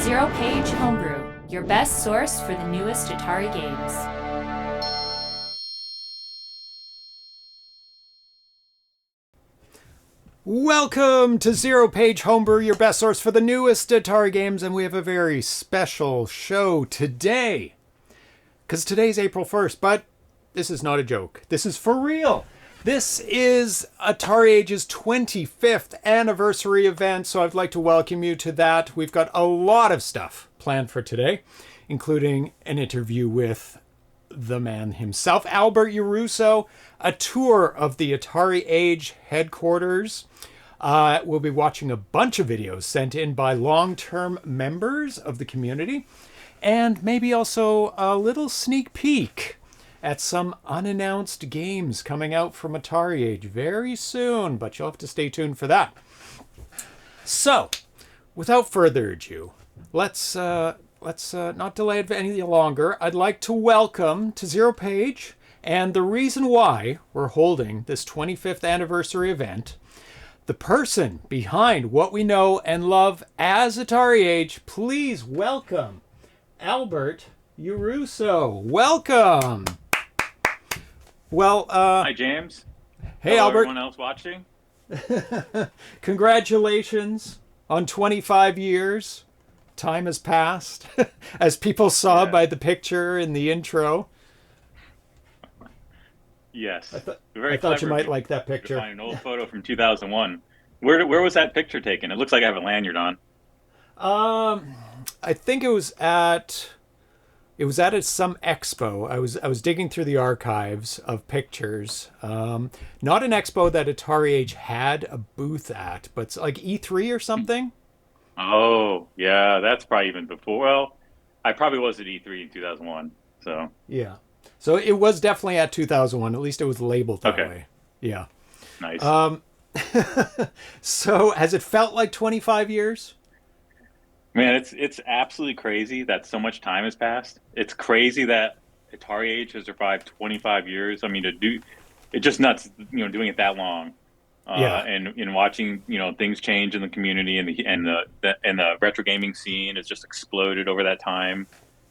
ZeroPage Homebrew, your best source for the newest Atari games. Welcome to ZeroPage Homebrew, your best source for the newest Atari games, and we have a very special show today. Because today's April 1st, but this is not a joke. This is for real. This is AtariAge's 25th anniversary event, so I'd like to welcome you to that. We've got a lot of stuff planned for today, including an interview with the man himself, Albert Yarusso, a tour of the AtariAge headquarters. We'll be watching a bunch of videos sent in by long-term members of the community, and maybe also a little sneak peek at some unannounced games coming out from AtariAge very soon, but you'll have to stay tuned for that. So, without further ado, let's not delay it any longer. I'd like to welcome to ZeroPage, and the reason why we're holding this 25th anniversary event, the person behind what we know and love as AtariAge. Please welcome Albert Yarusso. Welcome. Well, hi, James. Hey, hello, Albert. Everyone else watching? Congratulations on 25 years. Time has passed, as people saw by the picture in the intro. Yes. I thought you might like that picture. Find an old photo from 2001. Where was that picture taken? It looks like I have a lanyard on. I think it was at some expo. I was digging through the archives of pictures. Not an expo that AtariAge had a booth at, but it's like E3 or something. Oh, yeah, that's probably even before. Well, I probably was at E3 in 2001. So yeah, so it was definitely at 2001. At least it was labeled that way. Yeah. Nice. So has it felt like 25 years? Man, it's absolutely crazy that so much time has passed. It's crazy that AtariAge has survived 25 years. I mean, it's just nuts, doing it that long. And watching, things change in the community and the retro gaming scene has just exploded over that time.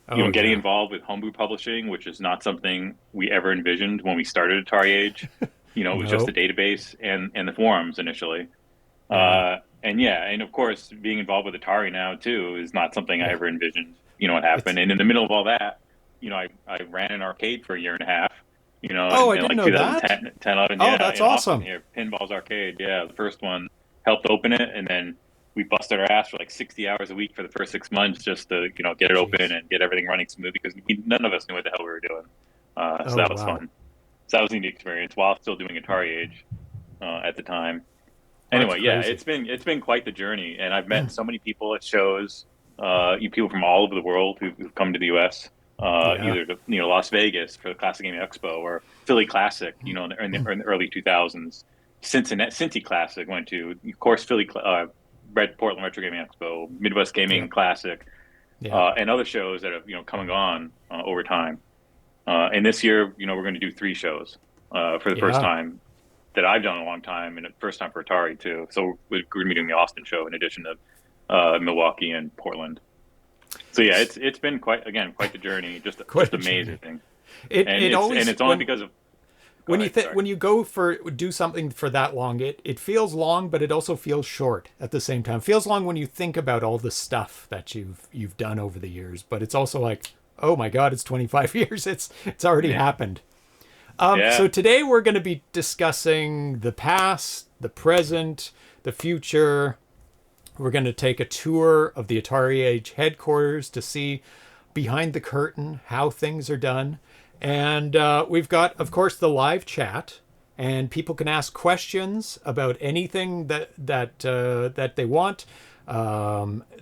Getting involved with homebrew publishing, which is not something we ever envisioned when we started AtariAge. It was just the database and the forums initially. And of course, being involved with Atari now too is not something I ever envisioned. What happened, and in the middle of all that, I ran an arcade for a year and a half. I didn't know 2010, that. 10, 11, oh, that's awesome. Here, Pinball's Arcade, the first one, helped open it, and then we busted our ass for like 60 hours a week for the first 6 months just to get it open and get everything running smooth because none of us knew what the hell we were doing. So that was fun. So that was a neat experience while still doing AtariAge at the time. Anyway, it's been quite the journey, and I've met so many people at shows, people from all over the world who've come to the U.S. Either to Las Vegas for the Classic Gaming Expo or Philly Classic, in the early 2000s. Cincy Classic went to, of course, Portland Retro Gaming Expo, Midwest Gaming Classic, and other shows that have come and gone over time. And this year, we're going to do 3 shows for the first time that I've done in a long time, and the first time for Atari too. So we're going to be doing the Austin show in addition to Milwaukee and Portland. So it's been quite the journey, just amazing. It's only because of when you do something for that long, it feels long, but it also feels short at the same time. It feels long when you think about all the stuff that you've done over the years, but it's also like, oh my God, it's 25 years. It's already happened. So today we're going to be discussing the past, the present, the future. We're going to take a tour of the AtariAge headquarters to see behind the curtain how things are done. And we've got, of course, the live chat, and people can ask questions about anything that they want,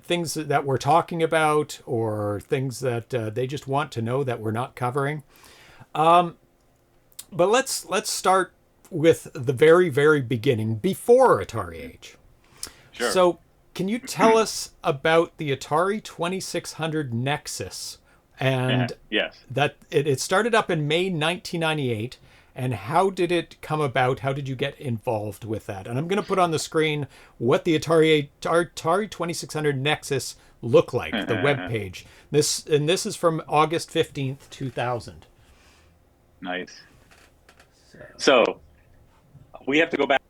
things that we're talking about, or things that they just want to know that we're not covering. But let's start with the very, very beginning, before AtariAge. Sure. So can you tell us about the Atari 2600 Nexus? And yes, that it started up in May 1998, and how did it come about? How did you get involved with that? And I'm going to put on the screen what the Atari 2600 Nexus looked like, the web page. This is from August 15th, 2000. Nice. So we have to go back.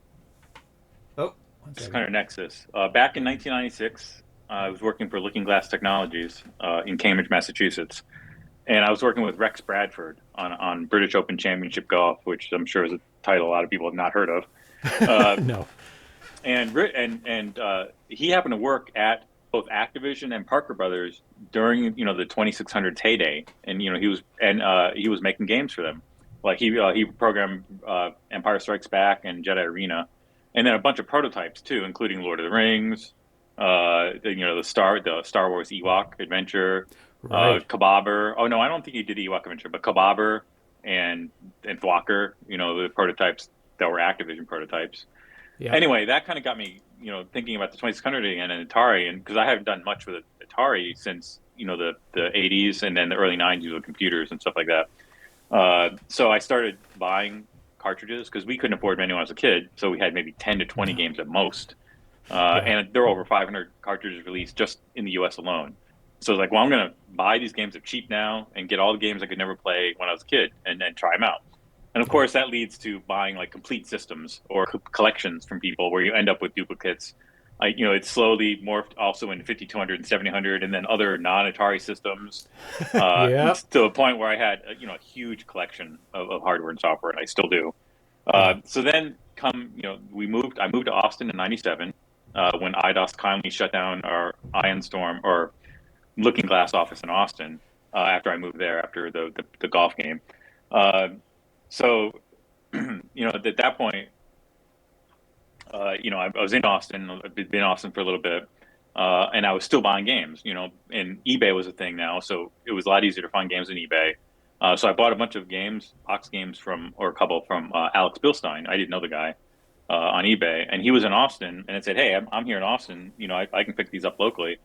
Oh, This kind of Nexus. Back in 1996, I was working for Looking Glass Technologies in Cambridge, Massachusetts, and I was working with Rex Bradford on British Open Championship Golf, which I'm sure is a title a lot of people have not heard of. No. And he happened to work at both Activision and Parker Brothers during the 2600's heyday, and he was making games for them. Like he programmed Empire Strikes Back and Jedi Arena, and then a bunch of prototypes too, including Lord of the Rings, the Star Wars Ewok Adventure, Right. Kabobber. Oh no, I don't think he did Ewok Adventure, but Kabobber and Thwacker, the prototypes that were Activision prototypes. Yeah. Anyway, that kind of got me, thinking about the 2600 again and Atari, and because I haven't done much with Atari since the 80s and then the early 90s with computers and stuff like that. So I started buying cartridges because we couldn't afford many when I was a kid, so we had maybe 10 to 20 games at most. And there were over 500 cartridges released just in the U.S. alone. So I was like, well, I'm going to buy these games that are cheap now and get all the games I could never play when I was a kid and then try them out. And of course, that leads to buying like complete systems or collections from people where you end up with duplicates. It's slowly morphed also into 5200 and 7000 and then other non-Atari systems to a point where I had a huge collection of hardware and software, and I still do. So then I moved to Austin in 97 when IDOS kindly shut down our Ion Storm or Looking Glass office in Austin after I moved there after the golf game. So at that point, I was in Austin. I'd been in Austin for a little bit, and I was still buying games. And eBay was a thing now, so it was a lot easier to find games on eBay. So I bought a bunch of games, box games a couple from Alex Bilstein. I didn't know the guy on eBay, and he was in Austin. And I said, "Hey, I'm here in Austin. I can pick these up locally,"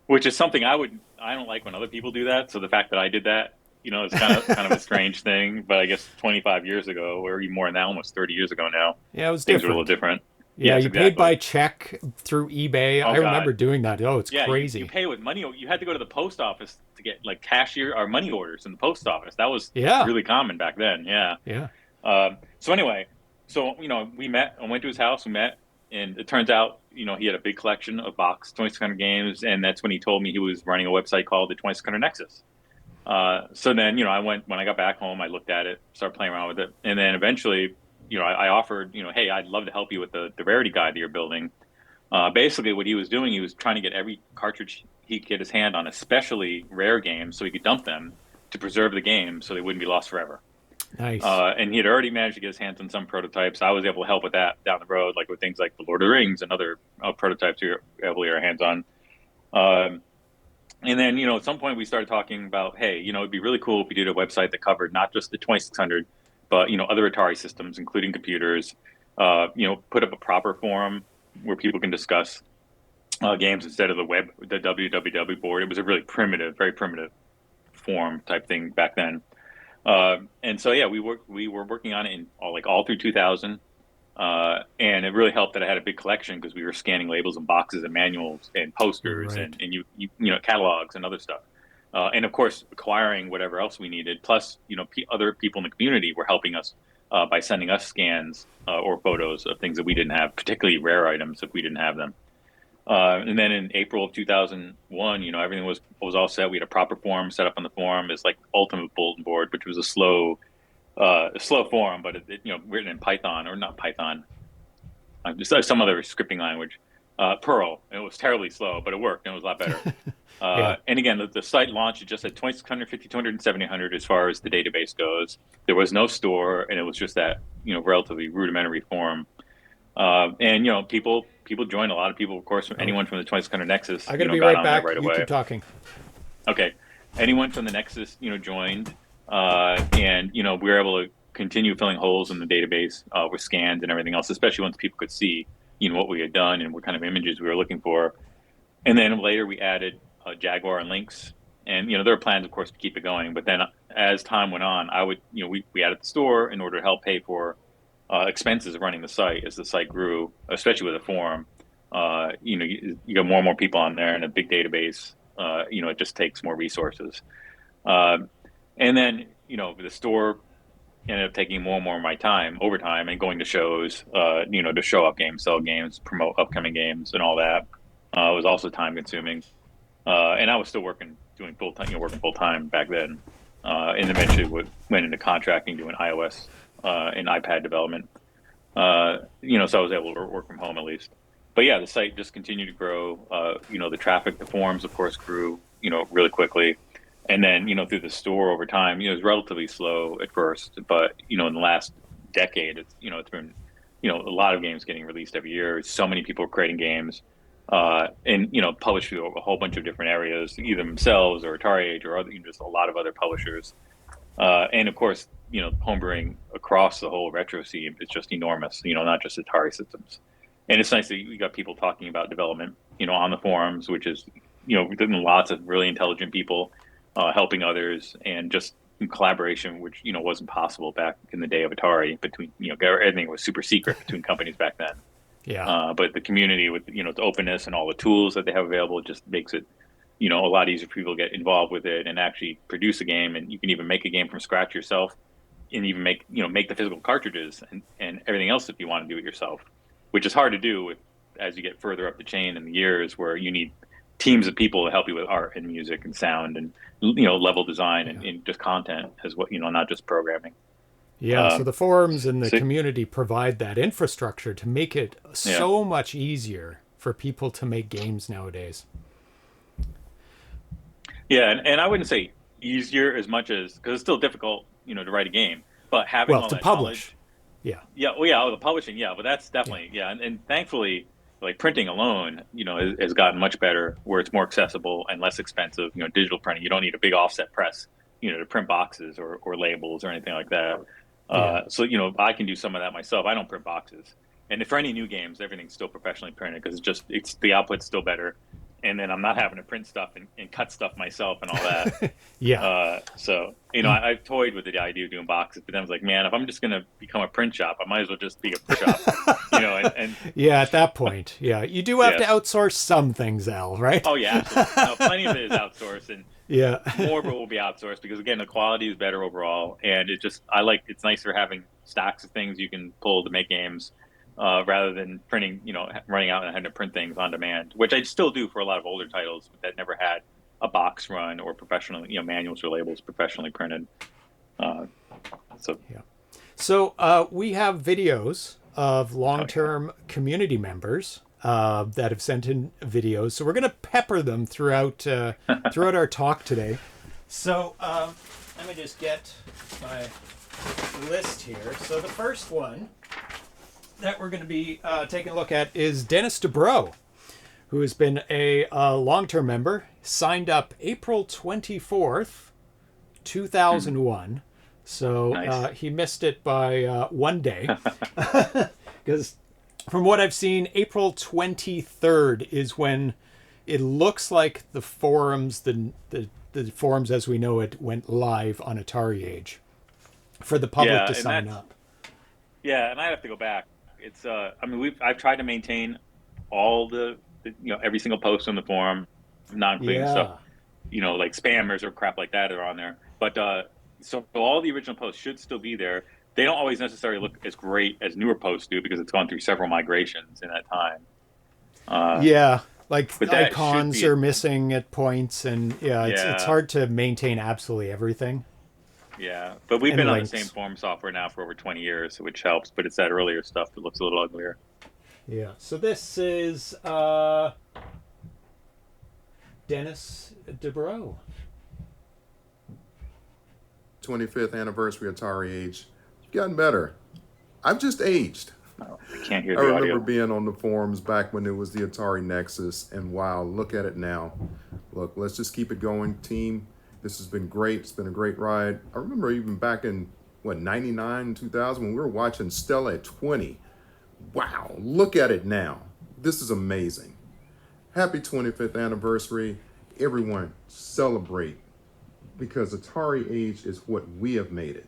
which is something I don't like when other people do that. So the fact that I did that, it's kind of a strange thing. But I guess 25 years ago, or even more than that, almost 30 years ago now, yeah, it was things different. were a little different. Yeah, Yes, you exactly. paid by check through eBay. I remember doing that. Oh, it's crazy. You pay with money. You had to go to the post office to get like cashier or money orders in the post office. That was really common back then. Yeah. Yeah. So anyway, we met. I went to his house. We met, and it turns out he had a big collection of box 2600 games, and that's when he told me he was running a website called the 2600 Nexus. So then I went when I got back home. I looked at it, started playing around with it, and then eventually. I offered, hey, I'd love to help you with the rarity guide that you're building. Basically, what he was doing, he was trying to get every cartridge he could get his hand on, especially rare games, so he could dump them to preserve the game so they wouldn't be lost forever. Nice. And he had already managed to get his hands on some prototypes. I was able to help with that down the road, like with things like the Lord of the Rings and other prototypes we were able to get our hands on. And then, at some point we started talking about, hey, it'd be really cool if we did a website that covered not just the 2600, but other Atari systems, including computers. Put up a proper forum where people can discuss games instead of the www board. It was a really very primitive forum type thing back then. And so we were working on it all through 2000, and it really helped that I had a big collection because we were scanning labels and boxes and manuals and posters and catalogs and other stuff. And of course, acquiring whatever else we needed. Plus, other people in the community were helping us by sending us scans or photos of things that we didn't have, particularly rare items if we didn't have them. And then in April of 2001, everything was all set. We had a proper forum set up on the forum. It's like Ultimate Bulletin Board, which was a slow forum, but it written in Python or not Python, just some other scripting language. Perl. It was terribly slow, but it worked and it was a lot better. And again, the site launched just at 2600, 5200, and 7000 as far as the database goes. There was no store, and it was just that relatively rudimentary form. And people joined. A lot of people, of course, anyone from the 2600 Nexus. I got to be right back. Right you away. Keep talking. Okay, anyone from the Nexus, joined, and we were able to continue filling holes in the database with scans and everything else, especially once people could see what we had done and what kind of images we were looking for. And then later we added Jaguar and Lynx, and there were plans, of course, to keep it going. But then as time went on, I would, we added the store in order to help pay for expenses of running the site as the site grew, especially with a forum. You got more and more people on there and a big database. It just takes more resources. And then, the store ended up taking more and more of my time over time and going to shows, to show up games, sell games, promote upcoming games and all that. Was also time consuming. And I was still doing working full time back then. And eventually went into contracting, doing iOS and iPad development. So I was able to work from home at least. But yeah, the site just continued to grow. The traffic, the forums, of course, grew, really quickly. And then, through the store over time, it was relatively slow at first, but, in the last decade, it's been, a lot of games getting released every year. So many people creating games, and, published through a whole bunch of different areas, either themselves or AtariAge or other, just a lot of other publishers. And of course, homebrewing across the whole retro scene is just enormous, not just Atari systems. And it's nice that you got people talking about development, on the forums, which is, lots of really intelligent people helping others, and just in collaboration, which wasn't possible back in the day of Atari. Between everything was super secret between companies back then. Yeah. But the community with its openness and all the tools that they have available just makes it a lot easier for people to get involved with it and actually produce a game. And you can even make a game from scratch yourself, and even make the physical cartridges and everything else if you want to do it yourself, which is hard to do as you get further up the chain in the years, where you need teams of people to help you with art and music and sound and level design and just content as well, not just programming. Yeah, so the forums and the community provide that infrastructure to make it so much easier for people to make games nowadays. Yeah, and I wouldn't say easier as much as, because it's still difficult, to write a game, but having all to that publish. The publishing, but that's definitely and thankfully, like, printing alone, has gotten much better, where it's more accessible and less expensive. Digital printing, you don't need a big offset press, to print boxes or labels or anything like that. So I can do some of that myself. I don't print boxes, and for any new games, everything's still professionally printed, because it's the output's still better, and then I'm not having to print stuff and cut stuff myself and all that. So I've toyed with the idea of doing boxes, but then I was like, man, if I'm just going to become a print shop, I might as well just be a print shop. And at that point, you do have to outsource some things, Al, right? Oh yeah, absolutely. No, plenty of it is outsourced, and more of it will be outsourced, because again, the quality is better overall, and it's nicer having stacks of things you can pull to make games, rather than printing, running out and having to print things on demand, which I still do for a lot of older titles that never had a box run or professional, manuals or labels professionally printed. So we have videos of long-term community members that have sent in videos. So we're going to pepper them throughout our talk today. So let me just get my list here. So the first one that we're going to be taking a look at is Dennis DeBro, who has been a long-term member, signed up April 24th, 2001. So Nice. he missed it by 1 day. Because from what I've seen, April 23rd is when it looks like the forums, the forums as we know it, went live on AtariAge for the public to sign up. Yeah, and I have to go back. It's I've tried to maintain all the every single post on the forum, not including stuff, like spammers or crap like that are on there. But so all the original posts should still be there. They don't always necessarily look as great as newer posts do, because it's gone through several migrations in that time. Like icons are missing at points, and it's hard to maintain absolutely everything. Yeah, but we've been Lynx. on the same form software now for over 20 years, which helps, but it's that earlier stuff that looks a little uglier. Yeah, so this is Dennis DeBro. 25th anniversary of AtariAge. You've gotten better. I've just aged. Oh, I can't hear the I remember audio. being on the forums back when it was the Atari Nexus, and wow, look at it now. Look, let's just keep it going, team. This has been great. It's been a great ride. I remember even back in, 99, 2000, when we were watching Stella at 20. Wow, look at it now. This is amazing. Happy 25th anniversary. Everyone, celebrate. because AtariAge is what we have made it.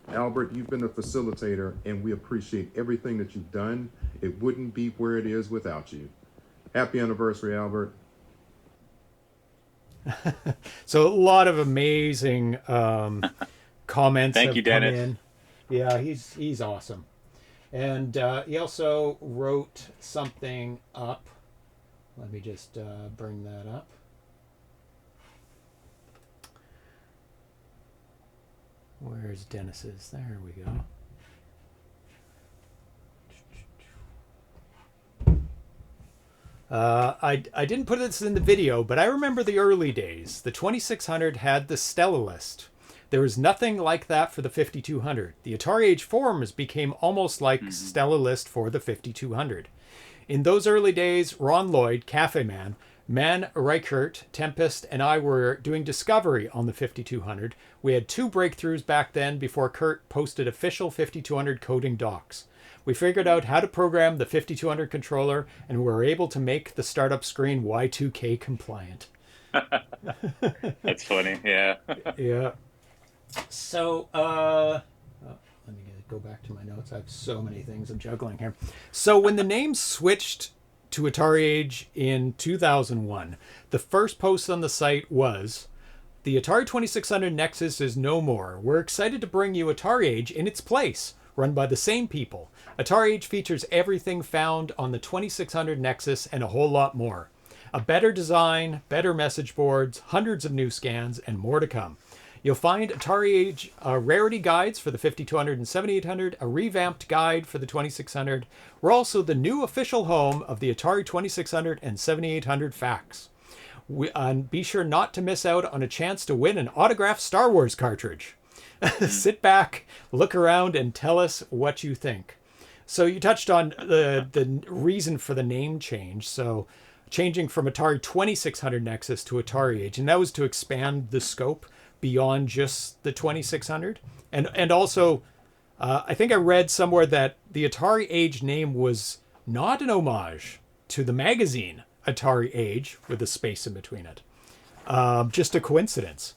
Albert, you've been a facilitator, and we appreciate everything that you've done. It wouldn't be where it is without you. Happy anniversary, Albert. So a lot of amazing comments. Thank you, have come Dennis. in. Yeah, he's awesome. And he also wrote something up. Let me just bring that up. Where's Dennis's? There we go. I didn't put this in the video, but I remember the early days. The 2600 had the Stella list. There was nothing like that for the 5200. The AtariAge forums became almost like Stella list for the 5200. In those early days, Ron Lloyd, Cafeman, Man Reichert, Tempest, and I were doing discovery on the 5200. We had 2 breakthroughs back then before Kurt posted official 5200 coding docs. We figured out how to program the 5200 controller, and we were able to make the startup screen Y2K compliant. That's funny. Yeah. Yeah. So, let me go back to my notes. I have so many things I'm juggling here. So when the name switched to AtariAge in 2001, the first post on the site was, "The Atari 2600 Nexus is no more. We're excited to bring you AtariAge in its place, run by the same people. AtariAge features everything found on the 2600 Nexus and a whole lot more. A better design, better message boards, hundreds of new scans, and more to come. You'll find AtariAge rarity guides for the 5200 and 7800, a revamped guide for the 2600. We're also the new official home of the Atari 2600 and 7800 facts. Be sure not to miss out on a chance to win an autographed Star Wars cartridge. Sit back, look around, and tell us what you think." So you touched on the reason for the name change. So changing from Atari 2600 Nexus to AtariAge, and that was to expand the scope beyond just the 2600. And also, I think I read somewhere that the AtariAge name was not an homage to the magazine AtariAge with a space in between it. Just a coincidence.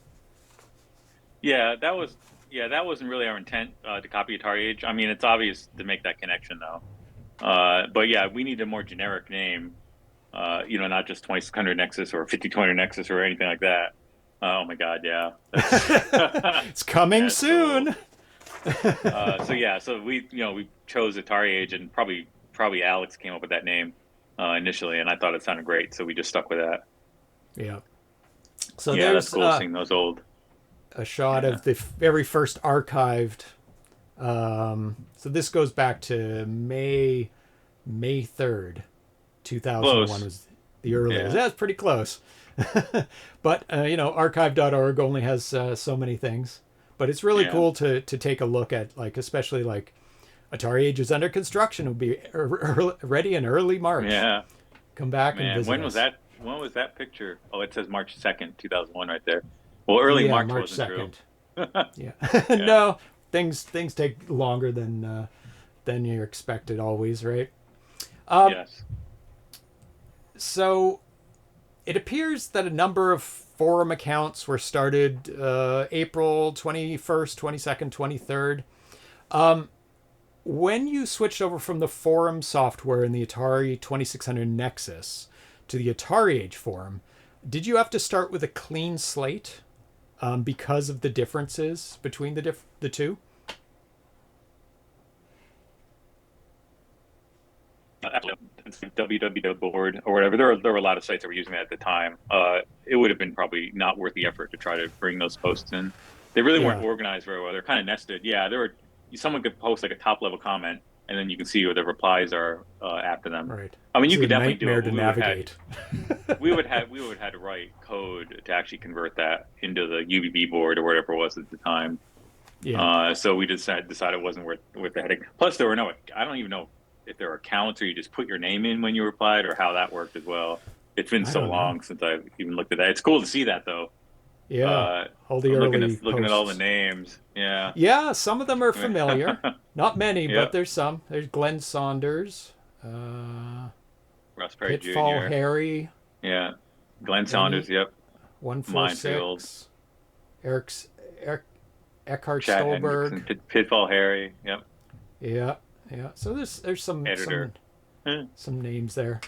Yeah, that wasn't really our intent to copy AtariAge. I mean, it's obvious to make that connection though. But yeah, we need a more generic name. Not just 2600 Nexus or 5200 Nexus or anything like that. Oh my God, yeah. It's coming soon. So we chose AtariAge, and probably Alex came up with that name initially, and I thought it sounded great, so we just stuck with that. Yeah. So yeah, there's that's cool seeing those old. a shot of the very first archived. So this goes back to May 3rd, 2001 Close. was the earliest. Yeah. That's pretty close. But archive.org only has so many things. But it's really cool to take a look at, especially AtariAge is under construction. It'll be ready in early March. Yeah. Come back and visit when us. was that? When was that picture? Oh, it says March 2nd, 2001 right there. Well, early March wasn't 2nd. true. Yeah. No, things take longer than you're expected always, right? Yes. So it appears that a number of forum accounts were started April 21st, 22nd, 23rd. When you switched over from the forum software in the Atari 2600 Nexus to the AtariAge forum, did you have to start with a clean slate because of the differences between the two? www board or whatever. There were a lot of sites that were using that at the time. It would have been probably not worth the effort to try to bring those posts in. They really weren't organized very well. They're kind of nested. Yeah, someone could post a top level comment, and then you can see what the replies are after them. Right. I mean, you It's could a definitely do nightmare it. to navigate. We would have had to write code to actually convert that into the UBB board or whatever it was at the time. Yeah. So we decided it wasn't worth the headache. Plus, there were I don't even know if there were accounts or you just put your name in when you replied or how that worked as well. It's been so long since I've even looked at that. It's cool to see that though. Yeah. All the looking early looking at all the posts. names. Yeah. Yeah, some of them are familiar. Not many, Yep. but there's some. There's Glenn Saunders, Russ Perry Pitfall Jr. Harry, Yeah. Glenn Saunders. Yep. 146. Eric's Eric Eckhart Chad Stolberg. Hendrickson, Pitfall Harry. Yep. Yeah, yeah. So there's Editor. some names there.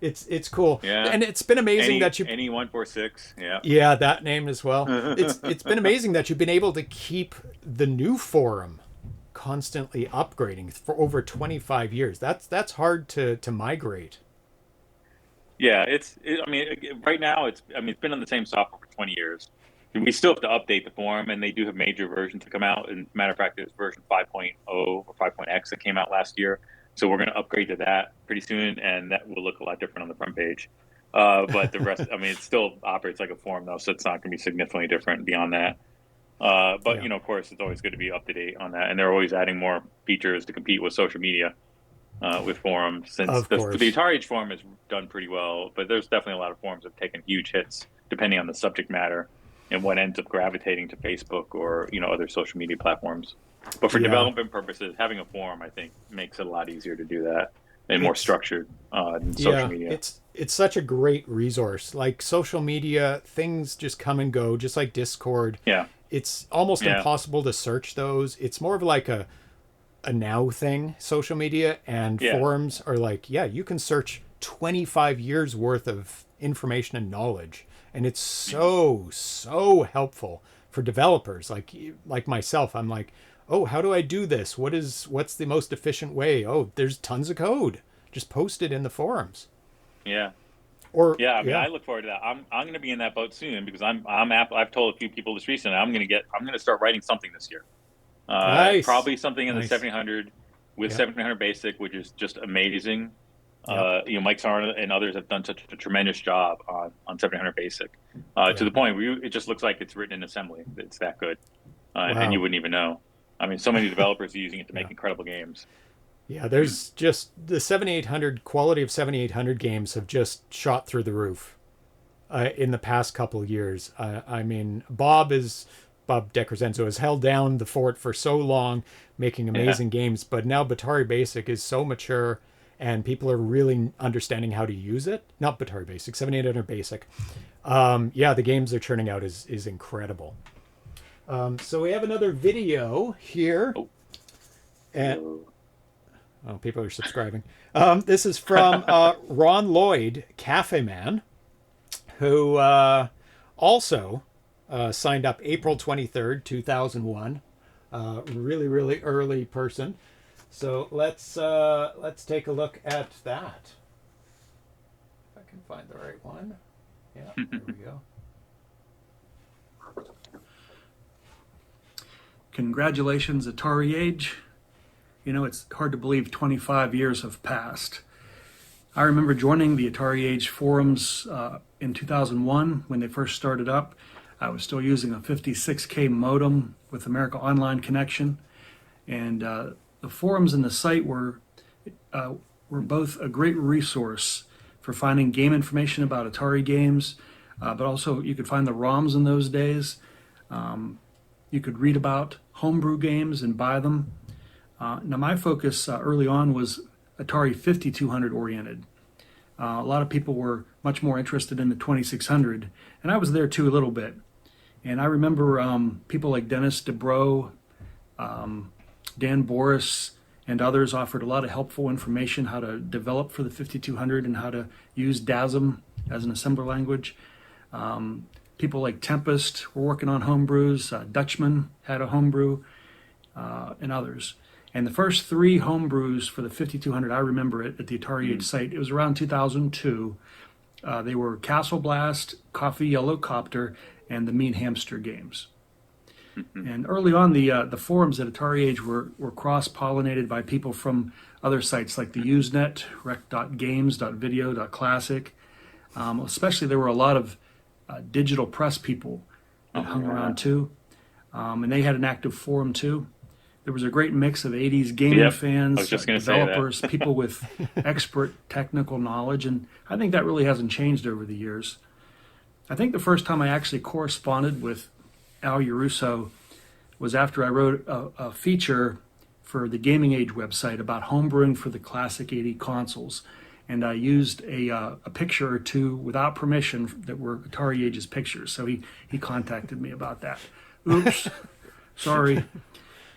It's cool. Yeah. And it's been amazing that you NE146. Yeah. Yeah, that name as well. It's been amazing that you've been able to keep the new forum constantly upgrading for over 25 years. That's hard to migrate. Yeah, right now it's been on the same software for 20 years. We still have to update the forum, and they do have major versions to come out. And matter of fact, there's version 5.0 or 5.x that came out last year. So we're going to upgrade to that pretty soon, and that will look a lot different on the front page. But the rest, it still operates like a forum though, so it's not going to be significantly different beyond that. But Yeah. of course, it's always good to be up to date on that, and they're always adding more features to compete with social media. With forums, since Of the course. AtariAge forum has done pretty well, but there's definitely a lot of forums that have taken huge hits depending on the subject matter and what ends up gravitating to Facebook or other social media platforms. But for Yeah. development purposes, having a forum, I think, makes it a lot easier to do that and more structured than social media. It's such a great resource. Like social media, things just come and go, just like Discord. Yeah, It's almost Yeah. impossible to search those. It's more of like a now thing, social media, and Yeah. forums are like, yeah, you can search 25 years worth of information and knowledge. And it's so helpful for developers like myself. I'm like, oh, how do I do this? What's the most efficient way? Oh, there's tons of code. Just post it in the forums. yeah. Or Yeah, I look forward to that. I'm going to be in that boat soon because I've told a few people this recently. I'm going to start writing something this year. Nice. Probably something in Nice. the 700 with Yeah. 700 Basic, which is just amazing. Yeah. Mike Sarna and others have done such a tremendous job on 700 Basic to the point where it just looks like it's written in assembly. It's that good, Wow. and you wouldn't even know. So many developers are using it to make Yeah. incredible games. Yeah, there's just the 7800 quality of 7800 games have just shot through the roof in the past couple of years. Bob Decrescenzo has held down the fort for so long, making amazing games, but now Batari Basic is so mature and people are really understanding how to use it. Not Batari Basic, 7800 Basic. The games they're churning out is incredible. So we have another video here. And people are subscribing. This is from Ron Lloyd, Cafeman, who also signed up April 23rd, 2001. Really early person. So let's take a look at that. If I can find the right one. Yeah, there we go. Congratulations, AtariAge. It's hard to believe 25 years have passed. I remember joining the AtariAge forums in 2001 when they first started up. I was still using a 56K modem with America Online connection, and the forums and the site were both a great resource for finding game information about Atari games, but also you could find the ROMs in those days. You could read about homebrew games and buy them. Now my focus early on was Atari 5200 oriented. A lot of people were much more interested in the 2600, and I was there too a little bit. And I remember people like Dennis DeBro, Dan Boris, and others offered a lot of helpful information how to develop for the 5200 and how to use DASM as an assembler language. People like Tempest were working on homebrews. Dutchman had a homebrew, and others. And the first three homebrews for the 5200, I remember it at the AtariAge site. It was around 2002. They were Castle Blast, Coffee Yellow Copter, and the Mean Hamster games. And early on, the forums at AtariAge were cross-pollinated by people from other sites like the Usenet, rec.games, .video, .classic. Especially there were a lot of digital press people that hung around too. And they had an active forum too. There was a great mix of 80s gaming fans, I was just gonna say that. developers, people with expert technical knowledge, and I think that really hasn't changed over the years. I think the first time I actually corresponded with Al Yarusso was after I wrote a feature for the Gaming Age website about homebrewing for the classic 80 consoles. and I used a picture or two without permission that were AtariAge's pictures. So he contacted me about that. Oops, sorry.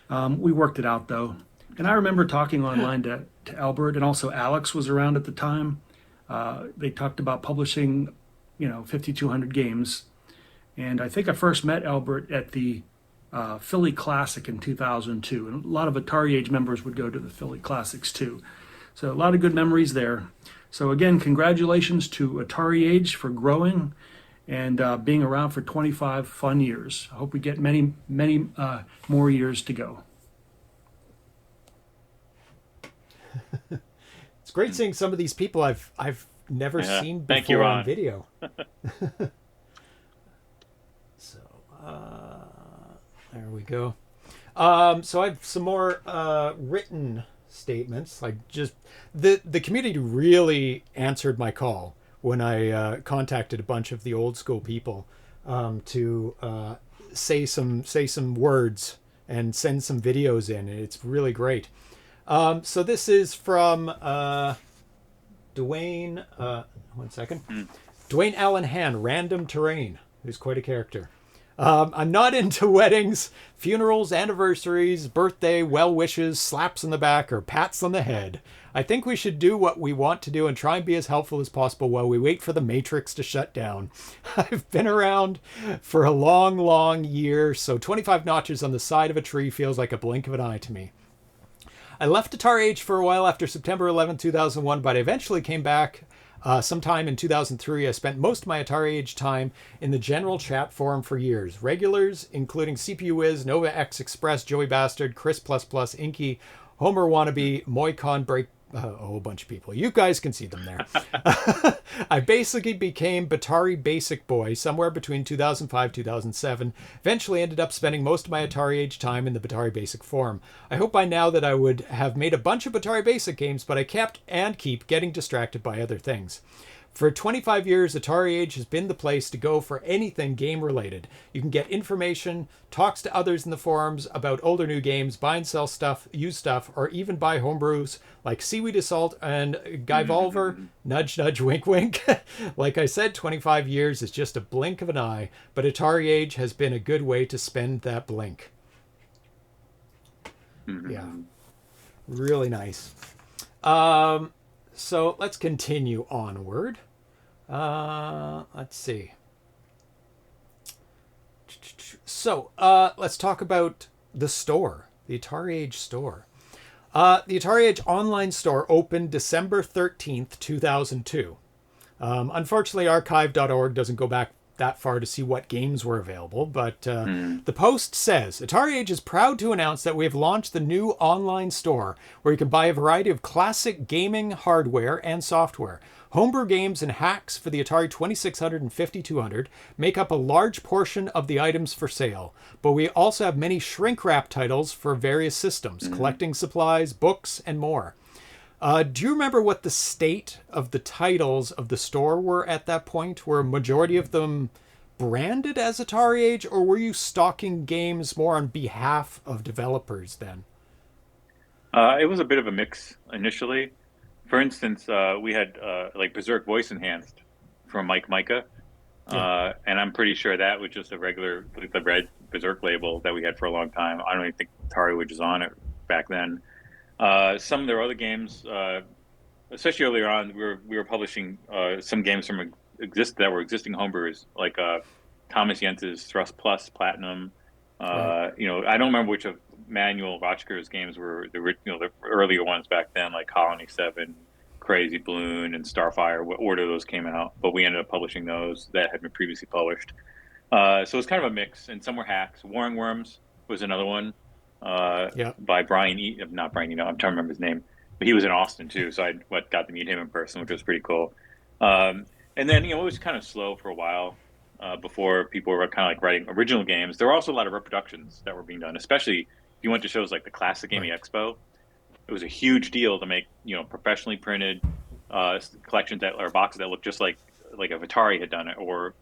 We worked it out though. And I remember talking online to Albert, and also Alex was around at the time. They talked about publishing, 5,200 games. And I think I first met Albert at the Philly Classic in 2002. And a lot of AtariAge members would go to the Philly Classics too. So a lot of good memories there. So again, congratulations to AtariAge for growing and being around for 25 fun years. I hope we get many, many more years to go. It's great seeing some of these people I've never seen Thank you, before Ron. on video. So there we go. So I have some more written statements. Like just the community really answered my call when I contacted a bunch of the old school people to say some words and send some videos in, and it's really great. So this is from Dwayne. One second. Dwayne Allen Han, Random Terrain, who's quite a character. I'm not into weddings, funerals, anniversaries, birthday, well wishes, slaps on the back, or pats on the head. I think we should do what we want to do and try and be as helpful as possible while we wait for the Matrix to shut down. I've been around for a long, long year, so 25 notches on the side of a tree feels like a blink of an eye to me. I left AtariAge for a while after September 11, 2001, but I eventually came back sometime in 2003. I spent most of my AtariAge time in the general chat forum for years. Regulars, including CPU Wiz, Nova X Express, Joey Bastard, Chris++, Inky, Homer Wannabe, Moicon Break, a whole bunch of people. You guys can see them there. I basically became Batari Basic Boy somewhere between 2005 2007. Eventually ended up spending most of my AtariAge time in the Batari Basic forum. I hope by now that I would have made a bunch of Batari Basic games, but I kept and keep getting distracted by other things. For 25 years, AtariAge has been the place to go for anything game-related. You can get information, talks to others in the forums about old or new games, buy and sell stuff, use stuff, or even buy homebrews like Seaweed Assault and Guyvolver, nudge, nudge, wink, wink. Like I said, 25 years is just a blink of an eye, but AtariAge has been a good way to spend that blink. Yeah, really nice. So let's continue onward. Let's see. So let's talk about the store, the AtariAge store. The AtariAge online store opened December 13th, 2002. Unfortunately, archive.org doesn't go back that far to see what games were available, but the post says, AtariAge is proud to announce that we have launched the new online store where you can buy a variety of classic gaming hardware and software. Homebrew games and hacks for the Atari 2600 and 5200 make up a large portion of the items for sale, but we also have many shrink-wrap titles for various systems, collecting supplies, books, and more. Do you remember what the state of the titles of the store were at that point? Were a majority of them branded as AtariAge, or were you stocking games more on behalf of developers then? It was a bit of a mix initially. For instance, we had like Berserk Voice Enhanced from Mike Micah, and I'm pretty sure that was just a regular, the red Berserk label that we had for a long time. I don't even think AtariAge was on it back then. Some of their other games, especially earlier on, we were publishing some games from that were existing homebrewers, like Thomas Jens's Thrust Plus Platinum. Right. I don't remember which of Manuel Rochker's games were the earlier ones back then, like Colony 7, Crazy Balloon, and Starfire. What order those came out, but we ended up publishing those that had been previously published. So it's kind of a mix, and some were hacks. Warring Worms was another one. By Brian not Brian, I'm trying to remember his name, but he was in Austin too, so I got to meet him in person, which was pretty cool. And then it was kind of slow for a while before people were kind of like writing original games. There were also a lot of reproductions that were being done, especially if you went to shows like the Classic Gaming Expo. It was a huge deal to make professionally printed collections or boxes that looked just like if Atari had done it, or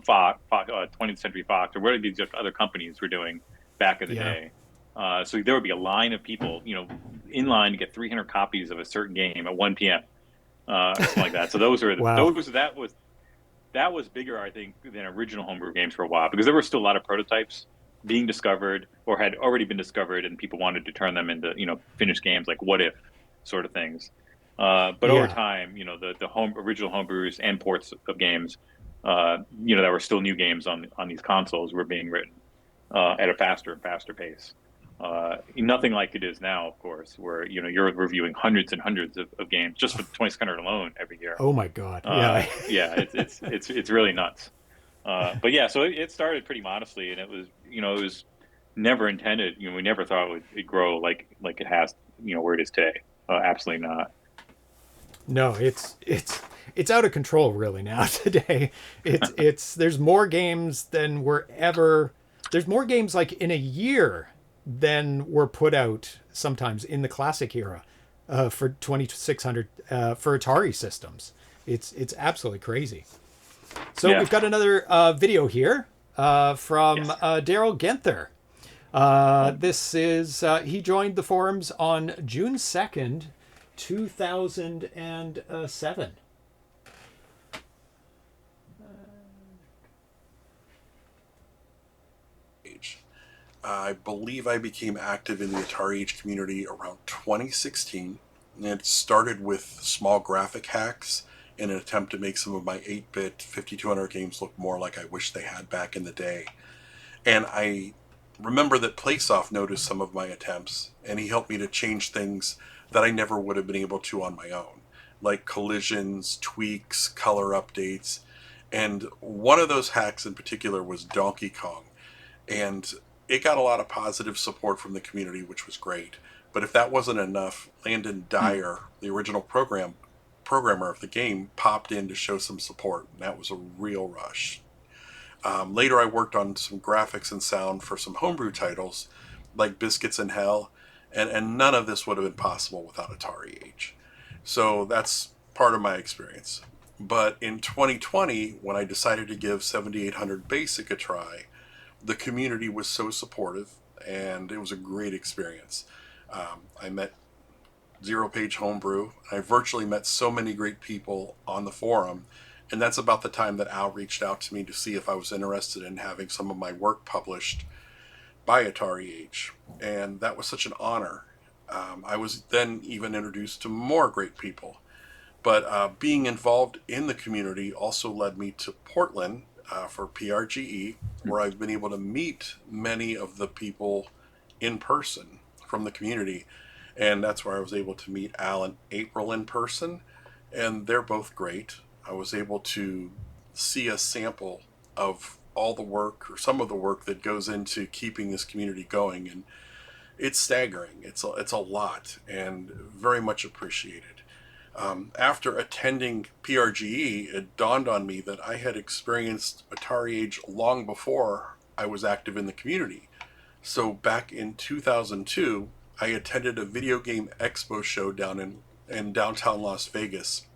Fox, 20th Century Fox, or whatever these other companies were doing back in the day. So there would be a line of people, in line to get 300 copies of a certain game at 1 p.m. something like that. So those are Wow. that was bigger, I think, than original homebrew games for a while, because there were still a lot of prototypes being discovered or had already been discovered, and people wanted to turn them into finished games, like what if sort of things. But over Yeah. time, the original homebrews and ports of games, that were still new games on these consoles were being written at a faster and faster pace. Nothing like it is now, of course, where you're reviewing hundreds and hundreds of games just for 2600 alone every year. Oh my God. Yeah. Yeah, it's really nuts. But yeah, so it started pretty modestly, and it was never intended. We never thought it'd grow like it has, where it is today. Absolutely not. No, it's out of control really now today. There's more games than were ever. There's more games like in a year than were put out sometimes in the classic era for 2600 for Atari systems. It's absolutely crazy. So Yeah. we've got another video here from Yes. Daryl Genther. This is he joined the forums on June 2nd, 2007. I believe I became active in the AtariAge community around 2016. And it started with small graphic hacks in an attempt to make some of my 8-bit 5200 games look more like I wish they had back in the day. And I remember that Playsoft noticed some of my attempts, and he helped me to change things that I never would have been able to on my own, like collisions, tweaks, color updates. And one of those hacks in particular was Donkey Kong. And it got a lot of positive support from the community, which was great. But if that wasn't enough, Landon Dyer, the original programmer of the game, popped in to show some support, and that was a real rush. Later, I worked on some graphics and sound for some homebrew titles, like Biscuits in Hell, and none of this would have been possible without AtariAge. So that's part of my experience. But in 2020, when I decided to give 7800 Basic a try, the community was so supportive, and it was a great experience. I met ZeroPage Homebrew. I virtually met so many great people on the forum, and that's about the time that Al reached out to me to see if I was interested in having some of my work published by AtariAge, and that was such an honor. I was then even introduced to more great people, but being involved in the community also led me to Portland for PRGE, where I've been able to meet many of the people in person from the community. And that's where I was able to meet Al and April in person, and they're both great. I was able to see a sample of all the work, or some of the work, that goes into keeping this community going, and it's staggering. It's a lot, and very much appreciated. After attending PRGE, it dawned on me that I had experienced AtariAge long before I was active in the community. So back in 2002, I attended a video game expo show down in downtown Las Vegas,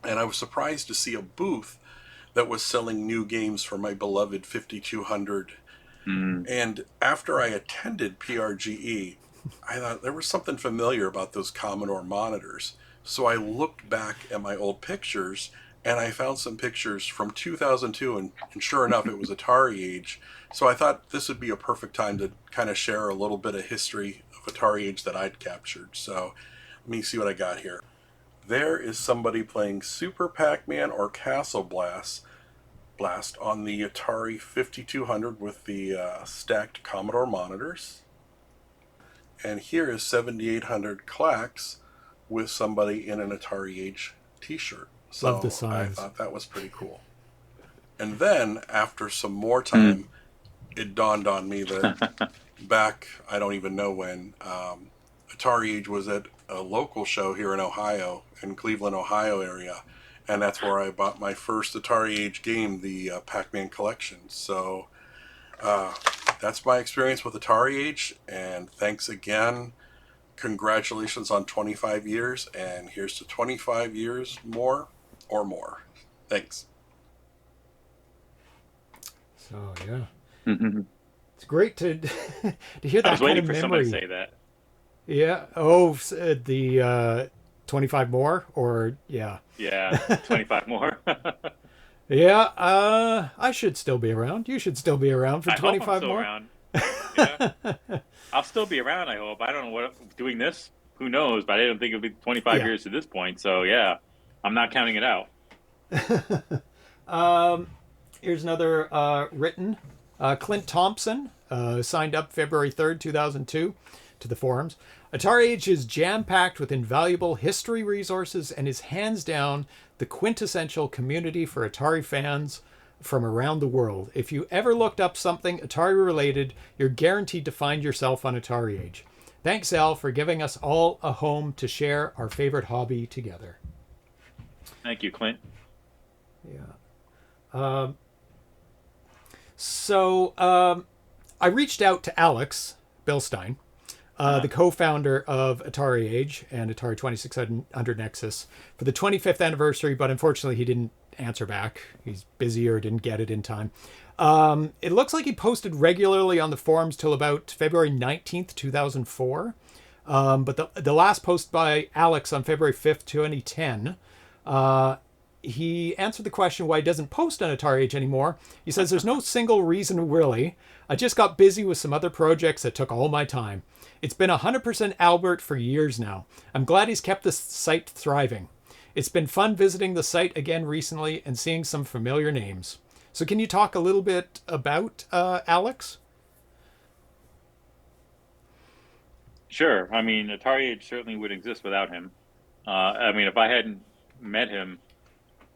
and I was surprised to see a booth that was selling new games for my beloved 5200. And after I attended PRGE, I thought there was something familiar about those Commodore monitors. So I looked back at my old pictures, and I found some pictures from 2002, and sure enough, it was AtariAge. So I thought this would be a perfect time to kind of share a little bit of history of AtariAge that I'd captured. So let me see what I got here. There is somebody playing Super Pac-Man or Castle Blast on the Atari 5200 with the stacked Commodore monitors. And here is 7800 Clax with somebody in an AtariAge t-shirt. So Love the signs. I thought that was pretty cool. And then, after some more time, it dawned on me that back, I don't even know when, AtariAge was at a local show here in Ohio, in Cleveland, Ohio area, and that's where I bought my first AtariAge game, the Pac-Man collection. So that's my experience with AtariAge, and thanks again. Congratulations on 25 years, and here's to 25 years more or more. Thanks. So yeah, it's great to hear that I was kind waiting of for somebody memory. to say that. Yeah. Oh, the 25 more, or yeah. Yeah, 25 more. Yeah, I should still be around. You should still be around for I hope 25 I'm still more. around. Yeah, I'll still be around. I hope. I don't know what doing this. Who knows? But I don't think it'll be 25 Yeah. years to this point. So yeah, I'm not counting it out. Here's another written. Clint Thompson signed up February 3rd, 2002 to the forums. AtariAge is jam-packed with invaluable history resources and is hands down the quintessential community for Atari fans from around the world. If you ever looked up something Atari related, you're guaranteed to find yourself on AtariAge. Thanks, Al, for giving us all a home to share our favorite hobby together. Thank you, Clint. Yeah. So I reached out to Alex Bilstein, the co-founder of AtariAge and Atari 2600 Nexus, for the 25th anniversary, but unfortunately he didn't answer back. He's busy or didn't get it in time. It looks like he posted regularly on the forums till about February 19th, 2004. But the last post by Alex on February 5th, 2010, he answered the question why he doesn't post on AtariAge anymore. He says, there's no single reason really. I just got busy with some other projects that took all my time. It's been 100% Albert for years now. I'm glad he's kept the site thriving. It's been fun visiting the site again recently and seeing some familiar names. So can you talk a little bit about Alex? Sure. I mean, AtariAge certainly would exist without him. I mean, if I hadn't met him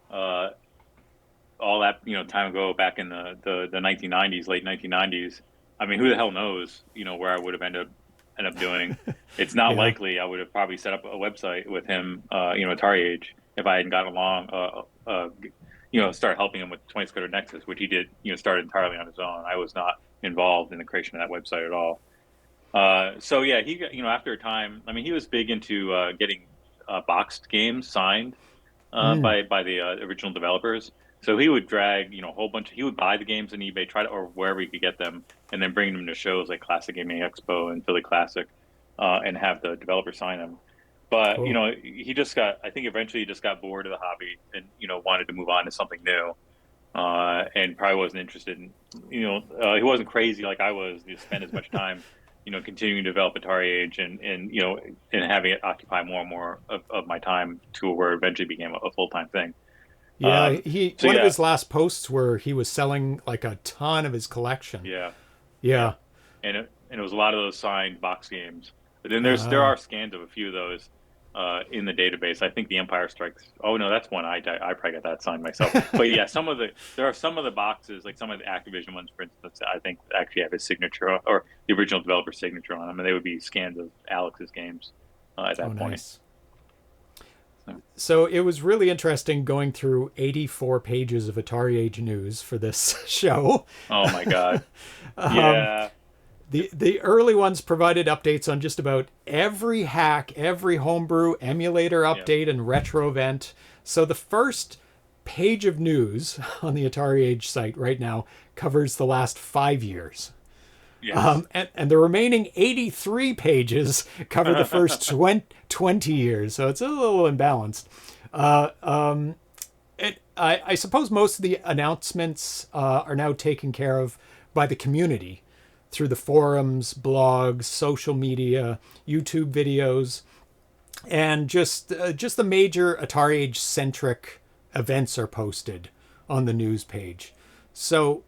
all that time ago, back in the 1990s, late 1990s, I mean, who the hell knows where I would have ended up doing. It's not likely I would have probably set up a website with him, AtariAge, if I hadn't gotten along, start helping him with 2600 Nexus, which he did, started entirely on his own. I was not involved in the creation of that website at all. So yeah, he got, after a time, I mean, he was big into getting boxed games signed by the original developers. So he would drag, a whole bunch. He would buy the games on eBay, or wherever he could get them, and then bring them to shows like Classic Gaming Expo and Philly Classic, and have the developer sign them. But cool. He just got. I think eventually he just got bored of the hobby and wanted to move on to something new, and probably wasn't interested in. He wasn't crazy like I was to spend as much time, continuing to develop AtariAge and having it occupy more and more of my time to where it eventually became a full time thing. Yeah, one of his last posts where he was selling like a ton of his collection. Yeah, and it was a lot of those signed box games. But then there are scans of a few of those in the database. I think the Empire Strikes. Oh no, that's one I probably got that signed myself. But yeah, there are some of the boxes, like some of the Activision ones, for instance, I think actually have his signature or the original developer's signature on them, and they would be scans of Alex's games at that point. Nice. So it was really interesting going through 84 pages of AtariAge news for this show. Oh my god! Yeah. The early ones provided updates on just about every hack, every homebrew, emulator update, and retro event. So the first page of news on the AtariAge site right now covers the last 5 years. Yes. And the remaining 83 pages cover the first 20 years. So it's a little imbalanced. I suppose most of the announcements are now taken care of by the community through the forums, blogs, social media, YouTube videos, and just the major AtariAge-centric events are posted on the news page. So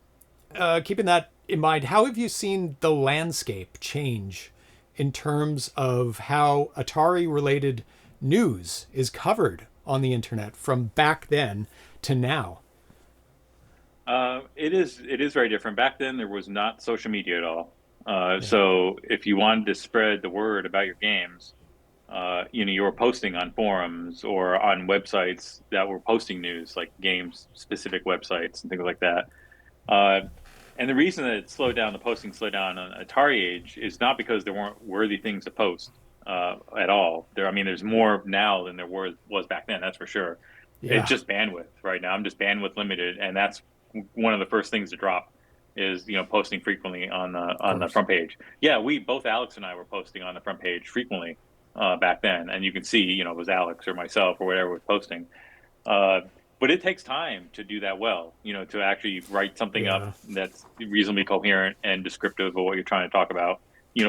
keeping that in mind, how have you seen the landscape change in terms of how Atari-related news is covered on the internet from back then to now? It is very different. Back then, there was not social media at all. So if you wanted to spread the word about your games, you were posting on forums or on websites that were posting news, like games-specific websites and things like that. And the reason that the posting slowed down on AtariAge is not because there weren't worthy things to post at all. There's more now than there was back then, that's for sure. Yeah. It's just bandwidth right now. I'm just bandwidth limited, and that's one of the first things to drop is posting frequently on the front page. Yeah, both Alex and I were posting on the front page frequently back then, and you can see, it was Alex or myself or whatever was posting. But it takes time to do that well, to actually write something up that's reasonably coherent and descriptive of what you're trying to talk about.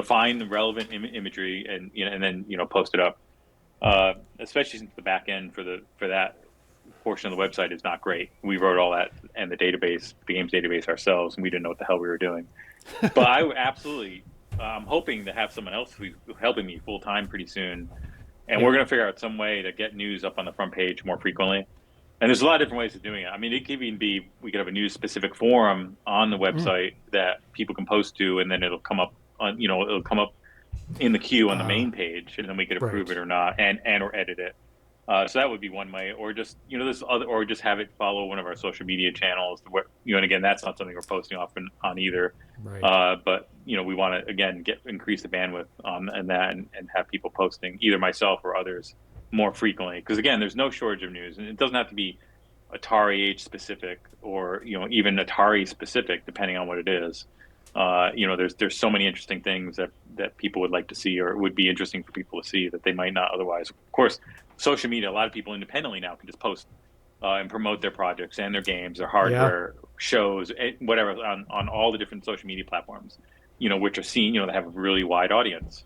Find the relevant imagery and then post it up. Especially since the back end for that portion of the website is not great. We wrote all that and the games database ourselves, and we didn't know what the hell we were doing. But I absolutely, I'm hoping to have someone else who's helping me full time pretty soon, and we're going to figure out some way to get news up on the front page more frequently. And there's a lot of different ways of doing it. I mean, it could even be we could have a news specific forum on the website that people can post to, and then it'll come up on it'll come up in the queue on the main page, and then we could approve it or not, and or edit it. So that would be one way, or just or just have it follow one of our social media channels. Where, and again, that's not something we're posting often on either. Right. But we want to again increase the bandwidth on that, and have people posting, either myself or others, more frequently. Because again, there's no shortage of news, and it doesn't have to be AtariAge specific or even Atari specific, depending on what it is. There's so many interesting things that people would like to see, or would be interesting for people to see, that they might not otherwise. Of course, social media, a lot of people independently now can just post and promote their projects and their games, their hardware, shows, whatever, on all the different social media platforms, which are seen, that have a really wide audience,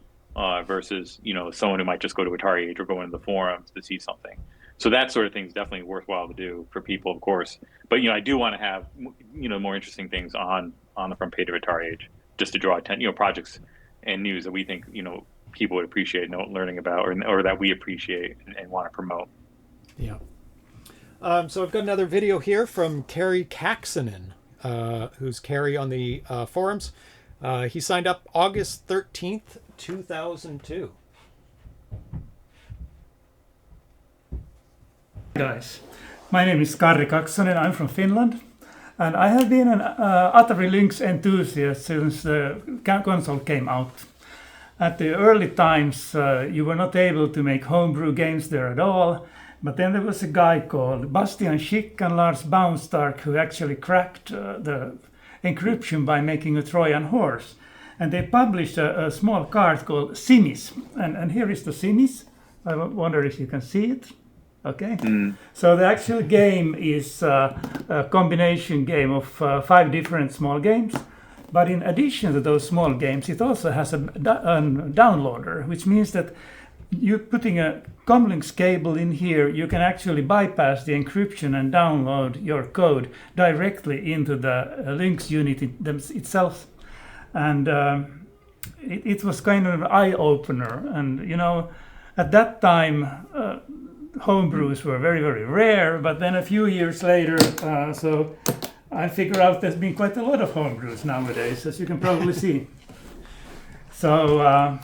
versus, someone who might just go to AtariAge or go into the forums to see something. So that sort of thing is definitely worthwhile to do for people, of course. But, I do want to have, more interesting things on the front page of AtariAge, just to draw attention, projects and news that we think, people would appreciate learning about, or that we appreciate and want to promote. Yeah. So I've got another video here from Carrie Caxonen, who's Carrie on the forums. He signed up August 13th, 2002. Guys, my name is Karri Kaksonen. I'm from Finland, and I have been an Atari Lynx enthusiast since the console came out. At the early times, you were not able to make homebrew games there at all, but then there was a guy called Bastian Schick and Lars Baumstark who actually cracked the encryption by making a Trojan horse. And they published a small card called Simis. And here is the Simis. I wonder if you can see it. Okay. So the actual game is a combination game of 5 different small games. But in addition to those small games, it also has a downloader, which means that you putting a Comlinks cable in here, you can actually bypass the encryption and download your code directly into the Lynx unit itself. And it was kind of an eye-opener. And, at that time, homebrews were very, very rare. But then a few years later, so I figure out there's been quite a lot of homebrews nowadays, as you can probably see. So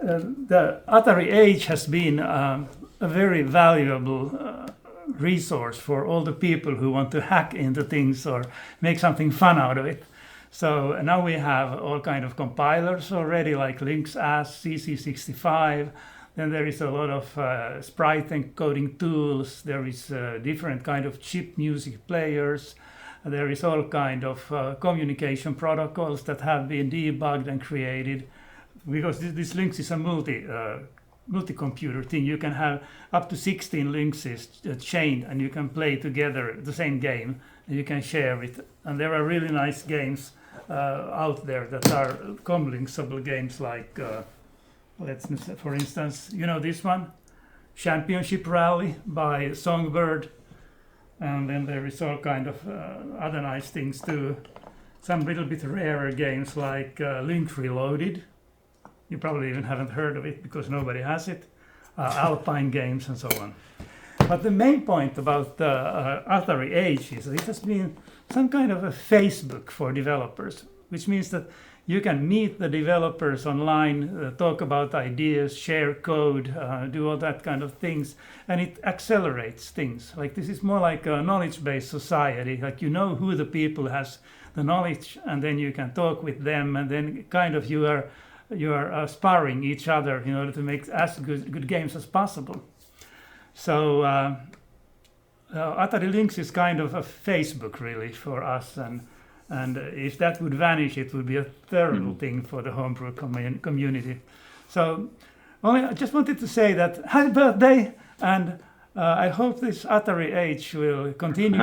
the AtariAge has been a very valuable resource for all the people who want to hack into things or make something fun out of it. So now we have all kind of compilers already, like Lynx as CC65. Then there is a lot of sprite encoding tools. There is different kind of chip music players. There is all kind of communication protocols that have been debugged and created. Because this Lynx is a multi-computer thing. You can have up to 16 Lynxes chained, and you can play together the same game, and you can share it. And there are really nice games out there that are comlinksable games, like for instance, this one, Championship Rally by Songbird. And then there is all kind of other nice things too. Some little bit rarer games like Link Reloaded. You probably even haven't heard of it because nobody has it. Alpine games and so on. But the main point about AtariAge is that it has been some kind of a Facebook for developers, which means that you can meet the developers online, talk about ideas, share code, do all that kind of things, and it accelerates things. Like this is more like a knowledge-based society. Like who the people has the knowledge, and then you can talk with them, and then kind of you are sparring each other in order to make as good games as possible. So Atari Lynx is kind of a Facebook really for us, and if that would vanish, it would be a terrible thing for the homebrew community. So only I just wanted to say that happy birthday, and I hope this AtariAge will continue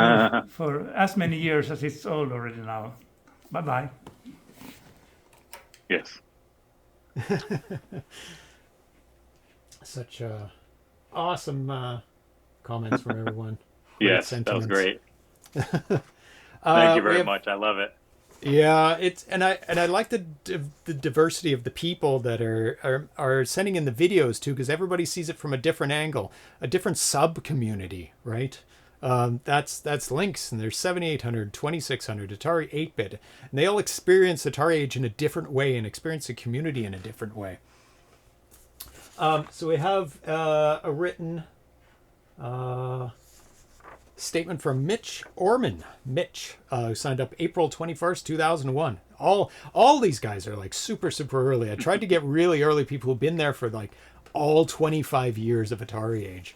for as many years as it's old already now. Bye-bye. Yes. Such awesome comments from everyone. Yes, that was great. Thank you very much. I love it. Yeah, I like the diversity of the people that are sending in the videos too, because everybody sees it from a different angle, a different sub community, right? That's Lynx, and there's 7800, 2600, Atari 8-bit, and they all experience AtariAge in a different way and experience the community in a different way. So we have a written statement from Mitch Orman. Mitch signed up April 21st, 2001. All these guys are like super early. I tried to get really early people who've been there for like all 25 years of AtariAge.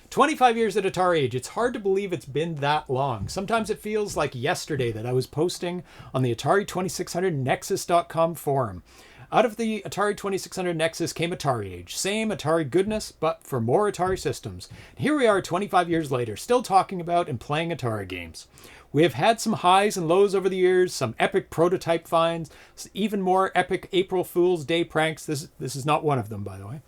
25 years at AtariAge. It's hard to believe it's been that long. Sometimes it feels like yesterday that I was posting on the Atari 2600 Nexus.com forum. Out of the Atari 2600 Nexus came AtariAge. Same Atari goodness, but for more Atari systems. And here we are 25 years later, still talking about and playing Atari games. We have had some highs and lows over the years, some epic prototype finds, even more epic April Fool's Day pranks. This is not one of them, by the way.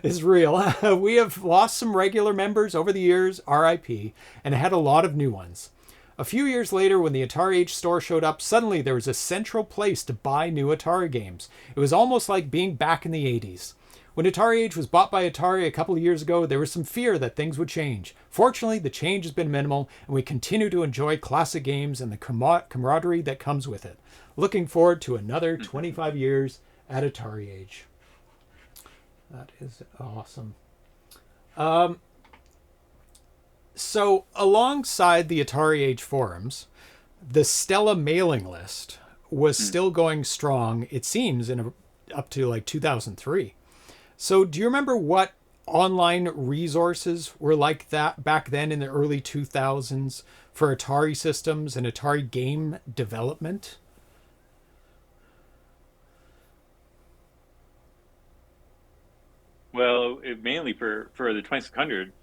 It's real. We have lost some regular members over the years, RIP, and had a lot of new ones. A few years later, when the AtariAge store showed up, suddenly there was a central place to buy new Atari games. It was almost like being back in the 80s. When AtariAge was bought by Atari a couple of years ago, there was some fear that things would change. Fortunately, the change has been minimal, and we continue to enjoy classic games and the camaraderie that comes with it. Looking forward to another 25 years at AtariAge. That is awesome. So, alongside the AtariAge forums, the Stella mailing list was still going strong, it seems, up to like 2003. So, do you remember what online resources were like that back then in the early 2000s for Atari systems and Atari game development? Well, mainly for the 2600,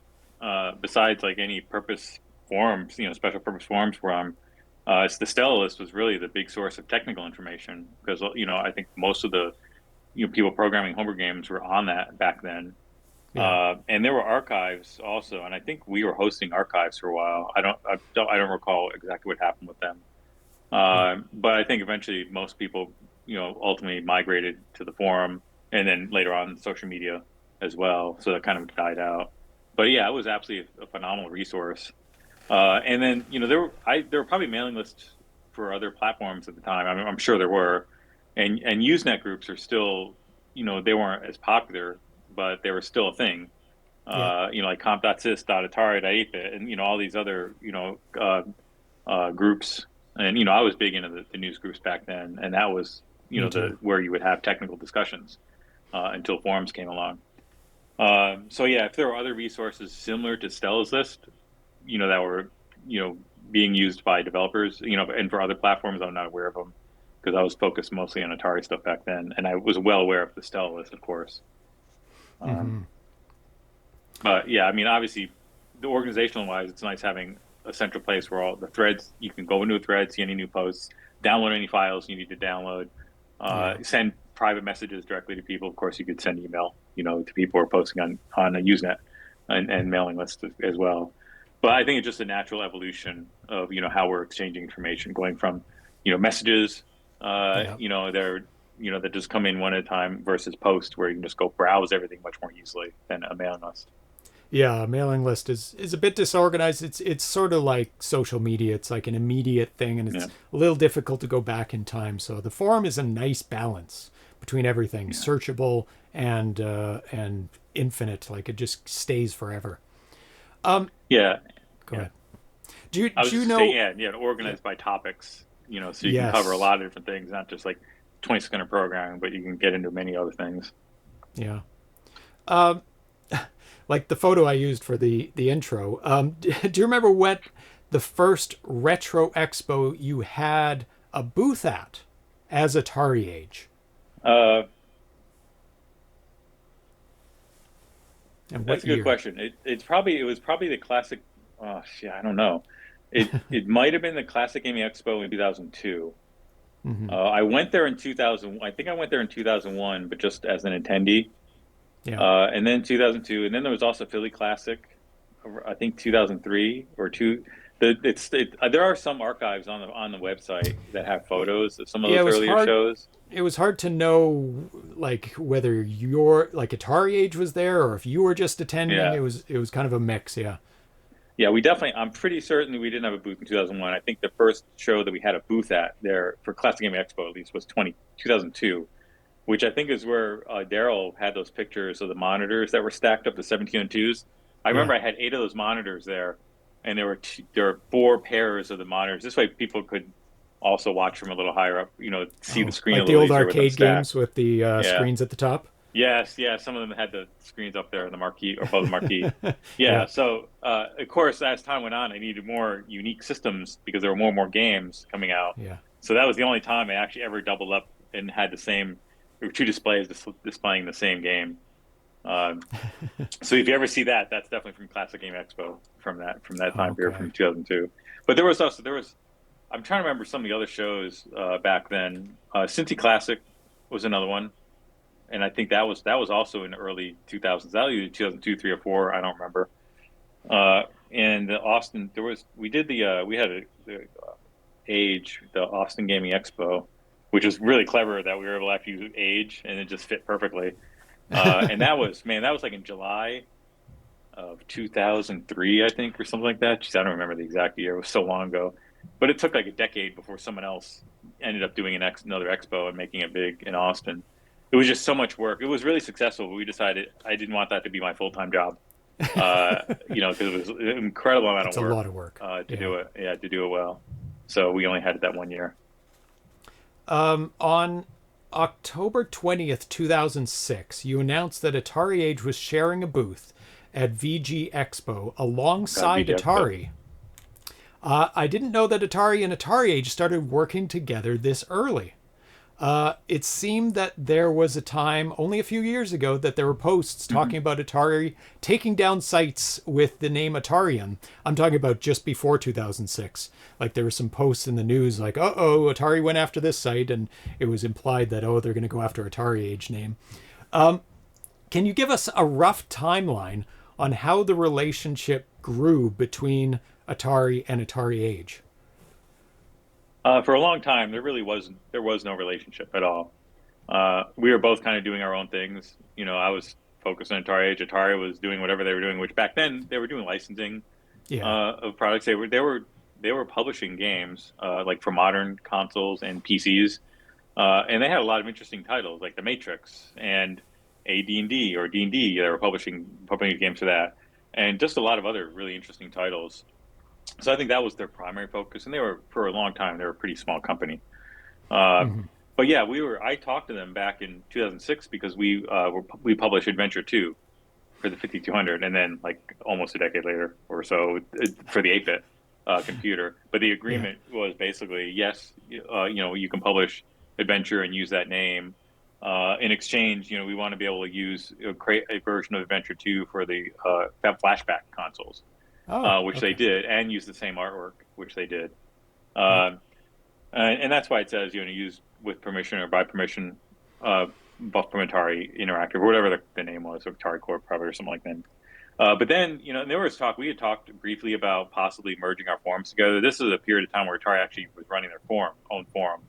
besides like any purpose forums, special purpose forums forum, it's the Stella list was really the big source of technical information because, I think most of the, people programming homebrew games were on that back then. Yeah. And there were archives also, and I think we were hosting archives for a while. I don't recall exactly what happened with them. But I think eventually most people, ultimately migrated to the forum and then later on social media as well. So that kind of died out. But yeah, it was absolutely a phenomenal resource. And then, there were probably mailing lists for other platforms at the time. I mean, I'm sure there were. And Usenet groups are still, they weren't as popular, but they were still a thing. Like comp.sys.atari.8bit and, all these other, groups. And, I was big into the news groups back then. And that was, where you would have technical discussions until forums came along. So yeah, if there were other resources similar to Stella's list, that were, being used by developers, and for other platforms, I'm not aware of them because I was focused mostly on Atari stuff back then. And I was well aware of the Stella list, of course. But yeah, I mean, obviously the organizational wise, it's nice having a central place where all the threads, you can go into a thread, see any new posts, download any files you need to download, send private messages directly to people. Of course, you could send email, to people who are posting on a Usenet and mailing list as well. But I think it's just a natural evolution of, how we're exchanging information, going from, messages, that just come in one at a time versus post where you can just go browse everything much more easily than a mailing list. Yeah, a mailing list is a bit disorganized. It's sort of like social media. It's like an immediate thing, and it's a little difficult to go back in time. So the forum is a nice balance between everything, searchable and infinite. Like it just stays forever. Go ahead. Do you know? Organized by topics. So you can cover a lot of different things, not just like 20-second programming, but you can get into many other things. Yeah. Like the photo I used for the intro. Do you remember what the first Retro Expo you had a booth at as AtariAge? And That's what a good year? question. It was probably the classic. Oh, shit, I don't know. It might have been the Classic Gaming Expo in 2002. Hmm. I went there in 2000. I think I went there in 2001, but just as an attendee. Yeah. And then 2002, and then there was also Philly Classic. I think 2003 or two. There are some archives on the website that have photos of some of Yeah, those earlier shows. it was hard to know like whether your like AtariAge was there or if you were just attending. Yeah, It was kind of a mix, yeah. yeah, we definitely. I'm pretty certain that we didn't have a booth in 2001. I think the first show that we had a booth at there for Classic Gaming Expo at least was 2002, which I think is where Daryl had those pictures of the monitors that were stacked up to 1702s. I Yeah. remember I had 8 of those monitors there, and there were 4 pairs of the monitors. This way, people could also watch from a little higher up, see the Oh, screen a like the little old easier with them arcade games stacked. with the Yeah. screens at the top. Yes, yeah. Some of them had the screens up there in the marquee or above the marquee. Yeah. Yeah. So, of course, as time went on, I needed more unique systems because there were more and more games coming out. Yeah. So that was the only time I actually ever doubled up and had there were 2 displays displaying the same game. Um, so if you ever see that, that's definitely from Classic Game Expo from that time period Okay. from 2002. But I'm trying to remember some of the other shows back then. Cincy Classic was another one, and I think that was also in the early 2000s. That was either 2002, 3, or 4. I don't remember. And Austin, we had the Age, the Austin Gaming Expo, which was really clever that we were able to actually use Age, and it just fit perfectly. And that was like in July of 2003, I think, or something like that. Jeez, I don't remember the exact year. It was so long ago, but it took like a decade before someone else ended up doing another expo and making it big in Austin. It was just so much work. It was really successful, but we decided I didn't want that to be my full-time job. Because it was an incredible amount It's of a work lot of work. to Yeah. do it. Yeah, to do it well. So we only had it that one year. On October 20th, 2006, you announced that AtariAge was sharing a booth at VG Expo alongside VG Expo. Atari. I didn't know that Atari and AtariAge started working together this early. It seemed that there was a time only a few years ago that there were posts talking about Atari taking down sites with the name Atarian. I'm talking about just before 2006. Like there were some posts in the news like, uh-oh, Atari went after this site, and it was implied that, oh, they're going to go after AtariAge name. Can you give us a rough timeline on how the relationship grew between Atari and AtariAge? For a long time, there was no relationship at all. We were both kind of doing our own things. I was focused on AtariAge. Atari was doing whatever they were doing, which back then they were doing licensing Yeah. of products. They were publishing games like for modern consoles and PCs, and they had a lot of interesting titles like The Matrix and AD&D or D&D. They were publishing games for that, and just a lot of other really interesting titles. So I think that was their primary focus, and for a long time they were a pretty small company. Hmm. But yeah, I talked to them back in 2006 because we published Adventure 2 for the 5200, and then like almost a decade later or so for the 8-bit computer. But the Yeah. agreement was basically yes, you can publish Adventure and use that name. In exchange, we want to be able to create a version of Adventure 2 for the flashback consoles. Oh, Which they okay. did, and use the same artwork, which they did. And that's why it says, use with permission or by permission, buff from Atari Interactive, or whatever the name was, or Atari Corp, probably, or something like that. But then, there was talk, we had talked briefly about possibly merging our forums together. This is a period of time where Atari actually was running their own forum,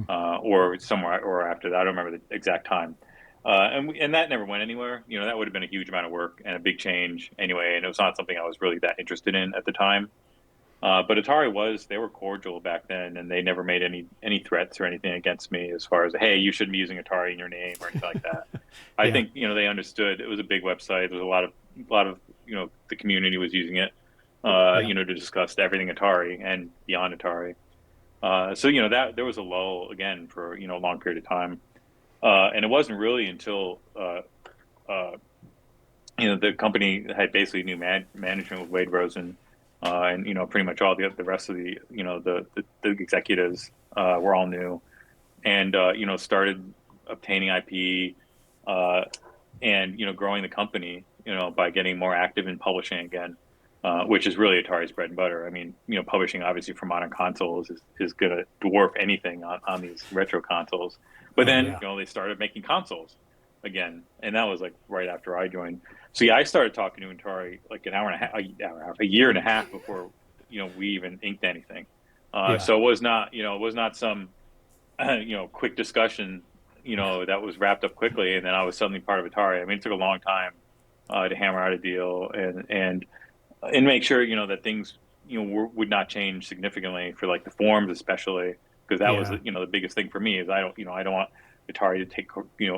or somewhere, or after that. I don't remember the exact time. And that never went anywhere. That would have been a huge amount of work and a big change anyway, and it was not something I was really that interested in at the time. But Atari they were cordial back then, and they never made any threats or anything against me as far as, hey, you shouldn't be using Atari in your name or anything like that. I Yeah. think, they understood it was a big website. There was a lot of, the community was using it, to discuss everything Atari and beyond Atari. So, that there was a lull again for, a long period of time. And it wasn't really until the company had basically new management with Wade Rosen, and pretty much all the rest of the the executives were all new, and started obtaining IP, and growing the company by getting more active in publishing again, which is really Atari's bread and butter. I mean, publishing obviously for modern consoles is going to dwarf anything on these retro consoles. But then, they started making consoles again, and that was like right after I joined. So yeah, I started talking to Atari like a year and a half before we even inked anything. So it was not some quick discussion that was wrapped up quickly, and then I was suddenly part of Atari. I mean, it took a long time to hammer out a deal and make sure that things would not change significantly for like the forums, especially because that was the biggest thing for me is I don't want Atari to take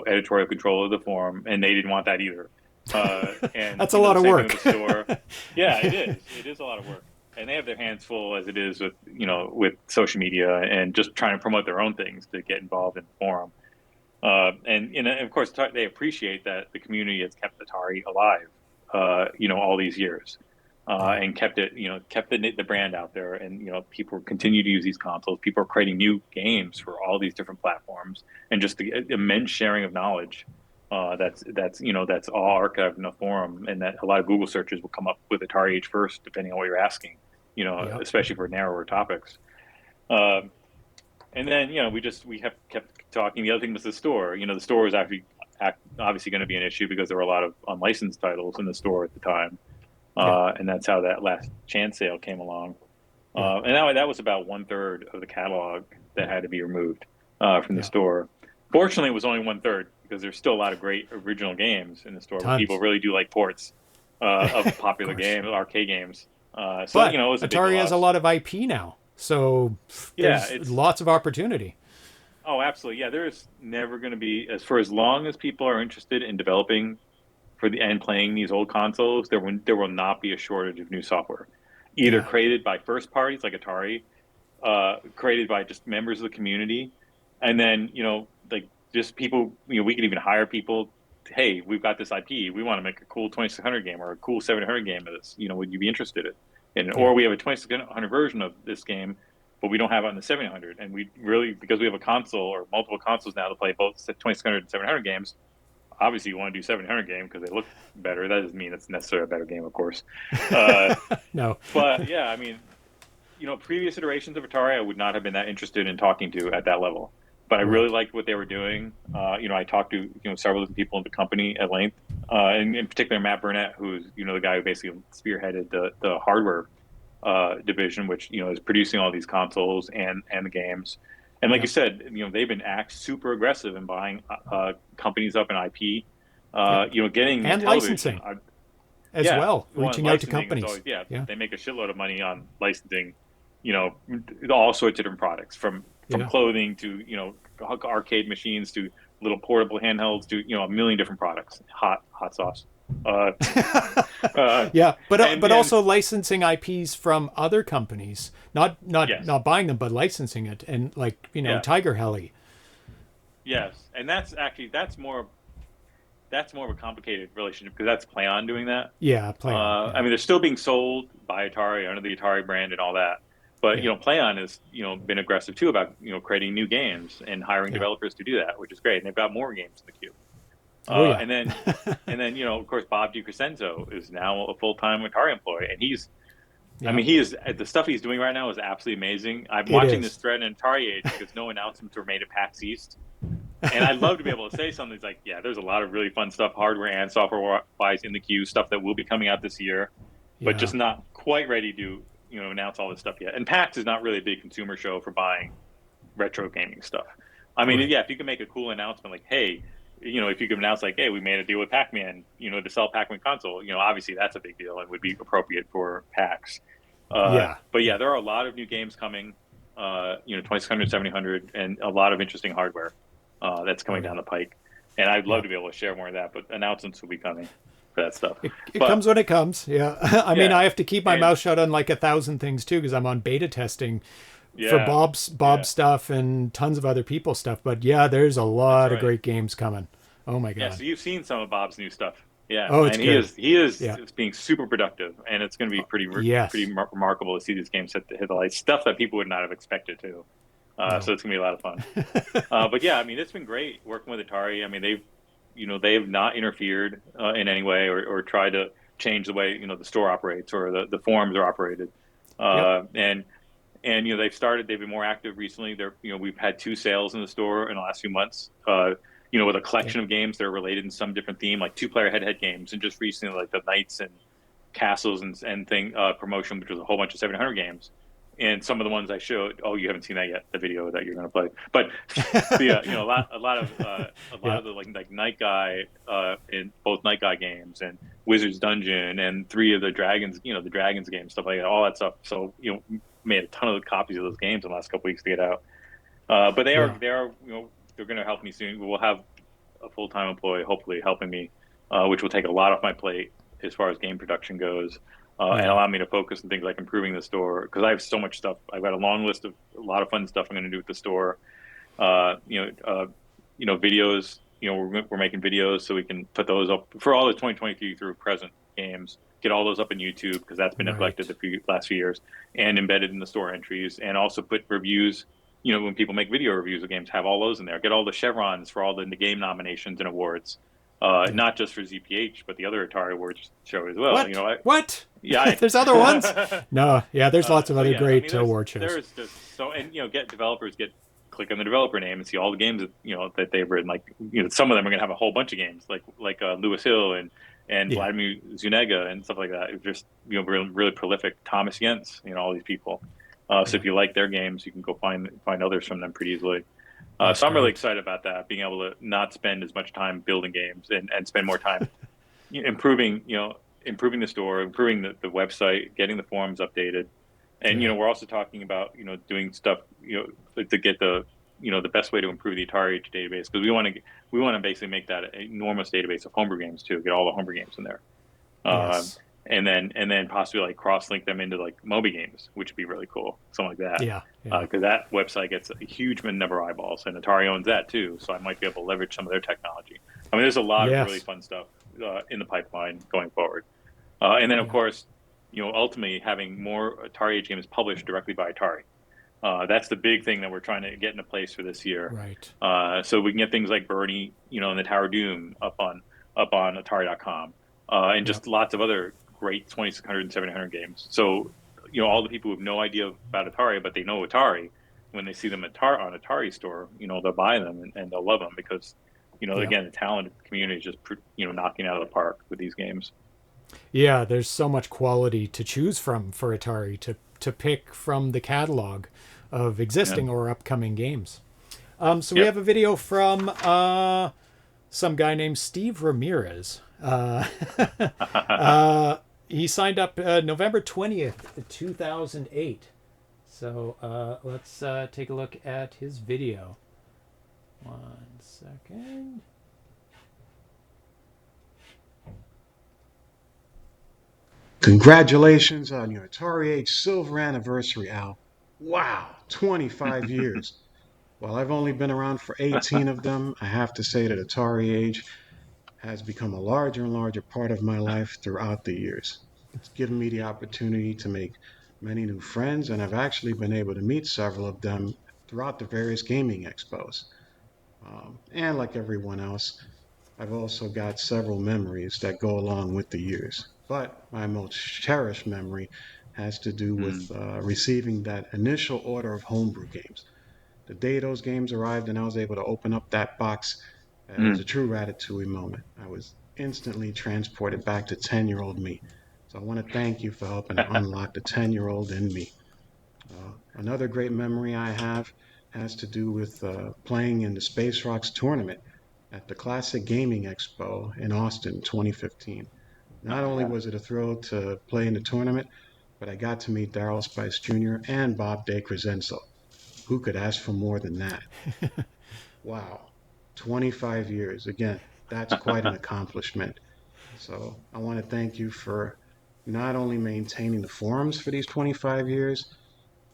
editorial control of the forum, and they didn't want that either. And that's a lot of work. Yeah, it is a lot of work, and they have their hands full as it is with social media and just trying to promote their own things to get involved in the forum. And of course they appreciate that the community has kept Atari alive all these years, and kept the brand out there, and people continue to use these consoles. People are creating new games for all these different platforms, and just the immense sharing of knowledge that's all archived in a forum, and that a lot of Google searches will come up with AtariAge first, depending on what you're asking, especially for narrower topics. And then we have kept talking. The other thing was the store. The store was actually obviously going to be an issue because there were a lot of unlicensed titles in the store at the time. And that's how that last chance sale came along. And that was about 1/3 of the catalog that had to be removed from the store. Fortunately, it was only 1/3 because there's still a lot of great original games in the store. People really do like ports of popular games, arcade games. It was a big Atari loss. has a lot of IP now, so there's lots of opportunity. Oh, absolutely. Yeah, there's never going to be, for as long as people are interested in developing and playing these old consoles, there will not be a shortage of new software, either created by first parties like Atari, created by just members of the community, and then like just people. We could even hire people. Hey, we've got this IP. We want to make a cool 2600 game or a cool 700 game of this. Would you be interested in it? Or we have a 2600 version of this game, but we don't have it on the 700, and we really, because we have a console or multiple consoles now to play both 2600 and 700 games. Obviously, you want to do 700 game because they look better. That doesn't mean it's necessarily a better game, of course. No. But yeah, I mean, previous iterations of Atari, I would not have been that interested in talking to at that level. But I really liked what they were doing. I talked to several different people in the company at length, and in particular Matt Burnett, who's the guy who basically spearheaded the hardware division, which is producing all these consoles and the games. And like you said, they've been super aggressive in buying companies up in IP, getting and licensing as well, reaching out to companies. Always, they make a shitload of money on licensing, all sorts of different products from clothing to arcade machines to little portable handhelds to a million different products. Hot sauce. But also licensing IPs from other companies, not buying them, but licensing it, and Tiger Heli. Yes, and that's more of a complicated relationship because that's PlayOn doing that. Yeah, PlayOn. I mean, they're still being sold by Atari under the Atari brand and all that, but PlayOn has been aggressive too about creating new games and hiring developers to do that, which is great, and they've got more games in the queue. And then of course Bob DiCrescenzo is now a full-time Atari employee, and he is the stuff he's doing right now is absolutely amazing. I'm watching this thread in AtariAge because no announcements were made at PAX East, and I'd love to be able to say something like, there's a lot of really fun stuff, hardware and software-wise, in the queue, stuff that will be coming out this year, but just not quite ready to announce all this stuff yet. And PAX is not really a big consumer show for buying retro gaming stuff. I mean, if you can make a cool announcement like, hey. If you could announce like, hey, we made a deal with Pac-Man, to sell Pac-Man console, obviously that's a big deal and would be appropriate for PAX. But there are a lot of new games coming, 2600, 700, and a lot of interesting hardware that's coming down the pike. And I'd love to be able to share more of that, but announcements will be coming for that stuff. It comes when it comes. Yeah. I mean, I have to keep my mouth shut on like 1,000 things too, because I'm on beta testing for Bob's stuff and tons of other people's stuff. But there's a lot of great games coming. Oh my God. Yeah, so you've seen some of Bob's new stuff. Yeah. Oh, it's good. He is being super productive, and it's going to be pretty remarkable to see these games hit the lights. Stuff that people would not have expected to. So it's going to be a lot of fun. But I mean, it's been great working with Atari. I mean, they've they have not interfered in any way or tried to change the way the store operates or the forums are operated. And they've been more active recently. We've had 2 sales in the store in the last few months. With a collection of games that are related in some different theme, like 2-player head-to-head games, and just recently like the Knights and Castles and thing promotion, which was a whole bunch of 700 games. And some of the ones I showed, you haven't seen that yet, the video that you're going to play. But a lot of the like Night Guy in both Night Guy games and Wizard's Dungeon and 3 of the Dragons, the Dragons games, stuff like that, all that stuff. So made a ton of copies of those games in the last couple weeks to get out. But they are they're going to help me soon. We'll have a full-time employee hopefully helping me, which will take a lot off my plate as far as game production goes. And allow me to focus on things like improving the store, because I have so much stuff. I've got a long list of a lot of fun stuff I'm going to do with the store. Videos. We're making videos so we can put those up for all the 2023 through present games. Get all those up in YouTube, because that's been neglected the last few years, and embedded in the store entries, and also put reviews. When people make video reviews of games, have all those in there. Get all the chevrons for all the game nominations and awards. Not just for ZPH, but the other Atari Awards show as well. What? Yeah, there's other ones. No, there's lots of other great award shows. There's just so, and get developers click on the developer name and see all the games that they've written. Like some of them are gonna have a whole bunch of games, like Lewis Hill and Vladimir Zuniga and stuff like that. It's just really prolific. Thomas Jens, all these people. So if you like their games, you can go find others from them pretty easily. So I'm really excited about that, being able to not spend as much time building games and spend more time improving the store, improving the website, getting the forums updated. And, we're also talking about, doing stuff, to get the best way to improve the AtariAge database, because we want to basically make that an enormous database of homebrew games too, get all the homebrew games in there. And then possibly like cross-link them into like Moby games, which would be really cool, something like that. Because that website gets a huge number of eyeballs, and Atari owns that too, so I might be able to leverage some of their technology. I mean, there's a lot of really fun stuff in the pipeline going forward. And then of course, ultimately having more AtariAge games published directly by Atari. That's the big thing that we're trying to get into place for this year. Right. So we can get things like Bernie, and the Tower Doom up on Atari.com, and just lots of other great 2600 and 700 games. So, all the people who have no idea about Atari, but they know Atari, when they see them on Atari store, they'll buy them and they'll love them because, again, the talented community is just, knocking out of the park with these games. Yeah, there's so much quality to choose from for Atari to pick from the catalog of existing or upcoming games. So we have a video from some guy named Steve Ramirez. He signed up November 20th, 2008. So let's take a look at his video. 1 second. Congratulations on your AtariAge silver anniversary, Al. Wow, 25 years. While I've only been around for 18 of them, I have to say that AtariAge has become a larger and larger part of my life throughout the years. It's given me the opportunity to make many new friends, and I've actually been able to meet several of them throughout the various gaming expos. And like everyone else, I've also got several memories that go along with the years. But my most cherished memory has to do with receiving that initial order of homebrew games. The day those games arrived and I was able to open up that box, it was a true Ratatouille moment. I was instantly transported back to 10-year-old me. So I want to thank you for helping to unlock the 10-year-old in me. Another great memory I have has to do with playing in the Space Rocks tournament at the Classic Gaming Expo in Austin 2015. Not only was it a thrill to play in the tournament, but I got to meet Darryl Spice Jr. and Bob DeCrescenzo. Who could ask for more than that? Wow, 25 years. Again, that's quite an accomplishment. So I want to thank you for not only maintaining the forums for these 25 years,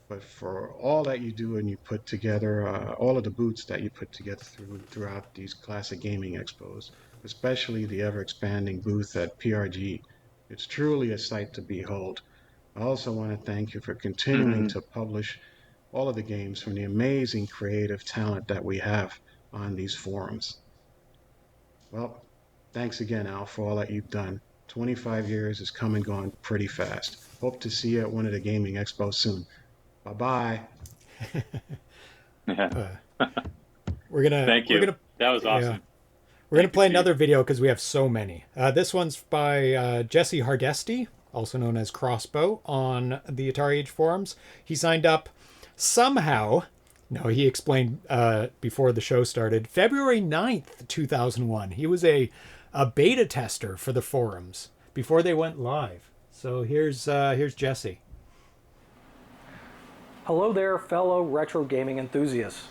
but for all that you do and you put together, all of the booths that you put together throughout these classic gaming expos, especially the ever-expanding booth at PRG. It's truly a sight to behold. I also want to thank you for continuing to publish all of the games from the amazing creative talent that we have on these forums. Well, thanks again, Al, for all that you've done. 25 years has come and gone pretty fast. Hope to see you at one of the gaming expos soon. Bye bye. Yeah. We're gonna Thank you. That was yeah. awesome. We're gonna Thank you, play Steve. another video because we have so many. This one's by Jesse Hardesty, also known as Crossbow, on the AtariAge forums. He signed up somehow. No, he explained before the show started. February 9th, 2001. He was a beta tester for the forums before they went live. So here's Jesse. Hello there, fellow retro gaming enthusiasts.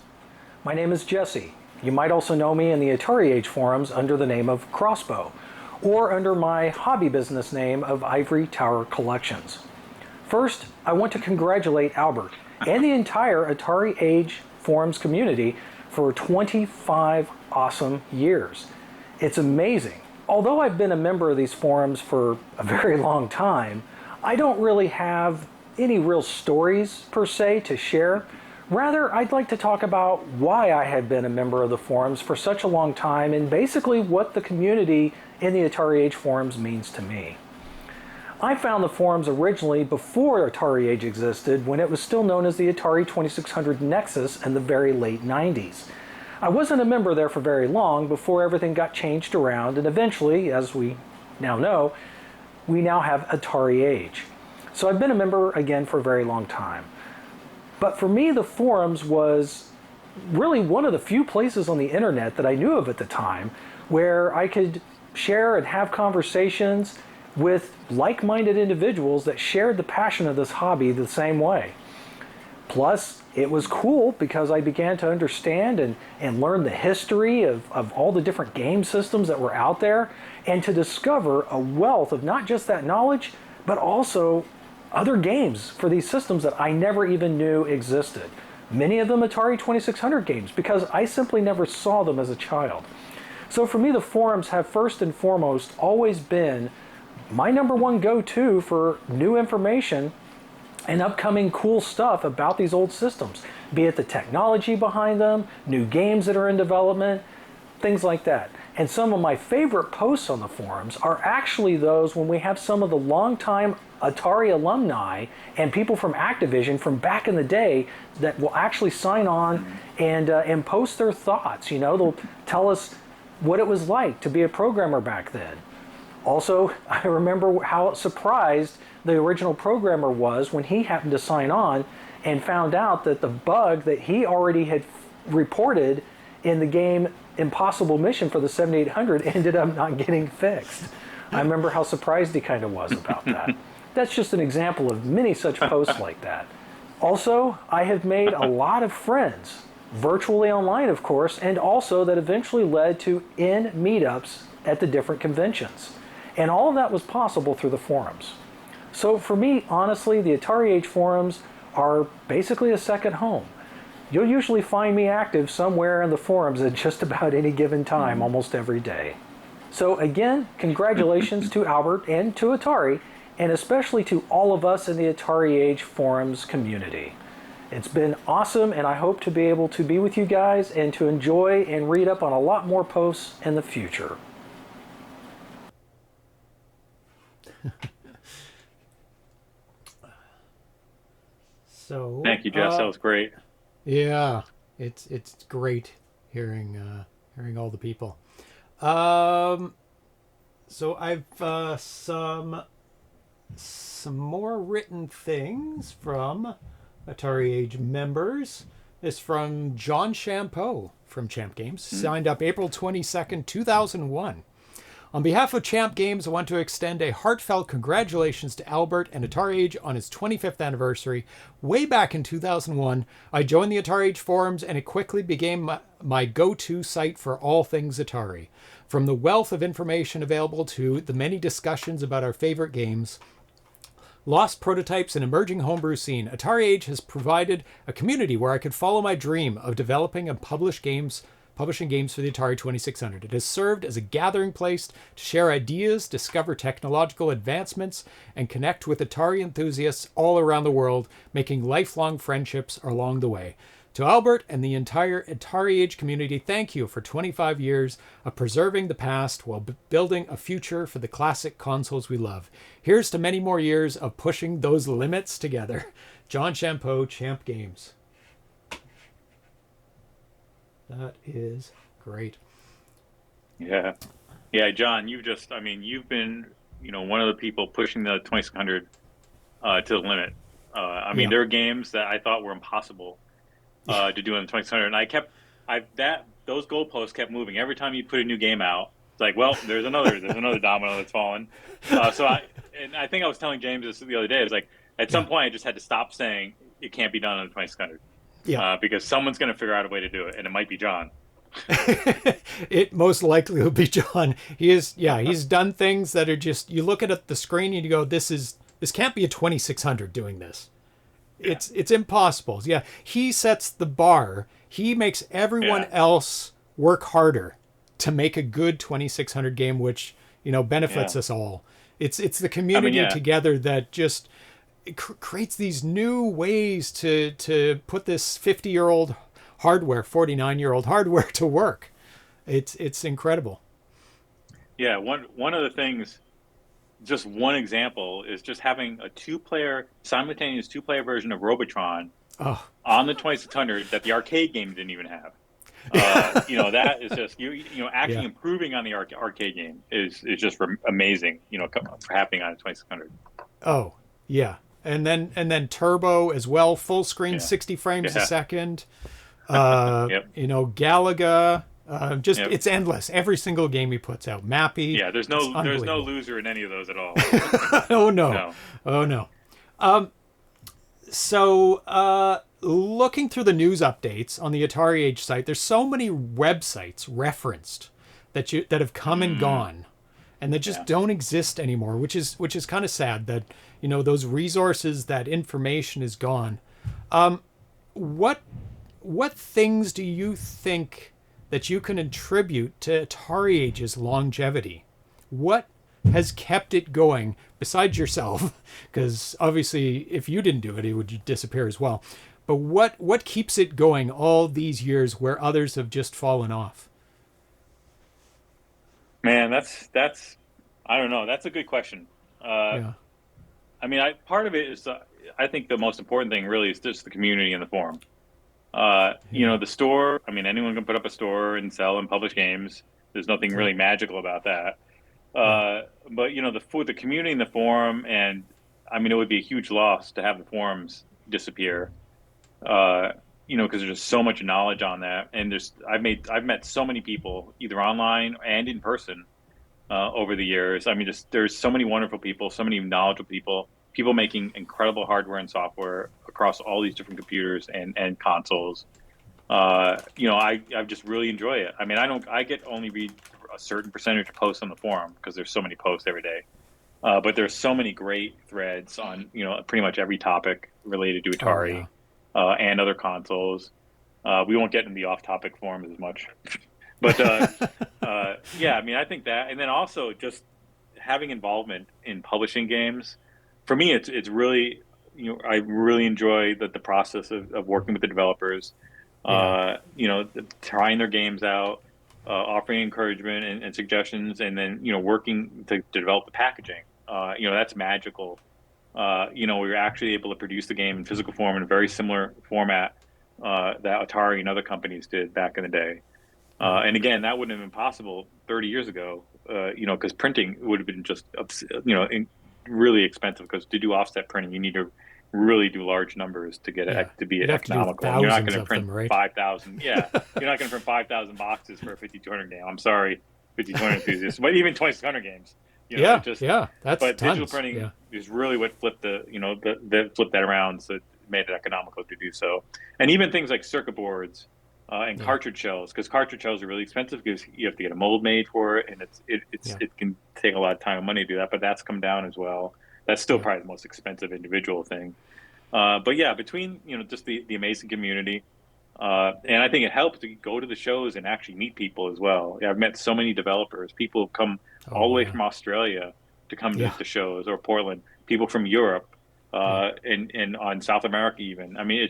My name is Jesse. You might also know me in the AtariAge forums under the name of Crossbow, or under my hobby business name of Ivory Tower Collections. First, I want to congratulate Albert and the entire AtariAge forums community for 25 awesome years. It's amazing. Although I've been a member of these forums for a very long time, I don't really have any real stories per se to share. Rather, I'd like to talk about why I have been a member of the forums for such a long time and basically what the community in the AtariAge forums means to me. I found the forums originally before AtariAge existed, when it was still known as the Atari 2600 Nexus in the very late 90s. I wasn't a member there for very long before everything got changed around, and eventually, as we now know, we now have AtariAge. So I've been a member again for a very long time. But for me, the forums was really one of the few places on the internet that I knew of at the time where I could share and have conversations with like-minded individuals that shared the passion of this hobby the same way. Plus, it was cool because I began to understand and learn the history of all the different game systems that were out there, and to discover a wealth of not just that knowledge, but also other games for these systems that I never even knew existed. Many of them Atari 2600 games, because I simply never saw them as a child. So for me, the forums have first and foremost always been my number one go-to for new information and upcoming cool stuff about these old systems, be it the technology behind them, new games that are in development, things like that. And some of my favorite posts on the forums are actually those when we have some of the longtime Atari alumni and people from Activision from back in the day that will actually sign on and post their thoughts. You know, they'll tell us what it was like to be a programmer back then. Also, I remember how surprised the original programmer was when he happened to sign on and found out that the bug that he already had reported in the game Impossible Mission for the 7800 ended up not getting fixed. I remember how surprised he kind of was about that. That's just an example of many such posts like that. Also, I have made a lot of friends, virtually online of course, and also that eventually led to in meetups at the different conventions. And all of that was possible through the forums. So for me, honestly, the AtariAge forums are basically a second home. You'll usually find me active somewhere in the forums at just about any given time, almost every day. So again, congratulations to Albert and to Atari, and especially to all of us in the AtariAge forums community. It's been awesome, and I hope to be able to be with you guys and to enjoy and read up on a lot more posts in the future. So Thank you, Jess. That was great. yeah, it's great hearing all the people. So I've some more written things from AtariAge members. This from John Champeau from Champ Games, signed up April 22nd, 2001. On behalf of Champ Games, I want to extend a heartfelt congratulations to Albert and AtariAge on its 25th anniversary. Way back in 2001, I joined the AtariAge forums, and it quickly became my go-to site for all things Atari. From the wealth of information available to the many discussions about our favorite games, lost prototypes, and emerging homebrew scene, AtariAge has provided a community where I could follow my dream of developing and publishing games for the Atari 2600. It has served as a gathering place to share ideas, discover technological advancements, and connect with Atari enthusiasts all around the world, making lifelong friendships along the way. To Albert and the entire AtariAge community, thank you for 25 years of preserving the past while building a future for the classic consoles we love. Here's to many more years of pushing those limits together. John Champeau, Champ Games. That is great. Yeah. Yeah, John, you've been, one of the people pushing the 2600 to the limit. There are games that I thought were impossible to do on the 2600, and those goalposts kept moving every time you put a new game out. It's like, well, there's another domino that's fallen. I think I was telling James this the other day. It was like, at some point, I just had to stop saying it can't be done on the 2600. Yeah. Because someone's going to figure out a way to do it, and it might be John. It most likely will be John. He's done things that are just, you look at the screen and you go, this can't be a 2600 doing this. Yeah. It's impossible. Yeah, he sets the bar. He makes everyone else work harder to make a good 2600 game, which benefits us all. It's the community together that just creates these new ways to put this 50-year-old hardware, 49-year-old hardware to work. It's incredible. Yeah, one of the things. Just one example is just having a simultaneous two-player version of Robotron on the 2600 that the arcade game didn't even have. That is just actually improving on the arcade game is just amazing. Happening on a 2600. Oh yeah, and then Turbo as well, full screen, 60 frames a second. Galaga. It's endless. Every single game he puts out. Mappy. Yeah, there's no loser in any of those at all. Oh no. So looking through the news updates on the AtariAge site, there's so many websites referenced that have come and gone, and that just don't exist anymore, which is kind of sad that those resources, that information is gone. What things do you think that you can attribute to AtariAge's longevity? What has kept it going besides yourself? Because obviously, if you didn't do it, it would disappear as well. But what keeps it going all these years where others have just fallen off? Man, that's I don't know. That's a good question. Part of it is I think the most important thing really is just the community and the forum. The store, anyone can put up a store and sell and publish games. There's nothing really magical about that. But the community and the forum, and it would be a huge loss to have the forums disappear. Because there's just so much knowledge on that. And I've met so many people either online and in person over the years. There's so many wonderful people, so many knowledgeable people making incredible hardware and software across all these different computers and consoles. I just really enjoy it. I get only read a certain percentage of posts on the forum because there's so many posts every day. But there's so many great threads on, pretty much every topic related to Atari and other consoles. We won't get into the off-topic forums as much. But I think that, and then also just having involvement in publishing games. For me, it's really, I really enjoy the process of working with the developers, trying their games out, offering encouragement and suggestions, and then, working to develop the packaging. That's magical. We were actually able to produce the game in physical form in a very similar format that Atari and other companies did back in the day. And again, that wouldn't have been possible 30 years ago, because printing would have been just, really expensive, because to do offset printing, you need to really do large numbers to get it to be economical. You're not going to print 5,000. Yeah, you're not going to print 5,000 boxes for a 5,200 game. I'm sorry, 5,200 enthusiasts, but even 2,600 games. That's but tons. Digital printing is really what flipped flipped that around, so it made it economical to do so. And even things like circuit boards and cartridge shells, because cartridge shells are really expensive because you have to get a mold made for it, and it can take a lot of time and money to do that. But that's come down as well. That's still probably the most expensive individual thing. Between just the amazing community, and I think it helps to go to the shows and actually meet people as well. I've met so many developers. People have come all the way from Australia to come to the shows, or Portland. People from Europe, and on South America even. I mean,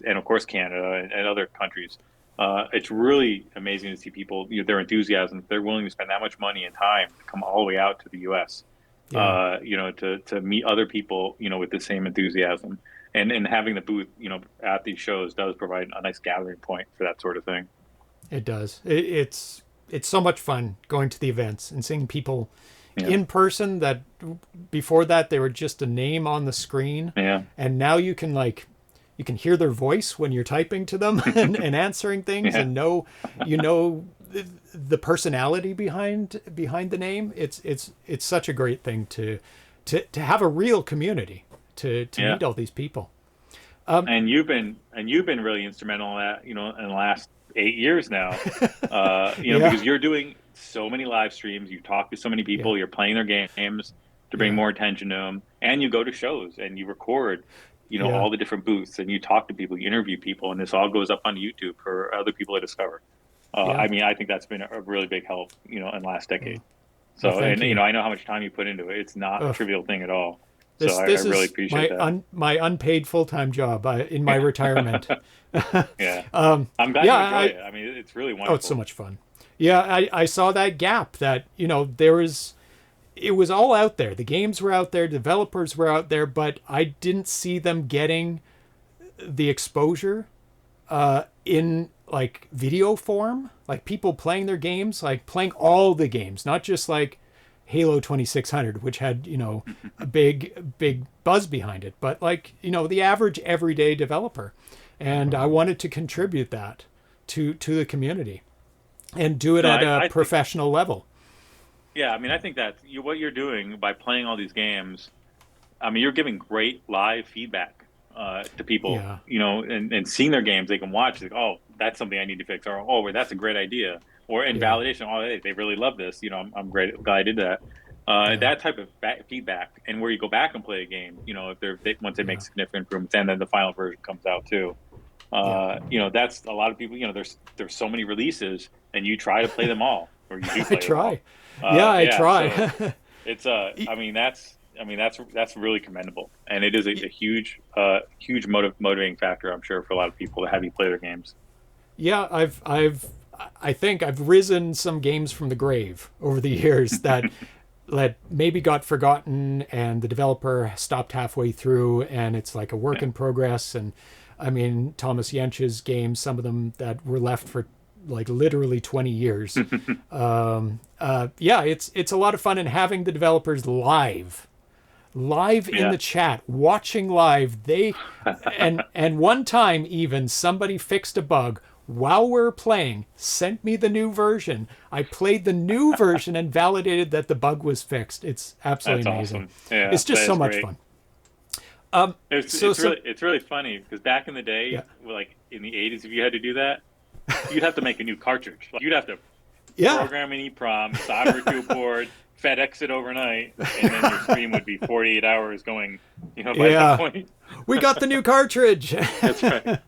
and of course Canada and other countries. It's really amazing to see people, their enthusiasm. They're willing to spend that much money and time to come all the way out to the U.S. Yeah. To meet other people, with the same enthusiasm, and having the booth, at these shows does provide a nice gathering point for that sort of thing. It does. It's so much fun going to the events and seeing people in person that before that they were just a name on the screen. Yeah. And now you can hear their voice when you're typing to them and answering things and know the personality behind the name. It's such a great thing to have a real community to meet all these people. And you've been really instrumental in that, in the last 8 years now, because you're doing so many live streams, you talk to so many people, you're playing their games to bring more attention to them, and you go to shows and you record, all the different booths, and you talk to people, you interview people, and this all goes up on YouTube for other people to discover. I mean, I think that's been a really big help, in the last decade. So, Well, and you. I know how much time you put into it. It's not a trivial thing at all. This I really appreciate that. my unpaid full-time job in my retirement. Yeah. I'm glad you enjoy it. I mean, it's really wonderful. Oh, it's so much fun. Yeah, I saw that gap that, it was all out there. The games were out there, developers were out there, but I didn't see them getting the exposure in like video form, like people playing their games, like playing all the games, not just like Halo 2600, which had, a big buzz behind it, but like, the average everyday developer. And I wanted to contribute that to the community and do it at a professional level. Yeah, I mean, I think that what you're doing by playing all these games, I mean, you're giving great live feedback to people, and seeing their games, they can watch, like, oh, that's something I need to fix, or oh, that's a great idea, or in validation, oh, they really love this, I'm glad I did that. That type of feedback, and where you go back and play a game, if once they make significant improvements, and then the final version comes out too. That's a lot of people. There's so many releases, and you try to play them all, or you do play I try. them all. I try. So it's that's really commendable, and it is a huge motivating factor, I'm sure, for a lot of people to have you play their games. Yeah, I think I've risen some games from the grave over the years that maybe got forgotten, and the developer stopped halfway through, and it's like a work in progress. And I mean, Thomas Jentzsch's games, some of them that were left for like literally 20 years. It's a lot of fun, and having the developers live in the chat, watching live. And one time even somebody fixed a bug while we're playing, sent me the new version. I played the new version and validated that the bug was fixed. It's absolutely amazing. Awesome. Yeah, it's just so much fun. It's really funny because back in the day, like in the 80s, if you had to do that, you'd have to make a new cartridge. You'd have to program an EEPROM, solder it to a board, FedEx it overnight, and then your stream would be 48 hours going, by that point. We got the new cartridge. That's right.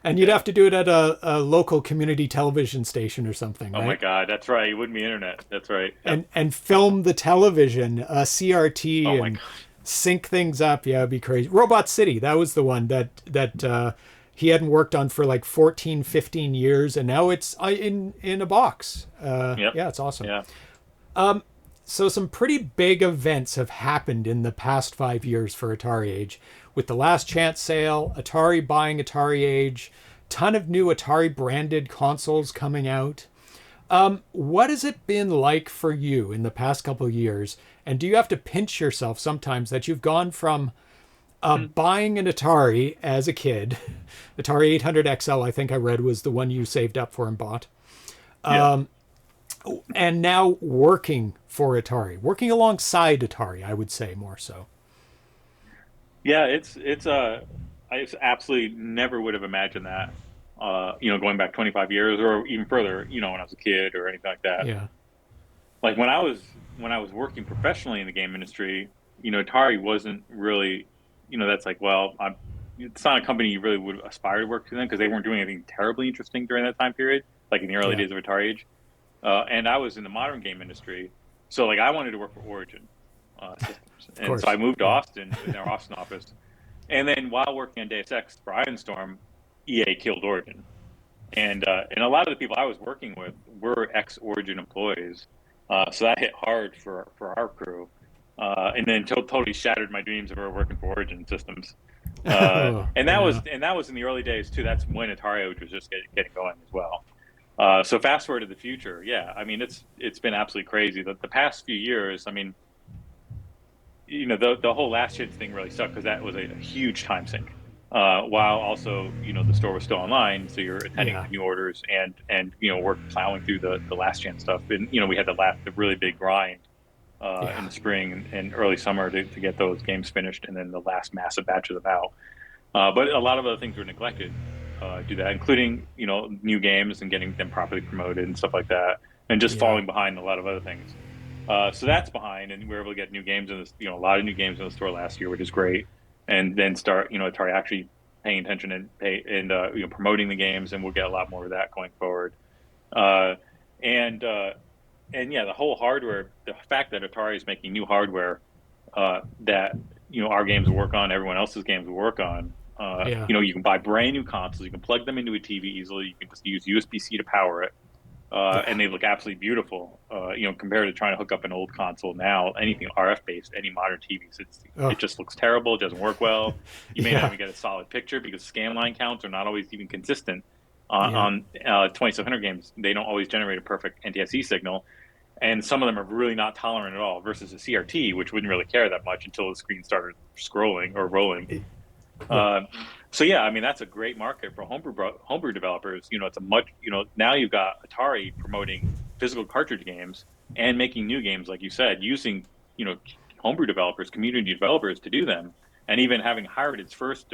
And you'd have to do it at a local community television station or something, right? Oh my God, that's right. It wouldn't be internet. That's right. Yep. And film the television, CRT, and sync things up. Yeah, it'd be crazy. Robot City, that was the one that he hadn't worked on for like 14, 15 years, and now it's in a box. Yeah, it's awesome. Yeah. So some pretty big events have happened in the past 5 years for AtariAge, with the Last Chance sale, Atari buying AtariAge, ton of new Atari branded consoles coming out. What has it been like for you in the past couple of years? And do you have to pinch yourself sometimes that you've gone from buying an Atari as a kid, Atari 800 XL, I think I read was the one you saved up for and bought, and now working for Atari, working alongside Atari, I would say more so. Yeah, I absolutely never would have imagined that, going back 25 years or even further, when I was a kid or anything like that. Yeah. Like when I was working professionally in the game industry, Atari wasn't really, that's like, well, it's not a company you really would aspire to work for them because they weren't doing anything terribly interesting during that time period, like in the early days of AtariAge. And I was in the modern game industry, so like I wanted to work for Origin. Of And course. so I moved to Yeah. Austin in their Austin office. And then while working on Deus Ex for Ironstorm, EA killed Origin. And a lot of the people I was working with were ex-Origin employees. So that hit hard for our crew. And then totally shattered my dreams of ever working for Origin Systems. And that was in the early days too. That's when AtariAge was just getting going as well. So fast forward to the future, yeah. I mean, it's been absolutely crazy. The past few years, I mean, you know, the whole last chance thing really sucked because that was a huge time sink. While also, you know, the store was still online, so you're attending to new orders and you know, we're plowing through the last chance stuff. And you know, we had the really big grind in the spring and early summer to get those games finished, and then the last massive batch of them out. But a lot of other things were neglected. Do that, including, you know, new games and getting them properly promoted and stuff like that, and just falling behind a lot of other things. So that's behind, and we were able to get new games in this, you know, a lot of new games in the store last year, which is great. And then start, you know, Atari actually paying attention and you know, promoting the games, and we'll get a lot more of that going forward. And yeah, the whole hardware, the fact that Atari is making new hardware that, you know, our games will work on, everyone else's games will work on. You know, you can buy brand new consoles, you can plug them into a TV easily, you can just use USB-C to power it, and they look absolutely beautiful. You know, compared to trying to hook up an old console now, anything RF based, any modern TVs, it just looks terrible. It doesn't work well. You may not even get a solid picture because scan line counts are not always even consistent on 2700 games. They don't always generate a perfect NTSC signal. And some of them are really not tolerant at all versus a CRT, which wouldn't really care that much until the screen started scrolling or rolling. So yeah, I mean, that's a great market for homebrew developers. You know, it's a much, you know, now you've got Atari promoting physical cartridge games and making new games, like you said, using, you know, homebrew developers, community developers to do them, and even having hired its first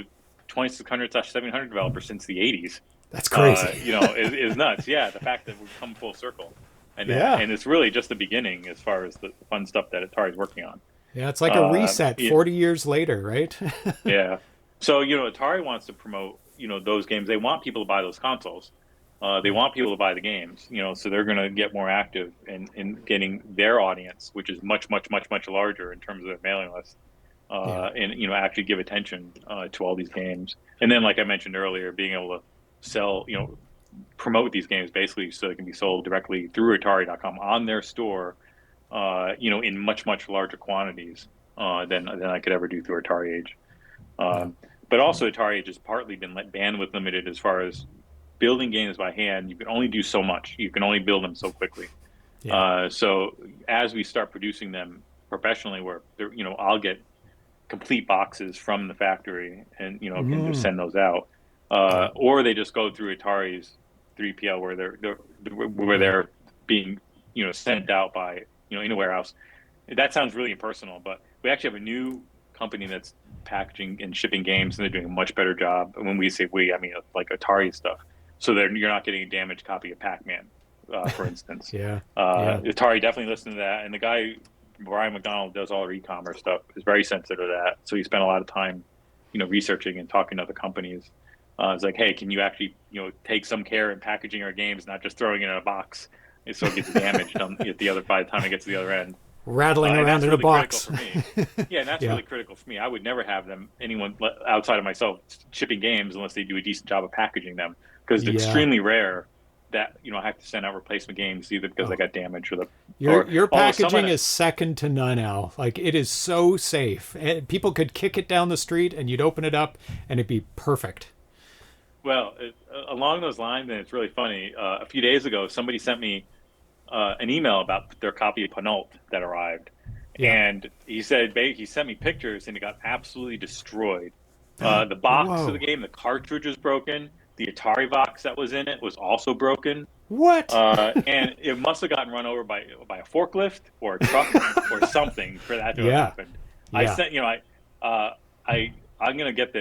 2600/700 developers since the 80s. That's crazy. You know, is nuts. Yeah, the fact that we've come full circle. And it's really just the beginning as far as the fun stuff that Atari's working on. Yeah, it's like a reset 40 years later, right? Yeah. So, you know, Atari wants to promote, you know, those games. They want people to buy those consoles. They want people to buy the games, you know, so they're going to get more active in getting their audience, which is much, much, much, much larger in terms of their mailing list, and, you know, actually give attention to all these games. And then, like I mentioned earlier, being able to sell, you know, promote these games basically so they can be sold directly through Atari.com on their store, you know, in much, much larger quantities than I could ever do through AtariAge. But also AtariAge has partly been bandwidth limited as far as building games by hand. You can only do so much. You can only build them so quickly. So as we start producing them professionally, where, you know, I'll get complete boxes from the factory and, you know, can just send those out. Or they just go through Atari's 3PL where they're being, you know, sent out by, you know, in a warehouse. That sounds really impersonal, but we actually have a new company that's packaging and shipping games, and they're doing a much better job. And when we say we, I mean like Atari stuff. So you're not getting a damaged copy of Pac-Man, for instance. Atari definitely listened to that, and the guy Brian McDonald does all our e-commerce stuff, is very sensitive to that. So he spent a lot of time, you know, researching and talking to other companies. It's like, hey, can you actually, you know, take some care in packaging our games, not just throwing it in a box so it gets damaged by the time it gets to the other end. Rattling around in a box. For me. Yeah, and that's really critical for me. I would never have anyone outside of myself shipping games unless they do a decent job of packaging them, because it's extremely rare that, you know, I have to send out replacement games either because they got damaged or your packaging is second to none, Al. Like, it is so safe. And people could kick it down the street and you'd open it up and it'd be perfect. Well, along those lines, and it's really funny, a few days ago, somebody sent me an email about their copy of Penult that arrived. And he said, he sent me pictures and it got absolutely destroyed. The box of the game, the cartridge was broken. The Atari box that was in it was also broken. What? And it must have gotten run over by a forklift or a truck or something for that to have happened. I sent, you know, I'm going to get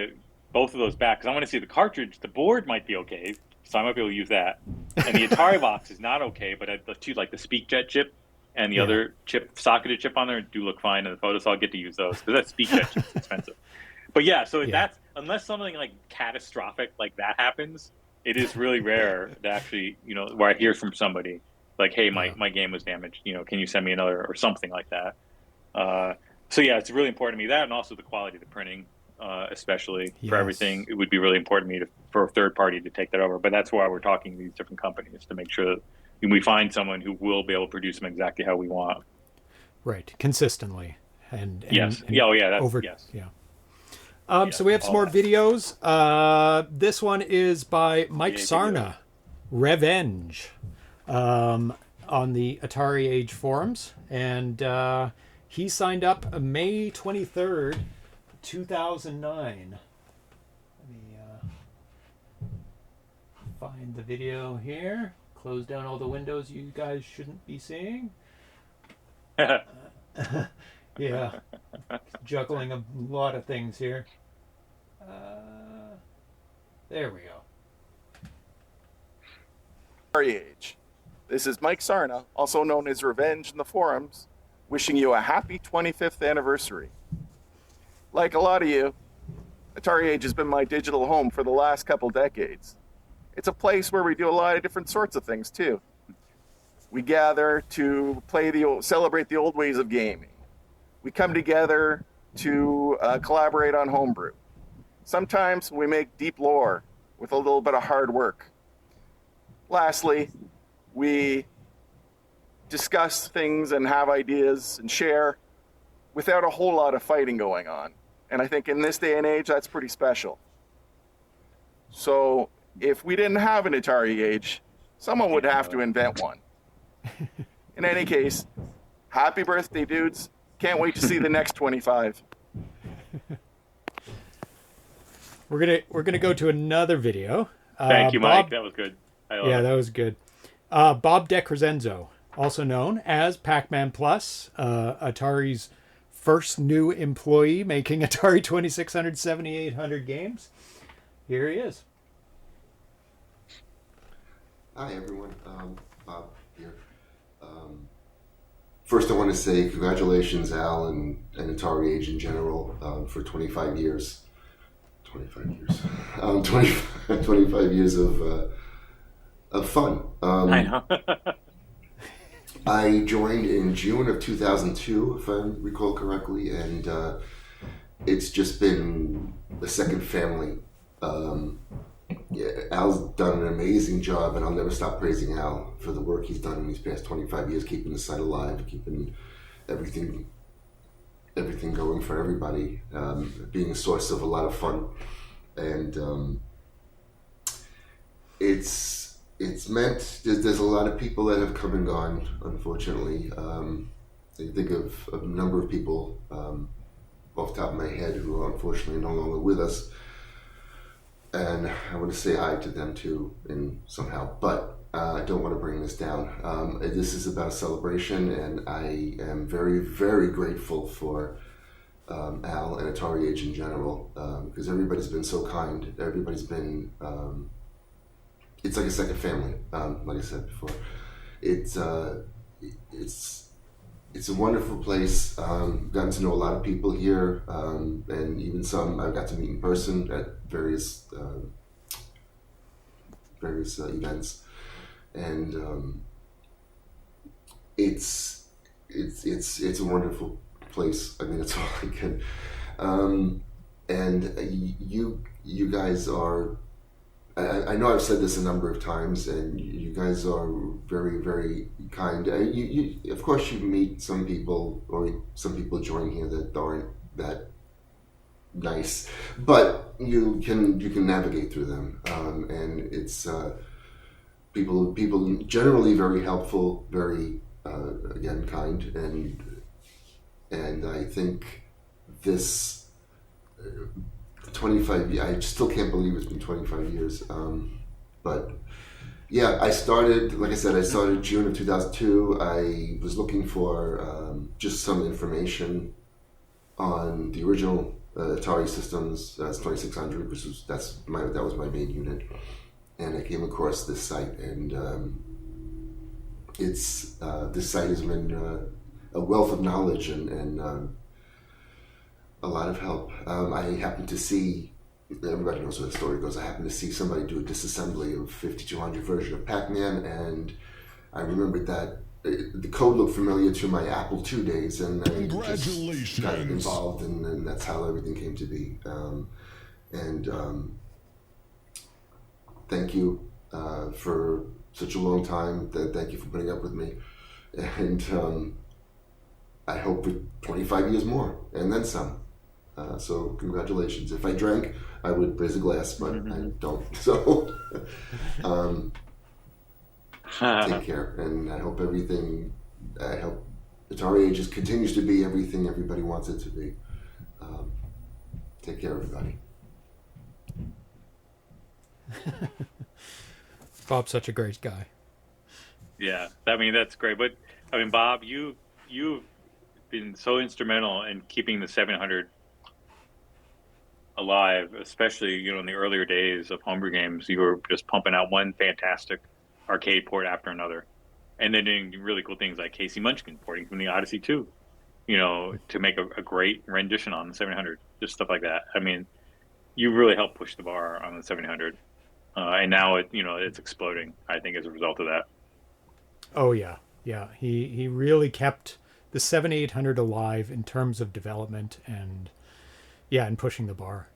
both of those back because I want to see the cartridge. The board might be okay, so I might be able to use that. And the Atari box is not okay, but the two, like the SpeakJet chip and the other socketed chip on there, do look fine in the photos. So I'll get to use those because that SpeakJet chip's expensive. But that's, unless something like catastrophic like that happens, it is really rare to actually, you know, where I hear from somebody like, hey, my game was damaged, you know, can you send me another or something like that. So yeah, it's really important to me, that, and also the quality of the printing, especially for everything. It would be really important to me for a third party to take that over. But that's why we're talking to these different companies, to make sure that we find someone who will be able to produce them exactly how we want. Right, consistently, and yes, and yeah, oh yeah, that's over, yes, yeah. So we have some more videos. This one is by Mike Sarna, Revenge, on the AtariAge forums, and he signed up May 23rd, 2009. Let me find the video here. Close down all the windows you guys shouldn't be seeing. Yeah, juggling a lot of things here. There we go. AtariAge. This is Mike Sarna, also known as Revenge in the forums, wishing you a happy 25th anniversary. Like a lot of you, AtariAge has been my digital home for the last couple decades. It's a place where we do a lot of different sorts of things too. We gather to celebrate the old ways of gaming. We come together to collaborate on homebrew. Sometimes we make deep lore with a little bit of hard work. Lastly, we discuss things and have ideas and share without a whole lot of fighting going on. And I think in this day and age, that's pretty special. So if we didn't have an AtariAge, someone would have to invent one. In any case, happy birthday, dudes. Can't wait to see the next 25. We're gonna go to another video. Thank you, Mike. That was good. That was good. Bob DeCrescenzo, also known as Pac-Man Plus, Atari's first new employee making Atari 2600, 7800 games. Here he is. Hi, everyone. Bob here. First, I want to say congratulations, Al, and AtariAge in general, for 25 years. 25 years. 25 years of fun. I know. I joined in June of 2002, if I recall correctly, and it's just been a second family. Al's done an amazing job, and I'll never stop praising Al for the work he's done in these past 25 years, keeping the site alive, keeping everything going for everybody, being a source of a lot of fun. And it's meant, there's a lot of people that have come and gone, unfortunately. I think of a number of people off the top of my head who are unfortunately no longer with us. And I want to say hi to them too, in somehow, but I don't want to bring this down. This is about a celebration, and I am very, very grateful for Al and AtariAge in general, because everybody's been so kind. Everybody's been, it's like a second family, like I said before. It's a wonderful place. Gotten to know a lot of people here, and even some I've got to meet in person at various events, and it's a wonderful place. I mean, that's all I can. And you guys are. I know I've said this a number of times, and you guys are very, very kind. You of course, you meet some people, or some people join here that aren't that nice, but you can navigate through them, and it's people generally very helpful, very again kind, and I think this. 25 years, I still can't believe it's been 25 years. But yeah, I started, like I said, I started June of 2002. I was looking for just some information on the original Atari systems, that's 2600, which was, that was my main unit. And I came across this site, and this site has been a wealth of knowledge and a lot of help. I happened to see, everybody knows where the story goes, I happened to see somebody do a disassembly of 5200 version of Pac-Man, and I remembered that the code looked familiar to my Apple II days, and I just got involved, and that's how everything came to be. Thank you for such a long time. Thank you for putting up with me, and I hope for 25 years more, and then some. So congratulations. If I drank, I would raise a glass, but I don't. So take care, and I hope AtariAge just continues to be everything everybody wants it to be. Take care, everybody. Bob's such a great guy. Yeah, I mean, that's great. But I mean, Bob, you've been so instrumental in keeping the 700 alive, especially, in the earlier days of homebrew games. You were just pumping out one fantastic arcade port after another, and then doing really cool things like Casey Munchkin porting from the Odyssey 2, to make a great rendition on the 700, just stuff like that. I mean, you really helped push the bar on the 700, and now it's exploding, I think, as a result of that. Oh yeah. He really kept the 7800 alive in terms of development and pushing the bar.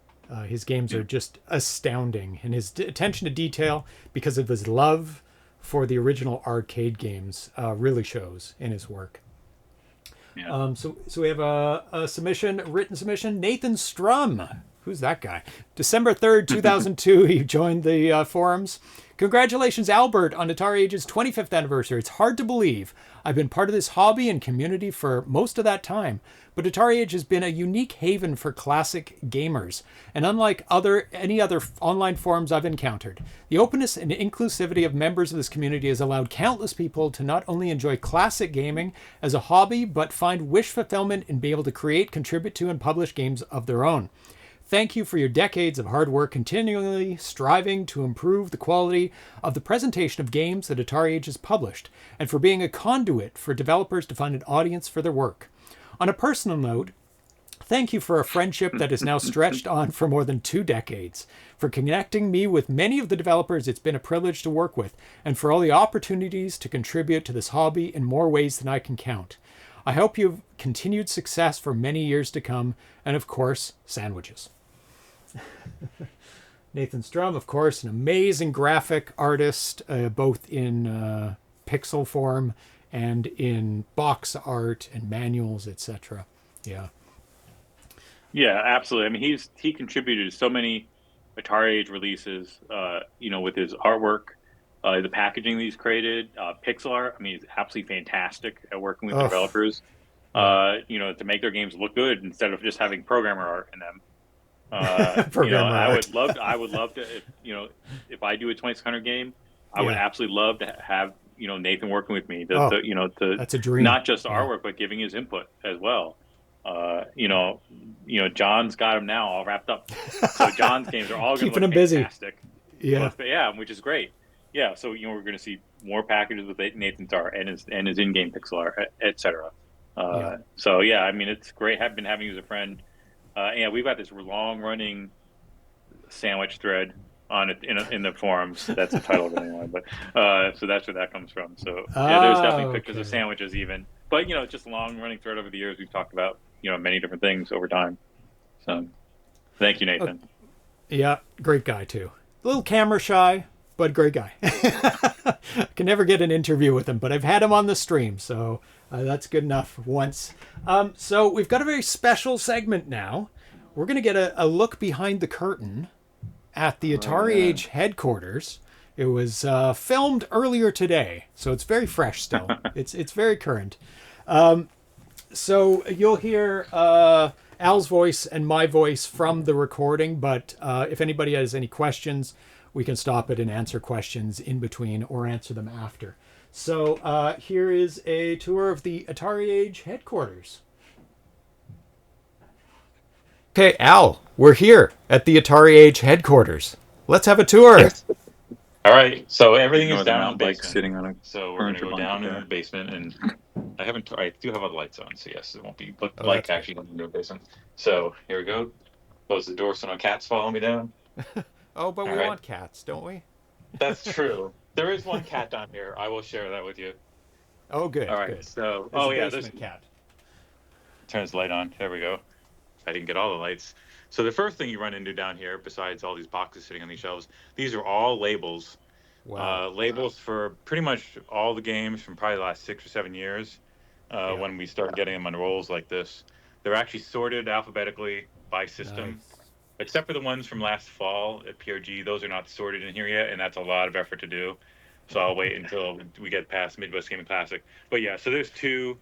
His games are just astounding, and his attention to detail, because of his love for the original arcade games, really shows in his work. Yeah. So we have a written submission. Nathan Strum. Who's that guy? December 3rd, 2002, he joined the forums. Congratulations, Albert, on AtariAge's 25th anniversary. It's hard to believe. I've been part of this hobby and community for most of that time, but AtariAge has been a unique haven for classic gamers, and unlike any other online forums I've encountered, the openness and inclusivity of members of this community has allowed countless people to not only enjoy classic gaming as a hobby, but find wish fulfillment in being able to create, contribute to, and publish games of their own. Thank you for your decades of hard work, continually striving to improve the quality of the presentation of games that AtariAge has published, and for being a conduit for developers to find an audience for their work. On a personal note, thank you for a friendship that is now stretched on for more than 2 decades, for connecting me with many of the developers it's been a privilege to work with, and for all the opportunities to contribute to this hobby in more ways than I can count. I hope you've continued success for many years to come, and of course, sandwiches. Nathan Strum, of course, an amazing graphic artist, both in pixel form and in box art and manuals, etc. Yeah, absolutely. I mean, he contributed to so many AtariAge releases, with his artwork, the packaging that he's created, pixel art. I mean, he's absolutely fantastic at working with developers, to make their games look good instead of just having programmer art in them. I would love to, if I do a 2600 game, I would absolutely love to have, Nathan working with me. That's a dream. Not just artwork, but giving his input as well. John's got him now all wrapped up. So John's games are all going to look fantastic. Busy. Yeah. Yeah, which is great. Yeah, so we're going to see more packages with Nathan's art and his in-game pixel art, etc. So yeah, I mean, it's great. I've been having you as a friend. We've got this long-running sandwich thread on it in the forums. That's the title of it anyway. But so that's where that comes from. So there's definitely pictures of sandwiches even. But just a long-running thread over the years. We've talked about many different things over time. So thank you, Nathan. Yeah, great guy too. A little camera shy, but great guy. Can never get an interview with him, but I've had him on the stream, so that's good enough once. So we've got a very special segment now. We're going to get a look behind the curtain at the AtariAge headquarters. It was filmed earlier today, so it's very fresh still. It's very current. So you'll hear Al's voice and my voice from the recording, but if anybody has any questions, we can stop it and answer questions in between or answer them after. So here is a tour of the AtariAge headquarters. Okay, Al, we're here at the AtariAge headquarters. Let's have a tour. All right, so everything is down in the basement. Sitting on so we're going to go down in the basement, and I do have all the lights on, so yes, it won't be like actually in the basement. So here we go. Close the door so no cats follow me down. Oh, but we want cats, don't we? That's true. There is one cat down here. I will share that with you. Oh, good. All right. Good. So, There's a there's basement cat. turn this light on. There we go. I didn't get all the lights. So the first thing you run into down here, besides all these boxes sitting on these shelves, these are all labels. Wow. Labels for pretty much all the games from probably the last 6 or 7 years. When we started getting them on rolls like this, they're actually sorted alphabetically by system. Nice. Except for the ones from last fall at PRG. Those are not sorted in here yet, and that's a lot of effort to do. So I'll wait until we get past Midwest Gaming Classic. But yeah, so there's two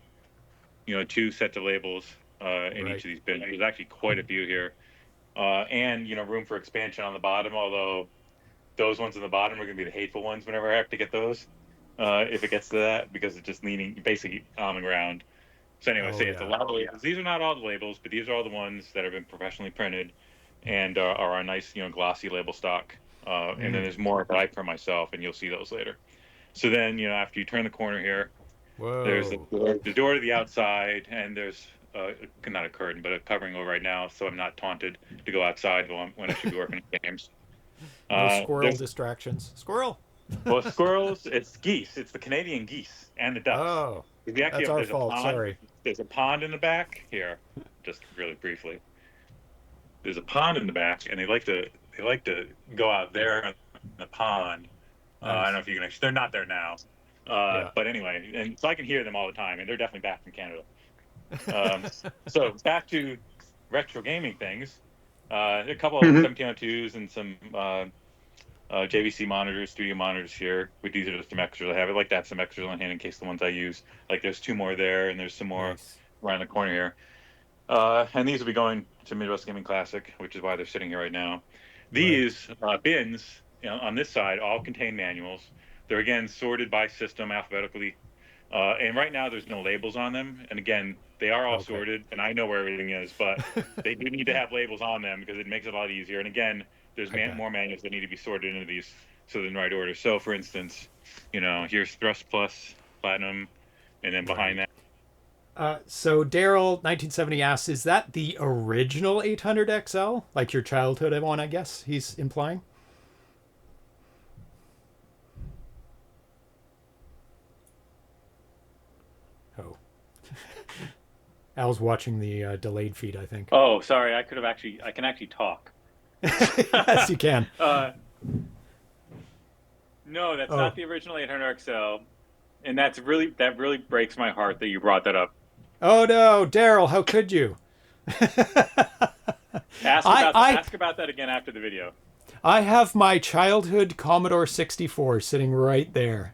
sets of labels in each of these bins. There's actually quite a few here. And, room for expansion on the bottom, although those ones on the bottom are going to be the hateful ones whenever I have to get those, if it gets to that, because it's just basically common ground. So anyway, it's a lot of labels. These are not all the labels, but these are all the ones that have been professionally printed and are a nice, glossy label stock. And then there's more that I print myself, and you'll see those later. So then, after you turn the corner here, there's the door to the outside, and there's not a curtain, but a covering over right now, so I'm not taunted to go outside when I should be working on games. No squirrel distractions. Squirrel. Well, squirrels, it's geese. It's the Canadian geese and the ducks. Oh, that's our fault. Sorry. There's a pond in the back here. Just really briefly, there's a pond in the back, and they like to go out there in the pond. Nice. I don't know if you can. They're not there now. But anyway, and so I can hear them all the time, and they're definitely back from Canada. So back to retro gaming things. A couple of 1702s and some JVC monitors, studio monitors here. These are just some extras I have. I like to have some extras on hand in case the ones I use. Like there's 2 more there, and there's some more around the corner here. And these will be going to Midwest Gaming Classic, which is why they're sitting here right now. These bins on this side all contain manuals. They're again sorted by system alphabetically. And right now there's no labels on them. And again, they are all sorted, and I know where everything is, but they do need to have labels on them because it makes it a lot easier. And again, there's more manuals that need to be sorted into these so they're in the right order. So, for instance, here's Thrust Plus, Platinum, and then behind that. So Daryl, 1970 asks, is that the original 800 XL? Like your childhood one, I guess he's implying? Oh. Al's watching the delayed feed, I think. Oh, sorry. I can actually talk. Yes, you can. No, that's not the original 800 XL. And that really breaks my heart that you brought that up. Oh no, Daryl, how could you? Ask about that again after the video. I have my childhood Commodore 64 sitting right there.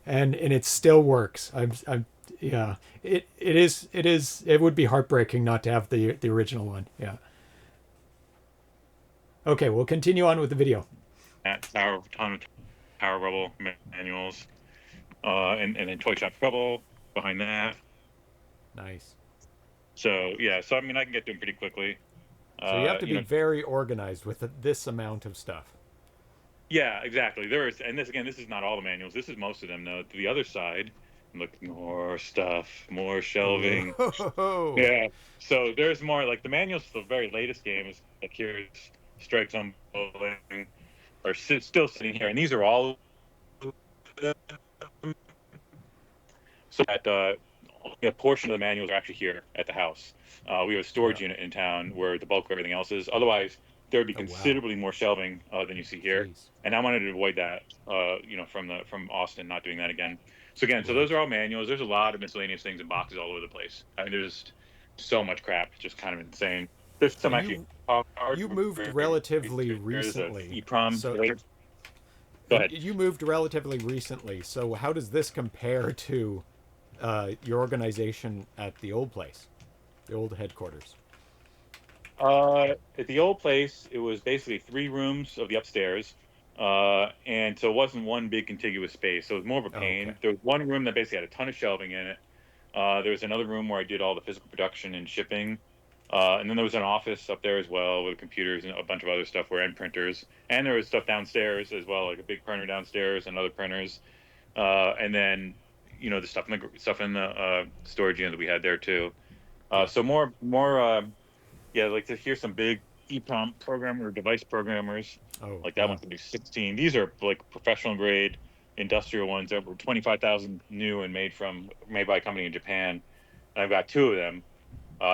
And it still works. It would be heartbreaking not to have the original one. Yeah. Okay, we'll continue on with the video. Tower Rebel manuals, and then Toy Shop Trouble behind that. Nice. So I can get to them pretty quickly. So you have to be very organized with this amount of stuff. Yeah, exactly. This is not all the manuals. This is most of them. Though to the other side, look, more stuff, more shelving. Yeah. So there's more. Like the manuals for the very latest games, like here's Strikes on Bowling, are still sitting here, and these are all. So that a portion of the manuals are actually here at the house. We have a storage unit in town where the bulk of everything else is. Otherwise, there would be considerably more shelving than you see here. Jeez. And I wanted to avoid that, from Austin, not doing that again. So again, so those are all manuals. There's a lot of miscellaneous things in boxes all over the place. I mean, there's so much crap. It's just kind of insane. There's some You moved relatively recently. Go ahead. You moved relatively recently. So how does this compare to your organization at the old place, the old headquarters? At the old place, it was basically 3 rooms of the upstairs, and so it wasn't one big contiguous space. So it was more of a pain. There was one room that basically had a ton of shelving in it. There was another room where I did all the physical production and shipping, and then there was an office up there as well with computers and a bunch of other stuff, and printers. And there was stuff downstairs as well, like a big printer downstairs and other printers, and then the stuff in the storage unit that we had there too. So more. Like to hear some big EEPROM programmer or device programmers. Like that one could be 16. These are like professional grade industrial ones that were 25,000 new and made by a company in Japan. And I've got 2 of them.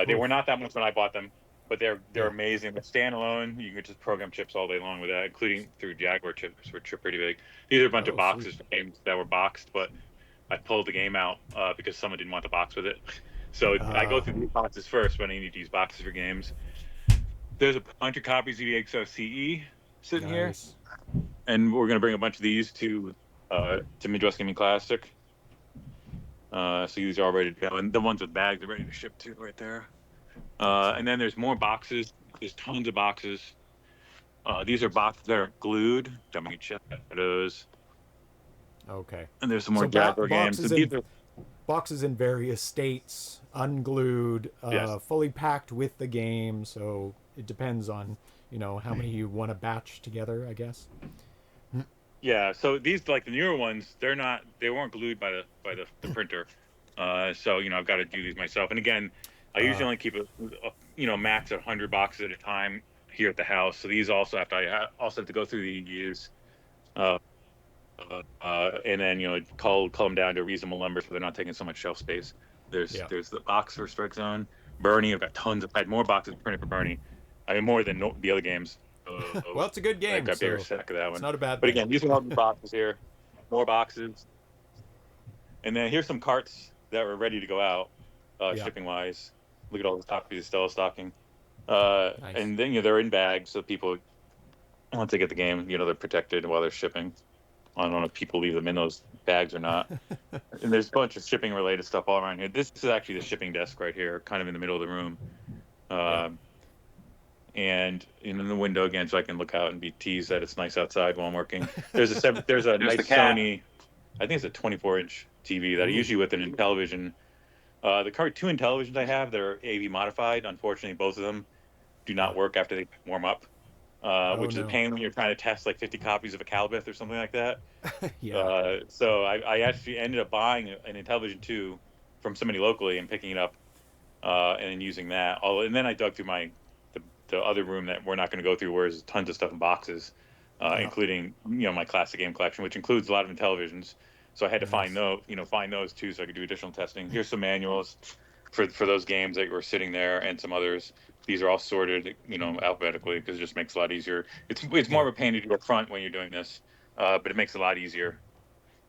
They were not that much when I bought them, but they're amazing. They're standalone. You can just program chips all day long with that, including through Jaguar chips, which are pretty big. These are a bunch of boxes for games that were boxed, but I pulled the game out because someone didn't want the box with it. So I go through these boxes first when I need to use boxes for games. There's a bunch of copies of the XOCE sitting here, and we're going to bring a bunch of these to Midwest Gaming Classic. So these are all ready to go, and the ones with bags are ready to ship too, right there. And then there's more boxes. There's tons of boxes. These are boxes that are glued. I'm going to check those. Okay. And there's some more Jaguar games. Boxes in various states, unglued, fully packed with the game. So it depends on, how many you want to batch together, I guess. Yeah. So these, like the newer ones, they weren't glued by the printer. So I've got to do these myself. And again, I usually only keep max 100 boxes at a time here at the house. So these also have to go through the EUs. And then cull them down to a reasonable number so they're not taking so much shelf space. There's the box for Strike Zone. Bernie, I've got tons. I had more boxes printed for Bernie. I mean, more than the other games. Well, it's a good game. I got a bigger stack of that one. It's not a bad But thing. again, these are all the boxes here. More boxes. And then here's some carts that were ready to go out, shipping wise. Look at all the copies still stocking. Nice. And then they're in bags, so people, once they get the game, they're protected while they're shipping. I don't know if people leave them in those bags or not. And there's a bunch of shipping related stuff all around here. This is actually the shipping desk right here, kind of in the middle of the room. And in the window again, so I can look out and be teased that it's nice outside while I'm working. There's a nice Sony, I think it's a 24-inch TV that I usually with an Intellivision. The cartoon televisions I have that are AV modified, unfortunately, both of them do not work after they warm up. Which is a pain when you're trying to test like 50 copies of a Calibeth or something like that. So I actually ended up buying an Intellivision 2 from somebody locally and picking it up and then using that. And then I dug through the other room that we're not going to go through, where there's tons of stuff in boxes, including my classic game collection, which includes a lot of Intellivisions. So I had to find those too, so I could do additional testing. Here's some manuals for those games that were sitting there, and some others. These are all sorted, alphabetically, because it just makes it a lot easier. It's more of a pain to do up front when you're doing this, but it makes it a lot easier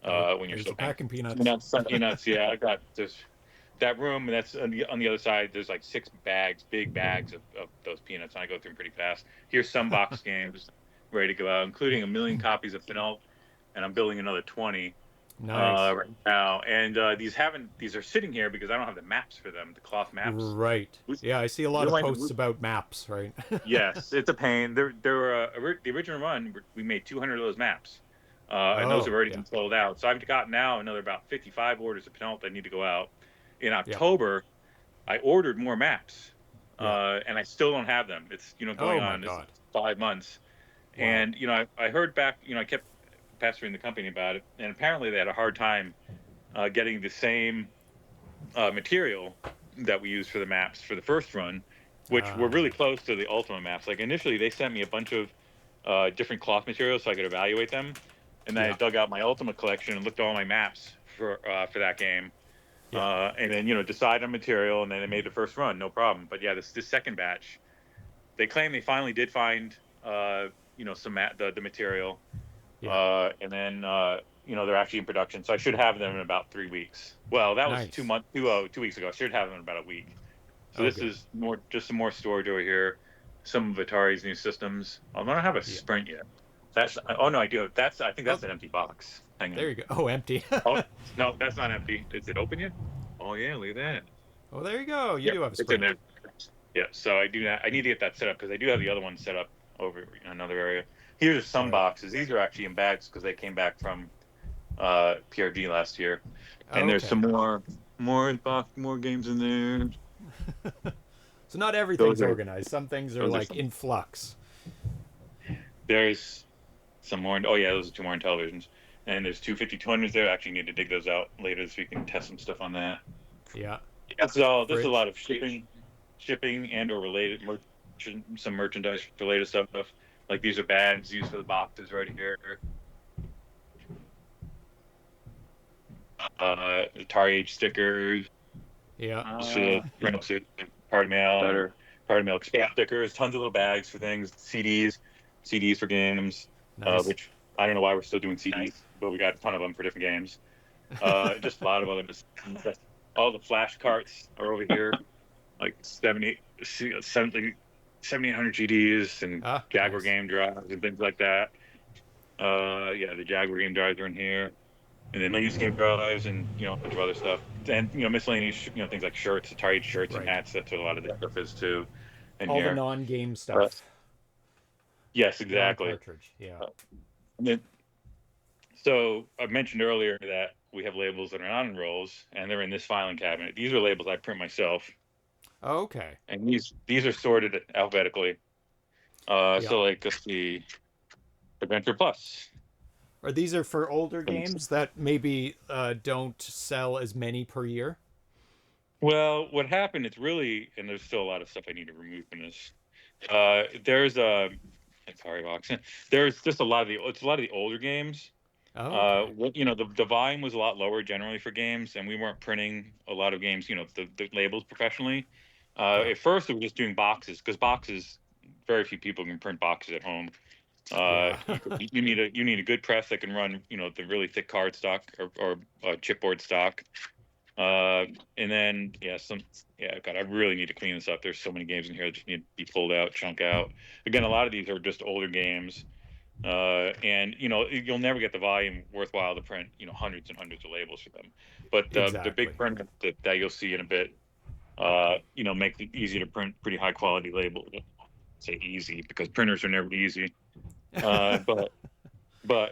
when you're still packing peanuts. Peanuts, yeah. I got this. That room that's on the other side. There's like 6 big bags of those peanuts, and I go through them pretty fast. Here's some box games ready to go out, including 1 million copies of Finalt, and I'm building another 20. Nice. Right now, and these are sitting here because I don't have the maps for them, the cloth maps. Right. Yeah, I see a lot of posts about maps. Right. Yes, it's a pain. The original run, we made 200 of those maps, and those have already been sold out. So I've got now another about 55 orders of Penalt that need to go out. In October, I ordered more maps, and I still don't have them. It's going on 5 months, and I heard back. I kept pestering the company about it, and apparently they had a hard time getting the same material that we used for the maps for the first run, which were really close to the Ultima maps. Like initially, they sent me a bunch of different cloth materials so I could evaluate them, and then I dug out my Ultima collection and looked at all my maps for that game, and then decided on material, and then they made the first run, no problem. But yeah, this second batch, they claim they finally did find some the material. And then they're actually in production, so I should have them in about 3 weeks. Well, that was 2 weeks ago. I should have them in about a week. So this is some more storage over here. Some of Atari's new systems. I don't have a Sprint yet. I do. I think that's an empty box. Hang on. There you go. Oh, empty. No, that's not empty. Is it open yet? Oh yeah, look at that. Oh, there you go. You do have a Sprint. It's in there. Yeah. So I do not. I need to get that set up because I do have the other one set up over in another area. Here's some boxes. These are actually in bags because they came back from PRG last year, and there's some more games in there. So not everything's organized. Some things are like in flux. There's some more. Oh yeah, those are 2 more Intellivisions, and there's 2 5200s there. I actually need to dig those out later so we can test some stuff on that. Yeah. That's all. There's a lot of shipping and or related some merchandise related stuff. Like these are bags used for the boxes right here. AtariAge stickers, Yeah. rental suit, party mail, Better. party mail express stickers, tons of little bags for things, CDs for games, Nice. which I don't know why we're still doing CDs, but we got a ton of them for different games. Just a lot of other. All the flash carts are over here, like 7,800 GDs and Jaguar nice. game drives and things like that. Yeah, the Jaguar game drives are in here, and then Lynx game drives and a bunch of other stuff, and miscellaneous things like shirts, Atari shirts and Right. hats. That's what a lot of this stuff is too. In All here. the non-game stuff. Yes, exactly. Non-cartridge. Yeah. And then, so I mentioned earlier that we have labels that are not in rolls, and they're in this filing cabinet. These are labels I print myself. Okay. And these are sorted alphabetically. So like the Adventure Plus. Or these are for older games that maybe don't sell as many per year? Well, what happened, it's really, and there's still a lot of stuff I need to remove from this. There's sorry, box. There's just a lot of the older games. Oh, okay. The volume was a lot lower generally for games, and we weren't printing a lot of games, the labels professionally. At first, we were just doing boxes, because boxes, very few people can print boxes at home. You need a good press that can run, the really thick card stock or chipboard stock. And then God, I really need to clean this up. There's so many games in here that just need to be pulled out, chunk out. Again, a lot of these are just older games. And you'll never get the volume worthwhile to print hundreds and hundreds of labels for them, but the big print that you'll see in a bit make it easy to print pretty high quality labels. Say easy because printers are never easy, but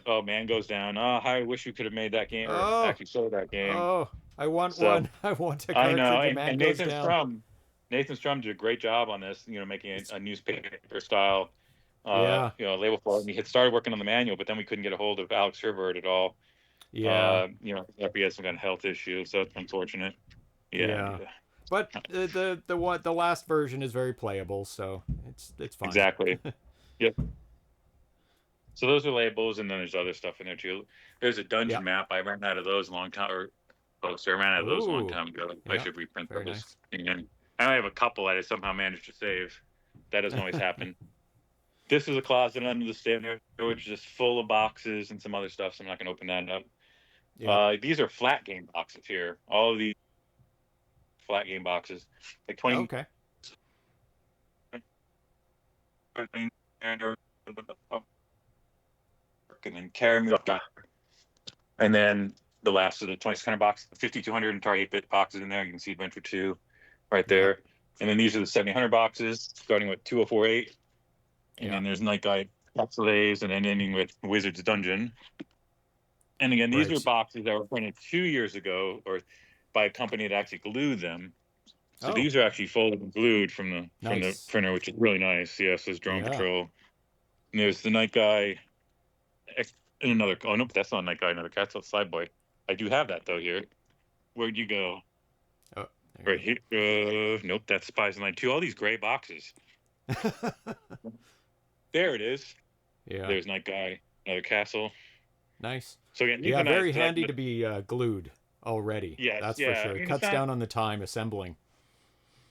oh, man goes down. I wish we could have made that game or actually sold that game. Oh, I want one. I want a cartridge. I know, and and Nathan Strum did a great job on this, making a newspaper style label for it. And he had started working on the manual, but then we couldn't get a hold of Alex Herbert at all. Yeah. He had some kind of health issue, so it's unfortunate. Yeah. But the last version is very playable, so it's fine. Exactly. Yep. So those are labels, and then there's other stuff in there too. There's a dungeon map. I ran out of those a long time, I ran out of those a long time ago. I should reprint those. Nice. And I only have a couple that I somehow managed to save. That doesn't always happen. This is a closet under the stand, which is just full of boxes and some other stuff, so I'm not going to open that up. Yeah. These are flat game boxes here. All of these flat game boxes. Like 20. Okay. And then carrying up. And then the last of the 2600 box, 5200 Atari 8-bit boxes in there. You can see Adventure 2 right there. And then these are the 7000 boxes, starting with 2048. And then there's Night Guide Capsules, and then ending with Wizard's Dungeon. And again, these are boxes that were printed 2 years ago, or by a company that actually glued them. So these are actually folded and glued from the printer, which is really nice. Yes, there's Drone Patrol. And there's the Night Guy. And another. Oh no, that's not Night Guy. Another Cat's Slide Boy. I do have that though here. Where'd you go? Oh, right here. Nope, that's Spies in Line 2. All these gray boxes. There it is. Yeah. There's Night Guy. Another castle. Nice. So again, very handy to be glued already. Yes, that's for sure. It cuts down on the time assembling.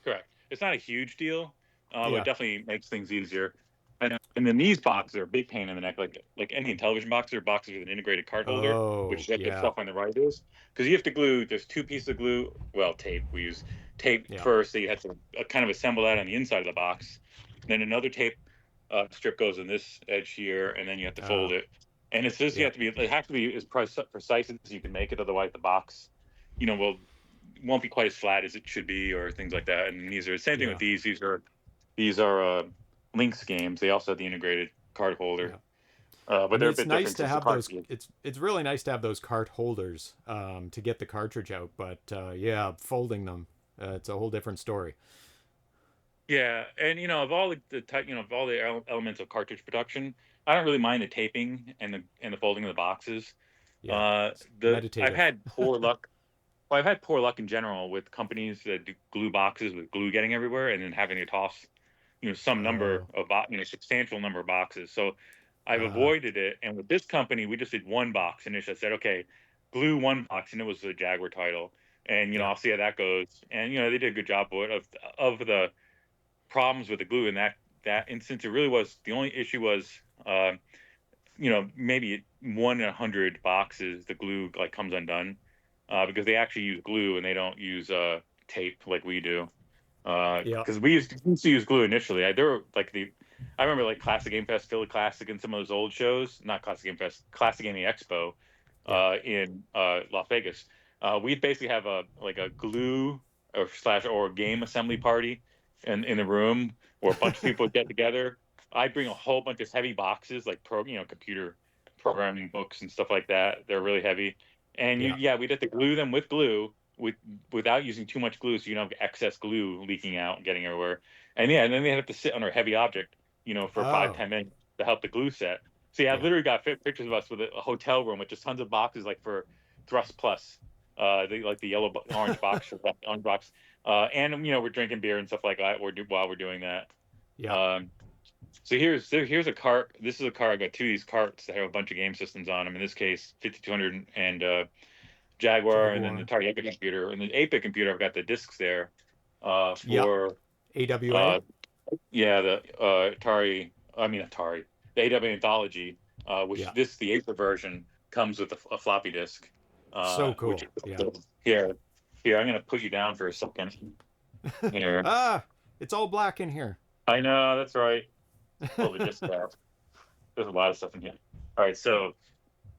Correct. It's not a huge deal, but it definitely makes things easier. And then these boxes are a big pain in the neck, like any television boxes or boxes with an integrated card holder, which is the stuff on the right is. Because you have to glue, there's two pieces of glue, tape. We use tape first, so you have to kind of assemble that on the inside of the box. Then another tape strip goes in this edge here, and then you have to fold it. And it's just, it has to be as precise as you can make it, otherwise the box, won't be quite as flat as it should be, or things like that. And these are the same thing with these. These are Lynx games. They also have the integrated card holder. But they're a bit nice different to have those. It's really nice to have those card holders to get the cartridge out. But folding them, it's a whole different story. Yeah, and of all the elements of cartridge production, I don't really mind the taping and the folding of the boxes. I've had poor luck. Well, I've had poor luck in general with companies that do glue boxes with glue getting everywhere, and then having to toss, some number of substantial number of boxes. So I've avoided it. And with this company, we just did one box, and I said, okay, glue one box, and it was the Jaguar title. And I'll see how that goes. And they did a good job of the problems with the glue in that instance. It really was the only issue was maybe 1 in 100 boxes the glue like comes undone because they actually use glue and they don't use tape like we do. Because we used to use glue initially. I remember like Classic Game Fest, Philly Classic, and some of those old shows. Not Classic Game Fest, Classic Gaming Expo in Las Vegas. We'd basically have a glue or game assembly party in the room where a bunch of people would get together. I'd bring a whole bunch of heavy boxes like computer programming books and stuff like that. They're really heavy, and we'd have to glue them with glue without using too much glue, so you don't have excess glue leaking out and getting everywhere. And then they have to sit under a heavy object, for 5-10 minutes to help the glue set. So I literally got pictures of us with a hotel room with just tons of boxes, like for Thrust Plus, the yellow orange box, or orange box, and we're drinking beer and stuff like that while we're doing that. So here's a cart. This is a cart. I got two of these carts that have a bunch of game systems on them. In this case, 5200 and Jaguar, and then the Atari 8-bit computer. And the 8-bit computer, I've got the discs there for AWA. The Atari, the AWA Anthology, which the 8-bit version comes with a floppy disk. So cool. Here, I'm gonna put you down for a second. Here. It's all black in here. I know, that's right. Pull the disk out. There's a lot of stuff in here. All right, so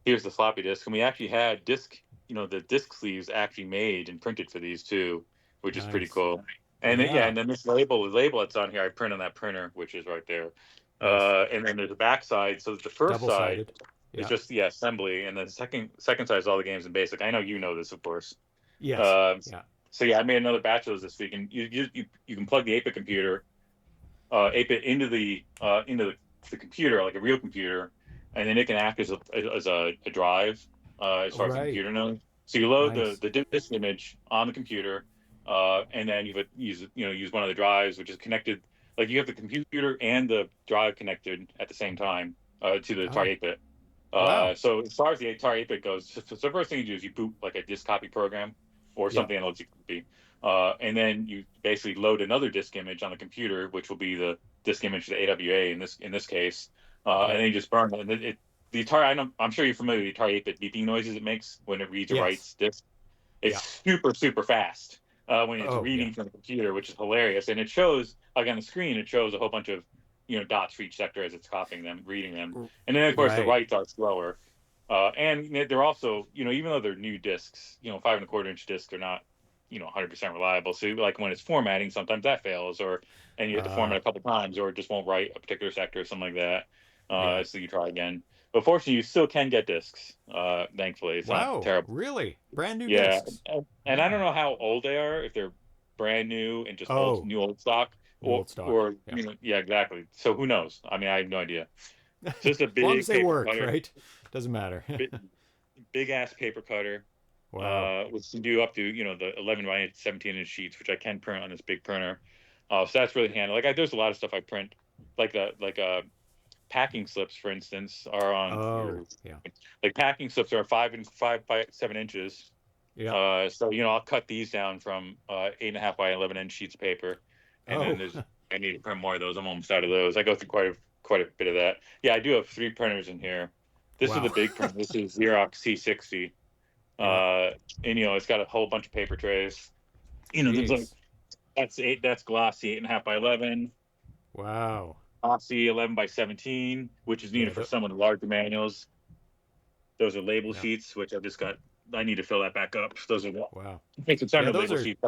here's the floppy disk, and we actually had the disc sleeves actually made and printed for these too, which is pretty cool. And then this label that's on here, I print on that printer, which is right there. And then there's a back side. So the first side is just assembly, and the second side is all the games in BASIC. I know you know this, of course. Yes. So I made another batch of those this week, and you can plug the 8-bit computer, 8-bit into the computer, like a real computer, and then it can act as a drive as far as the computer knows. So you load the disk image on the computer, and then you use one of the drives, which is connected. Like you have the computer and the drive connected at the same time to the Atari 8-bit. So as far as the Atari 8-bit goes, so the first thing you do is you boot like a disk copy program or something that lets you copy. And then you basically load another disk image on the computer, which will be the disk image of the AWA in this case, and then you just burn it. And the Atari, I'm sure you're familiar with the Atari 8-bit beeping noises it makes when it reads or writes disk. It's super, super fast when it's reading from the computer, which is hilarious. And it shows, like on the screen, it shows a whole bunch of dots for each sector as it's copying them, reading them. And then, of course, the writes are slower. And they're also, even though they're new discs, 5.25-inch discs, they're not 100% reliable. So like when it's formatting, sometimes that fails, and you have to format a couple times, or it just won't write a particular sector or something like that. So you try again. But fortunately, you still can get discs. Thankfully, it's not terrible. Really? Brand new discs? And I don't know how old they are. If they're brand new and just old stock, or exactly. So who knows? I mean, I have no idea. It's just a big. As long as they work, cutter. right? Doesn't matter. Big ass paper cutter. Wow. Which can do up to the 11 by 17-inch sheets, which I can print on this big printer. So that's really handy. There's a lot of stuff I print, like packing slips, for instance, are on. Like packing slips are 5 by 7 inches. Yeah. So I'll cut these down from 8.5 by 11-inch sheets of paper, and then I need to print more of those. I'm almost out of those. I go through quite a bit of that. Yeah, I do have 3 printers in here. This is the big printer. This is Xerox C60. And it's got a whole bunch of paper trays. There's that's glossy 8.5 by 11. Wow. Glossy 11 by 17, which is needed for some of the larger manuals. Those are label sheets, which I need to fill that back up. Those are It's label sheets.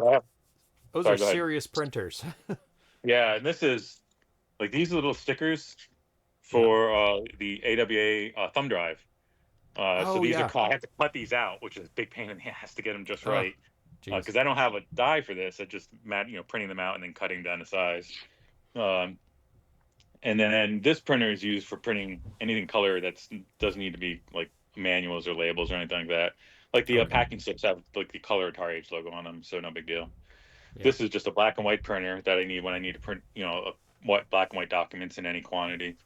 Those are serious printers. Yeah, and this is these are little stickers for the AWA thumb drive. So these are I have to cut these out, which is a big pain in the ass to get them just right. Because I don't have a die for this. I just printing them out and then cutting down the size. And then this printer is used for printing anything color that doesn't need to be like manuals or labels or anything like that. Like the packing slips have like the color AtariAge logo on them, so no big deal. This is just a black and white printer that I need when I need to print black and white documents in any quantity.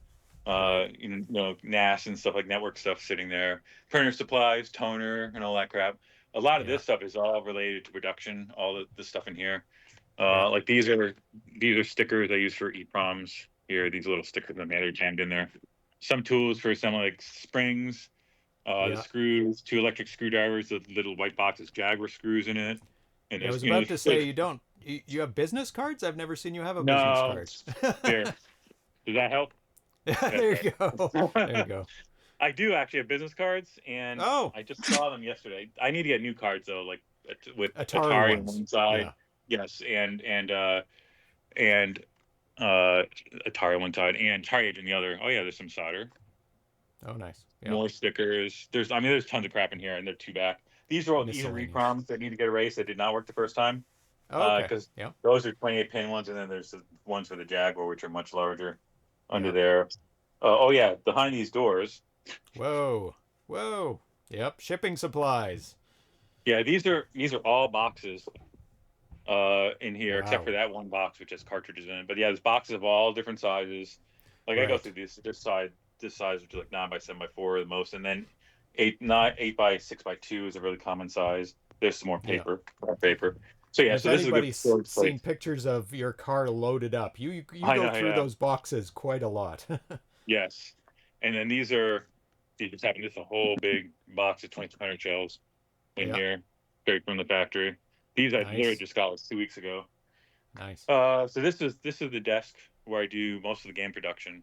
NAS and stuff like network stuff sitting there, printer supplies, toner, and all that crap. A lot of this stuff is all related to production. All the stuff in here, like these are stickers I use for EPROMs. Here, these little stickers that are jammed in there. Some tools for some like springs, the screws, 2 electric screwdrivers, the little white boxes, Jaguar screws in it. And I was about to say, you have business cards? I've never seen you have a business card. There. Does that help? There you go. There you go. I do actually have business cards, and I just saw them yesterday. I need to get new cards though, like with Atari on one side, yes, and Atari on one side, and AtariAge on the other. Oh yeah, there's some solder. Oh nice. More stickers. There's tons of crap in here, and they're 2 back. These are all either ReProms that need to get erased that did not work the first time. Because those are 28-pin ones, and then there's the ones for the Jaguar, which are much larger under there. Behind these doors. Whoa. Yep, shipping supplies. Yeah, these are all boxes in here, except for that one box which has cartridges in it. But yeah, there's boxes of all different sizes. Like I go through this size, which is like 9 by 7 by 4 the most, and then 8 by 6 by 2 is a really common size. There's some more paper. So yeah, so this is a good storage place. Seen pictures of your car loaded up. You go through those boxes quite a lot. Yes, and then these just happen. Just a whole big box of 2,200 shells in here, straight from the factory. These I literally just got like 2 weeks ago. Nice. So this is the desk where I do most of the game production,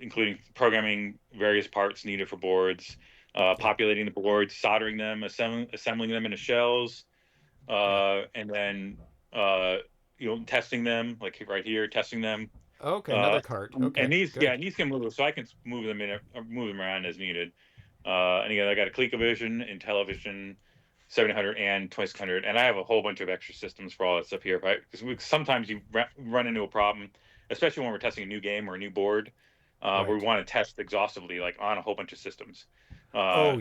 including programming various parts needed for boards, populating the boards, soldering them, assembling them into shells, and then testing them, like right here, testing them. Okay, another cart. Okay, and these can move, so I can move them around as needed. And again, I got a ColecoVision, Intellivision, 700 and 2600, and I have a whole bunch of extra systems for all that stuff here. Right? Because sometimes you run into a problem, especially when we're testing a new game or a new board, where we want to test exhaustively, like on a whole bunch of systems. So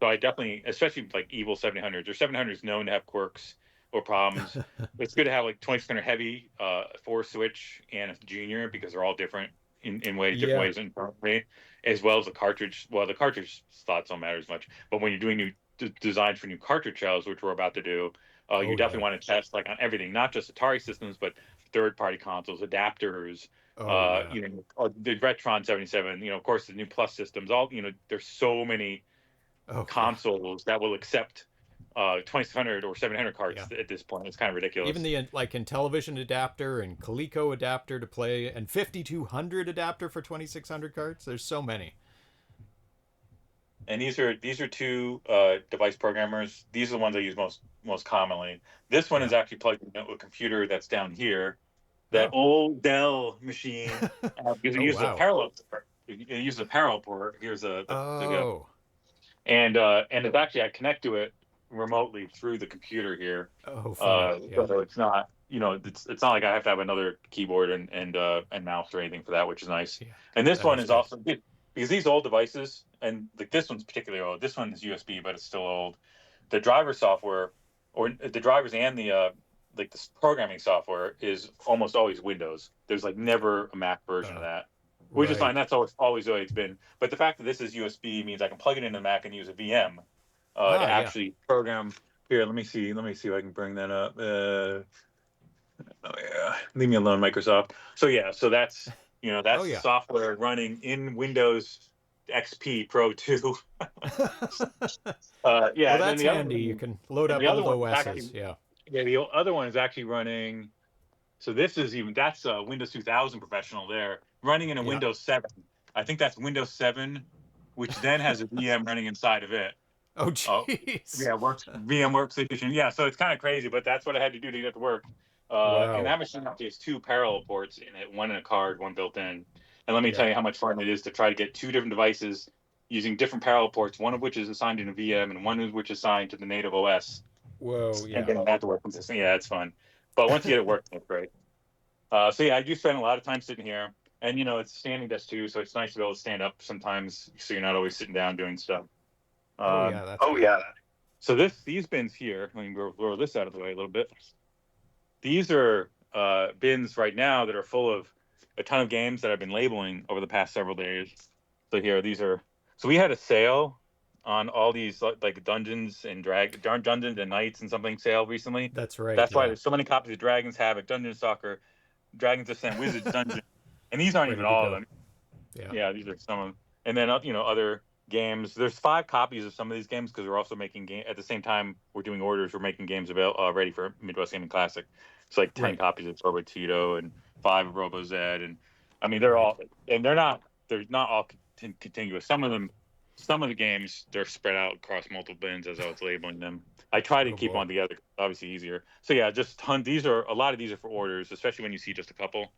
I definitely, especially like evil 700s or 700s known to have quirks or problems. It's good to have like 2600 heavy, 4-switch, and a junior, because they're all different in different ways internally, as well as the cartridge. Well, the cartridge slots don't matter as much, but when you're doing new designs for new cartridge shells, which we're about to do, you definitely want to test like on everything, not just Atari systems, but third-party consoles, adapters. The Retron 77, of course, the new Plus systems. There's so many consoles that will accept 2600 or 700 cards at this point. It's kind of ridiculous. Even the Intellivision adapter and Coleco adapter to play, and 5200 adapter for 2600 cards. There's so many. And these are 2 device programmers. These are the ones I use most commonly. This one is actually plugged into a computer that's down here. That old Dell machine, because it uses a parallel port. It uses a parallel port. Here's and it's actually I connect to it remotely through the computer here. So it's not it's not like I have to have another keyboard and mouse or anything for that, which is nice. And this one is also good because these old devices, and like this one's particularly old. This one is USB, but it's still old. The driver software, or the drivers and the this programming software is almost always Windows. There's like never a Mac version of that, which is fine. That's always been. But the fact that this is USB means I can plug it into the Mac and use a VM to actually program. Here, let me see if I can bring that up. Leave me alone, Microsoft. So that's software running in Windows XP Pro 2. Well, that's handy. You can load up all the OSs. Yeah, the other one is actually running. So that's Windows 2000 Professional there, running in a Windows 7. I think that's Windows 7, which then has a VM running inside of it. Oh, jeez. VM Workstation. Yeah, so it's kind of crazy, but that's what I had to do to get it to work. And that machine has 2 parallel ports in it, one in a card, one built in. And let me tell you how much fun it is to try to get 2 different devices using different parallel ports, one of which is assigned in a VM and one of which is assigned to the native OS. Whoa, yeah. And getting that to work consistently. Yeah, it's fun. But once you get it working, it's great. I do spend a lot of time sitting here. And, it's a standing desk, too, so it's nice to be able to stand up sometimes so you're not always sitting down doing stuff. So these bins here, let me roll this out of the way a little bit. These are bins right now that are full of a ton of games that I've been labeling over the past several days. So here, these are. So we had a sale on all these like Dungeons and Knights and something sale recently. That's right. That's why yeah. there's so many copies of Dragon's Havoc, Dungeon Stalker, Dragon's Descent, Wizard's Dungeon, and these aren't Ready even to all go. of them. Yeah. Yeah, these are some of them. And then other games. There's 5 copies of some of these games because we're also making at the same time we're doing orders. We're making games ready for Midwest Gaming Classic. It's like 10 Right. copies of Robo Tito and 5 of Robo Z, and I mean they're all, and they're not all contiguous. Some of the games they're spread out across multiple bins as I was labeling them. I try to keep boy. on together, obviously easier. So yeah, just a lot of these are for orders, especially when you see just a couple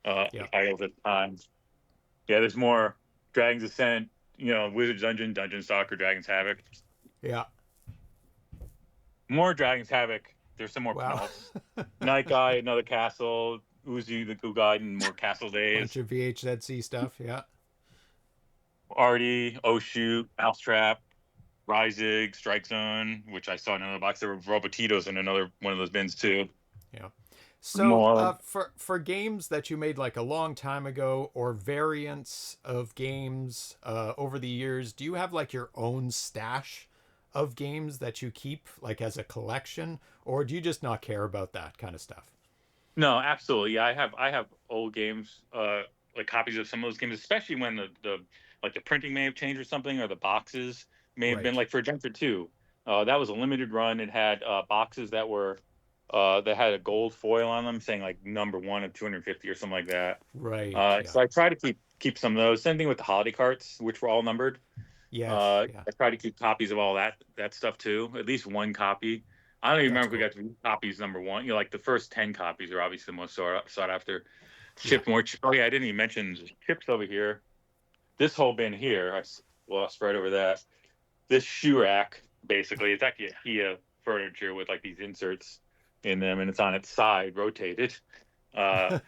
titles at a time. Yeah, there's more Dragon's Descent, Wizard's Dungeon, Dungeon Stalker, Dragon's Havoc. Yeah. More Dragon's Havoc. There's some more Wow. Night Guy, another castle, Uzi the Goo Guide, and more Castle Days. Bunch of VHZC stuff. Yeah. Artie, Oh Shoot, Mousetrap, Ryzig, Strike Zone, which I saw in another box. There were Robotitos in another one of those bins too. Yeah. So for games that you made like a long time ago or variants of games over the years, do you have like your own stash of games that you keep like as a collection, or do you just not care about that kind of stuff? No, absolutely. Yeah, I have old games, like copies of some of those games, especially when the printing may have changed or something, or the boxes may have been like for Adventure 2. That was a limited run. It had boxes that were that had a gold foil on them saying like number 1 of 250 or something like that. Right. So I try to keep some of those. Same thing with the holiday carts, which were all numbered. Yeah. I try to keep copies of all that stuff too. At least one copy. I don't even remember if we got to copies number 1. Like the first 10 copies are obviously the most sought after. Oh yeah, I didn't even mention chips over here. This whole bin here, I lost right over that. This shoe rack, basically, it's actually a HIA furniture with like these inserts in them, and it's on its side, rotated. But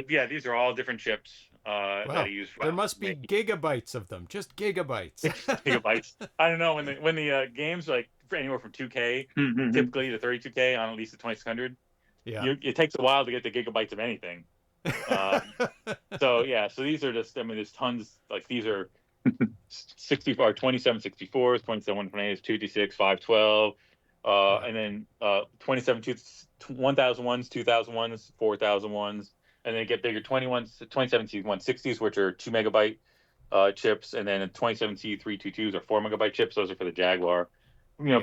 yeah, these are all different chips that I use. There must be gigabytes of them, just gigabytes. Gigabytes. I don't know when the games like for anywhere from 2K typically to 32K on at least the 2600. Yeah, it takes a while to get the gigabytes of anything. So these are just, I mean, there's tons, like these are 64, 2764s, 2728s, 2D6, 512, and then 1001s, 2001s, 4001s, and then get bigger 27C 160s, which are 2 megabyte chips, and then 27C 322s are 4 megabyte chips. Those are for the Jaguar.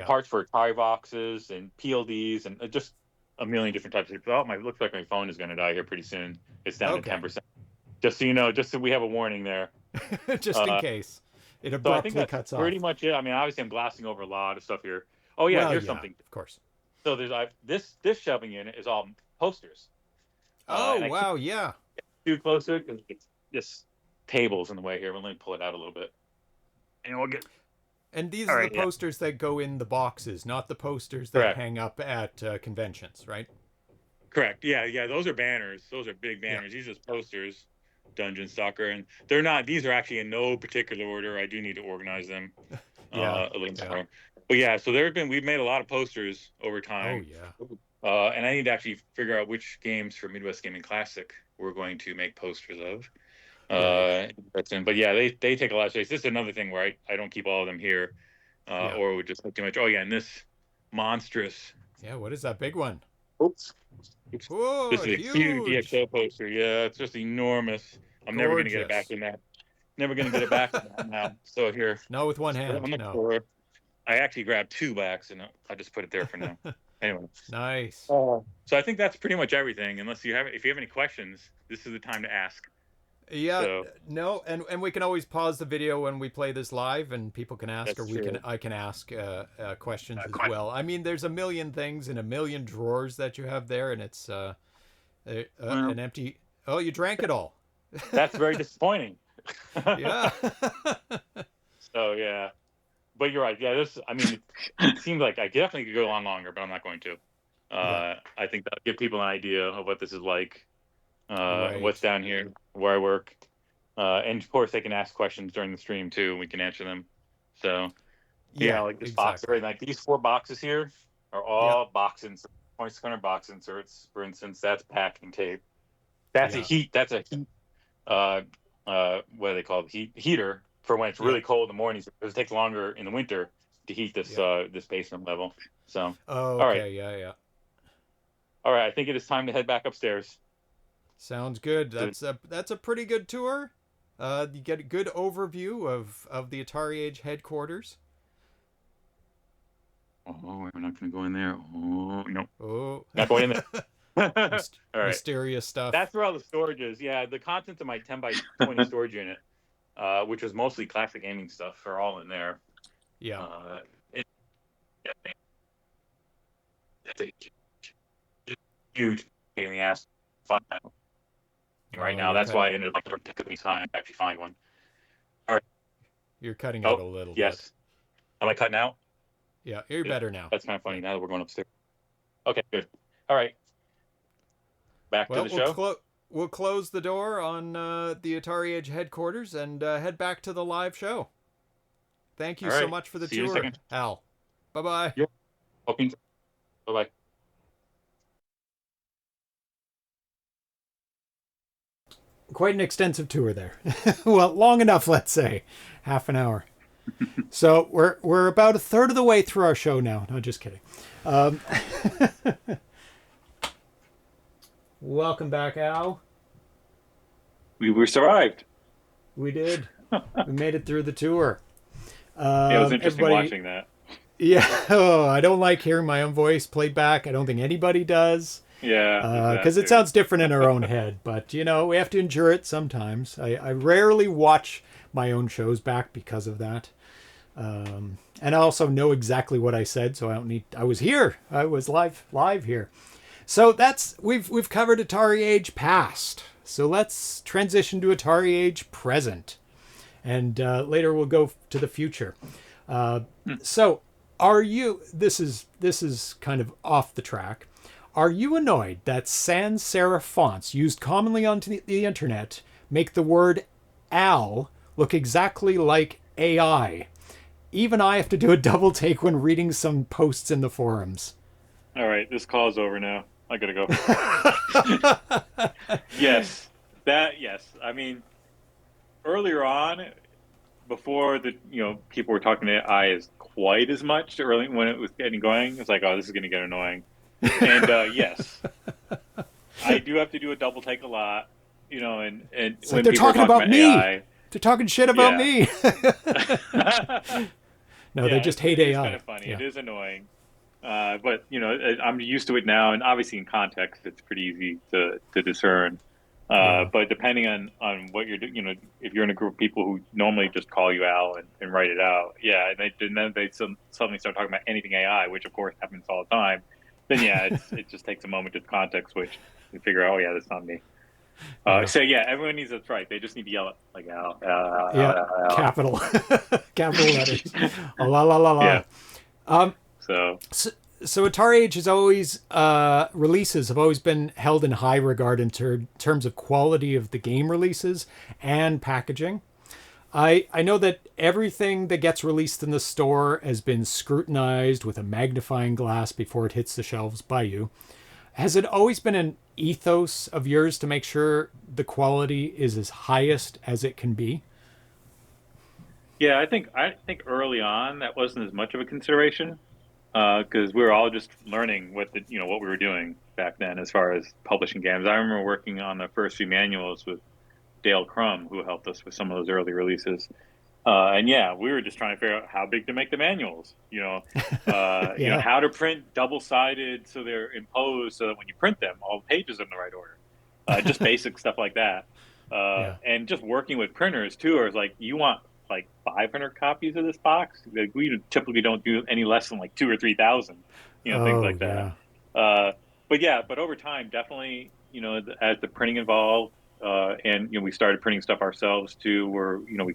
Parts for Atari boxes and PLDs and just a million different types of chips. Oh, looks like my phone is going to die here pretty soon. It's down to 10%. Just so you know, just so we have a warning there. Just in case it abruptly cuts off. Pretty much it. I mean, obviously I'm glassing over a lot of stuff here. Oh yeah, here's something. Of course. So there's this shelving unit is all posters. Oh wow, yeah. Too close to it because it's just tables in the way here. But let me pull it out a little bit, and we'll get. And these are the posters that go in the boxes, not the posters that hang up at conventions, right? Correct. Yeah. Those are banners. Those are big banners. These are just posters. Dungeon Stalker, and they're not. These are actually in no particular order. I do need to organize them a little more. But so we've made a lot of posters over time. Oh yeah. And I need to actually figure out which games for Midwest Gaming Classic we're going to make posters of. But yeah, they take a lot of space. This is another thing where I don't keep all of them here, or it would just look too much. Oh yeah, and this monstrous. Yeah, what is that big one? Oops. Whoa, this is a huge DXO poster. Yeah, it's just enormous. I'm never going to get it back in that. Never going to get it back in that now. So here. No, with one hand. No. I actually grabbed 2 by accident. I just put it there for now. Anyway. Nice. So I think that's pretty much everything. If you have any questions, this is the time to ask. Yeah, no, and we can always pause the video when we play this live, and people can ask, I can ask questions as well. I mean, there's a million things in a million drawers that you have there, and it's an empty. Oh, you drank it all. That's very disappointing. Yeah. So yeah, but you're right. Yeah, it seems like I definitely could go on longer, but I'm not going to. I think that'll give people an idea of what this is like. What's down here, where I work, and of course they can ask questions during the stream too, and we can answer them. So like this box, like these 4 boxes here are all box inserts, 2600 box inserts. For instance, that's packing tape. That's Yeah. a heat. That's a heat. What do they call it? Heater for when it's really cold in the mornings, because it takes longer in the winter to heat this this basement level. So, Oh, all okay. right, Yeah. all right. I think it is time to head back upstairs. Sounds good. That's a pretty good tour. You get a good overview of the AtariAge headquarters. Oh, we're not going to go in there. Oh no, Oh, not going in there. All right, mysterious stuff. that's where all the storage is. Yeah, the contents of my 10 by 20 storage unit, which was mostly classic gaming stuff, are all in there. Yeah. It's a huge pain in the ass to find right now. That's why I ended up taking me time to actually find one. All right. You're cutting out a little yes. bit. Am I cutting out? Yeah, you're better now. That's kind of funny now that we're going upstairs. Okay, good. All right. Back to the show. We'll close the door on the AtariAge headquarters and head back to the live show. Thank you so much for the tour, Al. Bye-bye. Yep. Bye-bye. Quite an extensive tour there. Well, long enough, let's say. Half an hour. So we're about a third of the way through our show now. No, just kidding. Welcome back, Al. We survived. We did. We made it through the tour. Yeah, it was interesting watching that. Yeah, I don't like hearing my own voice played back. I don't think anybody does. Yeah. Because it sounds different in our own head. But, you know, we have to endure it sometimes. I rarely watch my own shows back because of that. And I also know exactly what I said, so I don't need... I was here. I was live here. So that's... We've covered AtariAge past. So let's transition to AtariAge present. And later we'll go to the future. So are you... This is kind of off the track. Are you annoyed that sans serif fonts used commonly on the internet make the word AL look exactly like AI? Even I have to do a double take when reading some posts in the forums. All right, this call's over now. I gotta go. Yes. I mean, earlier on, before people were talking to AI as quite as much early when it was getting going, it's like, oh, this is gonna get annoying. And yes, I do have to do a double take a lot, and it's like they're talking about me. AI, they're talking shit about me. No, they just hate AI. It's kind of funny. Yeah. It is annoying, but I'm used to it now, and obviously in context, it's pretty easy to discern. But depending on what you're doing, if you're in a group of people who normally just call you Al and write it out, and then they suddenly start talking about anything AI, which of course happens all the time. Then it just takes a moment to context switch and figure out, that's not me. So everyone needs that's right. They just need to yell it like Al. Capital letters. La la la la. Yeah. So AtariAge has always releases have always been held in high regard in terms of quality of the game releases and packaging. I know that everything that gets released in the store has been scrutinized with a magnifying glass before it hits the shelves by you. Has it always been an ethos of yours to make sure the quality is as highest as it can be? Yeah, I think early on that wasn't as much of a consideration because we were all just learning what we were doing back then as far as publishing games. I remember working on the first few manuals with Dale Crum, who helped us with some of those early releases. And we were just trying to figure out how big to make the manuals, how to print double-sided so they're imposed so that when you print them, all the pages are in the right order. Just basic stuff like that. And just working with printers, too, is like, you want like 500 copies of this box? Like, we typically don't do any less than like 2,000 or 3,000, things like that. But over time, definitely, as the printing evolved, and we started printing stuff ourselves too, where we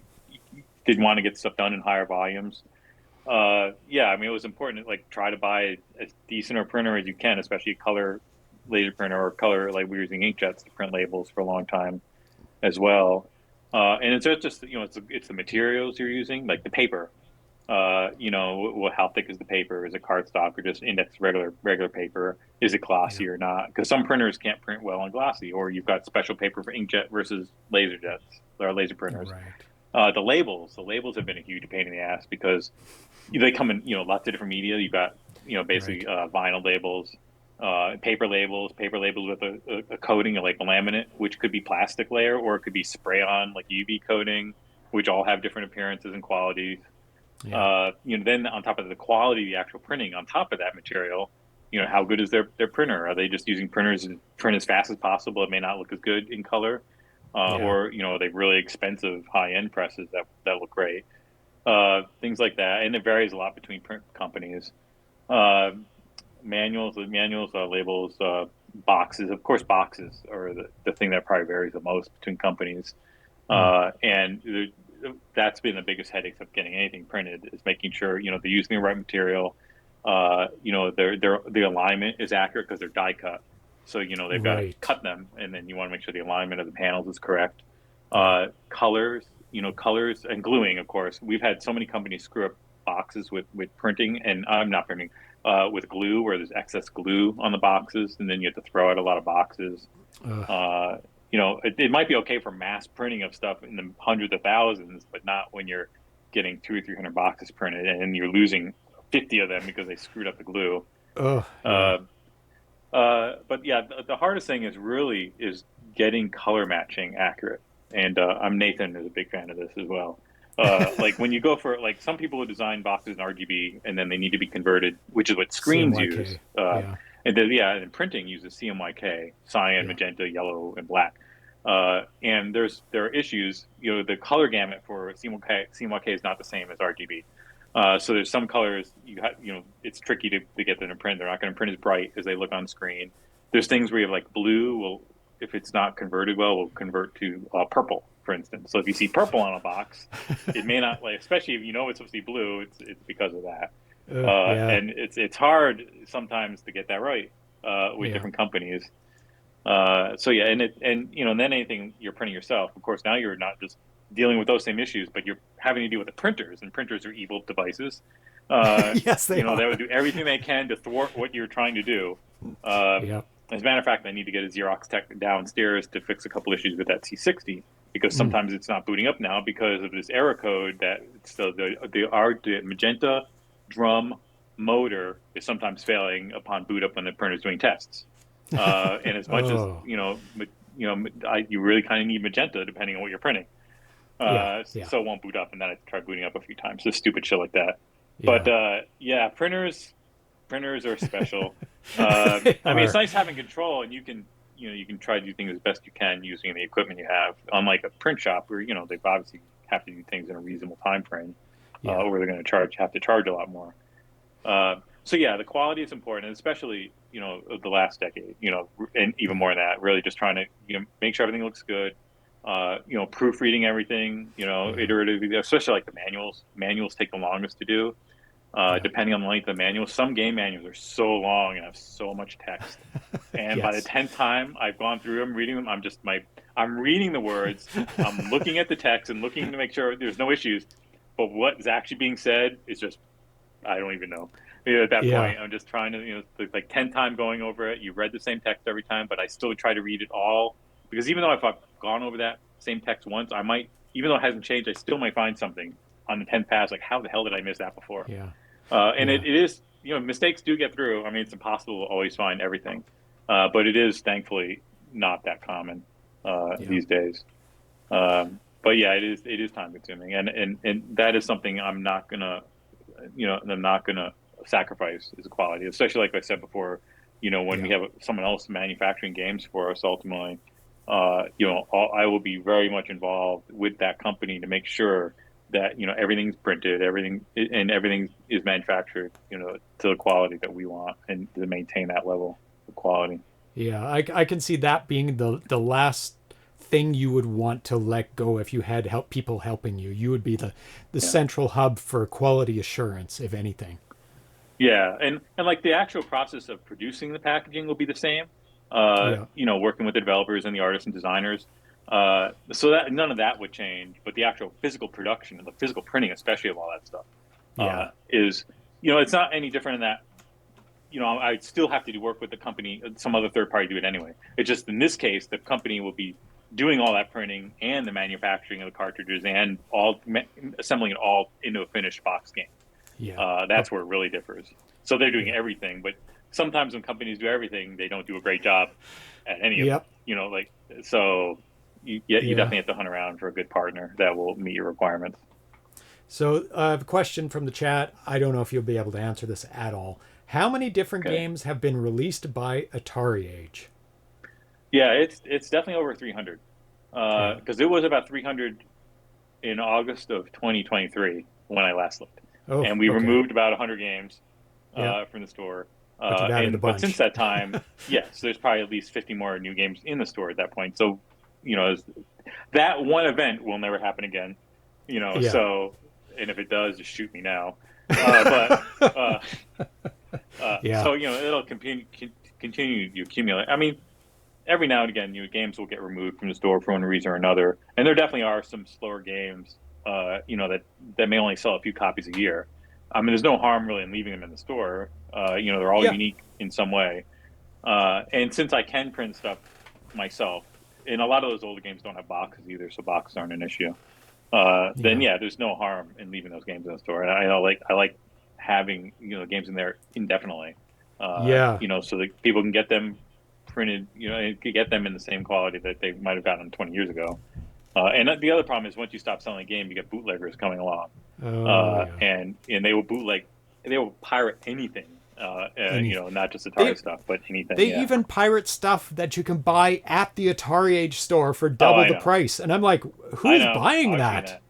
did want to get stuff done in higher volumes. I mean, it was important to try to buy as decent a printer as you can, especially a color laser printer or color, we were using inkjets to print labels for a long time as well. And it's just it's the materials you're using, like the paper. How thick is the paper? Is it cardstock or just index regular paper? Is it glossy or not? Because some printers can't print well on glossy, or you've got special paper for inkjet versus laser jets or laser printers. The labels have been a huge pain in the ass because they come in lots of different media. You've got basically vinyl labels, paper labels with a coating of like laminate, which could be plastic layer or it could be spray on like UV coating, which all have different appearances and qualities. Then on top of the quality of the actual printing, on top of that material, how good is their printer? Are they just using printers to print as fast as possible? It may not look as good in color, or are they really expensive high-end presses that look great? Things like that, and it varies a lot between print companies. Manuals, labels, boxes. Of course, boxes are the thing that probably varies the most between companies, and that's been the biggest headache of getting anything printed is making sure they're using the right material. The alignment is accurate because they're die cut, so they've got to cut them, and then you want to make sure the alignment of the panels is correct. Colors and gluing. Of course, we've had so many companies screw up boxes with printing, and I'm not printing with glue, where there's excess glue on the boxes, and then you have to throw out a lot of boxes. It might be okay for mass printing of stuff in the hundreds of thousands, but not when you're getting 200 or 300 boxes printed and you're losing 50 of them because they screwed up the glue. But the hardest thing is getting color matching accurate. And Nathan is a big fan of this as well. Like when you go for some people who design boxes in RGB and then they need to be converted, which is what screens CMYK. use. And printing uses CMYK, cyan, magenta, yellow, and black. And there are issues. The color gamut for CMYK is not the same as RGB. So there's some colors it's tricky to get them to print. They're not going to print as bright as they look on screen. There's things where you have like blue if it's not converted well, will convert to purple, for instance. So if you see purple on a box, it may not especially if it's supposed to be blue. It's because of that. And it's hard sometimes to get that right with different companies. And then anything you're printing yourself, of course, now you're not just dealing with those same issues, but you're having to deal with the printers, and printers are evil devices. Yes, they are. They would do everything they can to thwart what you're trying to do. As a matter of fact, I need to get a Xerox tech downstairs to fix a couple issues with that C60 because sometimes it's not booting up now because of this error code that the magenta drum motor is sometimes failing upon boot up when the printer's doing tests. And as much as you really kind of need magenta depending on what you're printing. So it won't boot up, and then I tried booting up a few times. Just stupid shit like that. But printers are special. It's nice having control, and you can try to do things as best you can using the equipment you have. Unlike a print shop where they obviously have to do things in a reasonable time frame, or they're going to have to charge a lot more. The quality is important, and especially the last decade, and even more than that, really just trying to make sure everything looks good. Proofreading everything, iteratively, especially like the manuals. Manuals take the longest to do. Depending on the length of the manual. Some game manuals are so long and have so much text. And by the 10th time I've gone through them, reading them, I'm reading the words, I'm looking at the text and looking to make sure there's no issues. But what is actually being said is just, I don't even know. At that point, I'm just trying to, like 10th time going over it. You read the same text every time, but I still try to read it all. Because even though if I've gone over that same text once, I might, even though it hasn't changed, I still might find something on the 10th pass, like how the hell did I miss that before? It is, mistakes do get through. I mean, it's impossible to always find everything, but it is thankfully not that common these days. It is time consuming, and that is something I'm not gonna sacrifice is quality, especially like I said before. When we have someone else manufacturing games for us, ultimately, I will be very much involved with that company to make sure that everything's printed, everything is manufactured, to the quality that we want, and to maintain that level of quality. I can see that being the last thing you would want to let go if you had people helping you. You would be the central hub for quality assurance, if anything. And like the actual process of producing the packaging will be the same. Working with the developers and the artists and designers. So that none of that would change, but the actual physical production and the physical printing, especially of all that stuff, Yeah. Is, you know, it's not any different in that, you know, I still have to do work with the company, some other third party do it anyway. It's just in this case, the company will be doing all that printing and the manufacturing of the cartridges and assembling it all into a finished box game. Yeah. That's where it really differs. So they're doing everything, but sometimes when companies do everything, they don't do a great job at any of it. You know, like, so you definitely have to hunt around for a good partner that will meet your requirements. So I have a question from the chat. I don't know if you'll be able to answer this at all. How many different games have been released by AtariAge? Yeah, it's definitely over 300. Because it was about 300 in August of 2023 when I last looked. Oh, and we removed about 100 games from the store. But you've added a bunch. But since that time, yes, there's probably at least 50 more new games in the store at that point. So, you know, that one event will never happen again. You know, so, and if it does, just shoot me now. So, you know, it'll continue to accumulate. I mean, every now and again, games will get removed from the store for one reason or another. And there definitely are some slower games, you know, that may only sell a few copies a year. I mean, there's no harm really in leaving them in the store. You know, they're all unique in some way. And since I can print stuff myself, and a lot of those older games don't have boxes either, so boxes aren't an issue. Then there's no harm in leaving those games in the store. And I like having, you know, games in there indefinitely. You know, so that people can get them printed, you know, and get them in the same quality that they might have gotten 20 years ago. And the other problem is once you stop selling a game, you get bootleggers coming along, and they will pirate anything, you know, not just Atari stuff, but anything. They even pirate stuff that you can buy at the AtariAge store for double the price, and I'm like, who's buying that?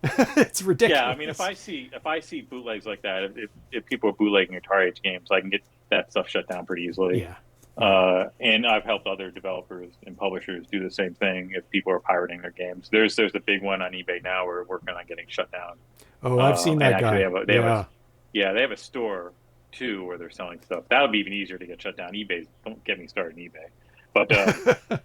It's ridiculous. Yeah, I mean, if I see bootlegs like that, if people are bootlegging AtariAge games, I can get that stuff shut down pretty easily. Yeah. And I've helped other developers and publishers do the same thing if people are pirating their games. There's a big one on eBay now we're working on getting shut down. Oh, I've seen that guy. They have a store too where they're selling stuff. That would be even easier to get shut down. eBay, don't get me started in eBay. But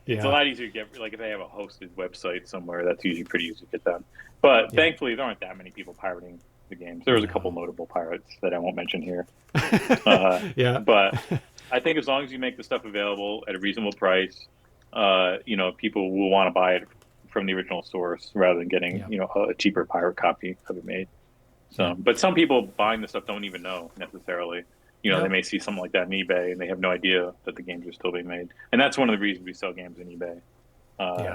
it's a lot easier to get, like if they have a hosted website somewhere, that's usually pretty easy to get done. But thankfully there aren't that many people pirating the games. There was a couple notable pirates that I won't mention here. But I think as long as you make the stuff available at a reasonable price, you know, people will want to buy it from the original source rather than getting, you know, a cheaper pirate copy of it made. So, but some people buying the stuff don't even know necessarily. You know, they may see something like that on eBay and they have no idea that the games are still being made. And that's one of the reasons we sell games on eBay,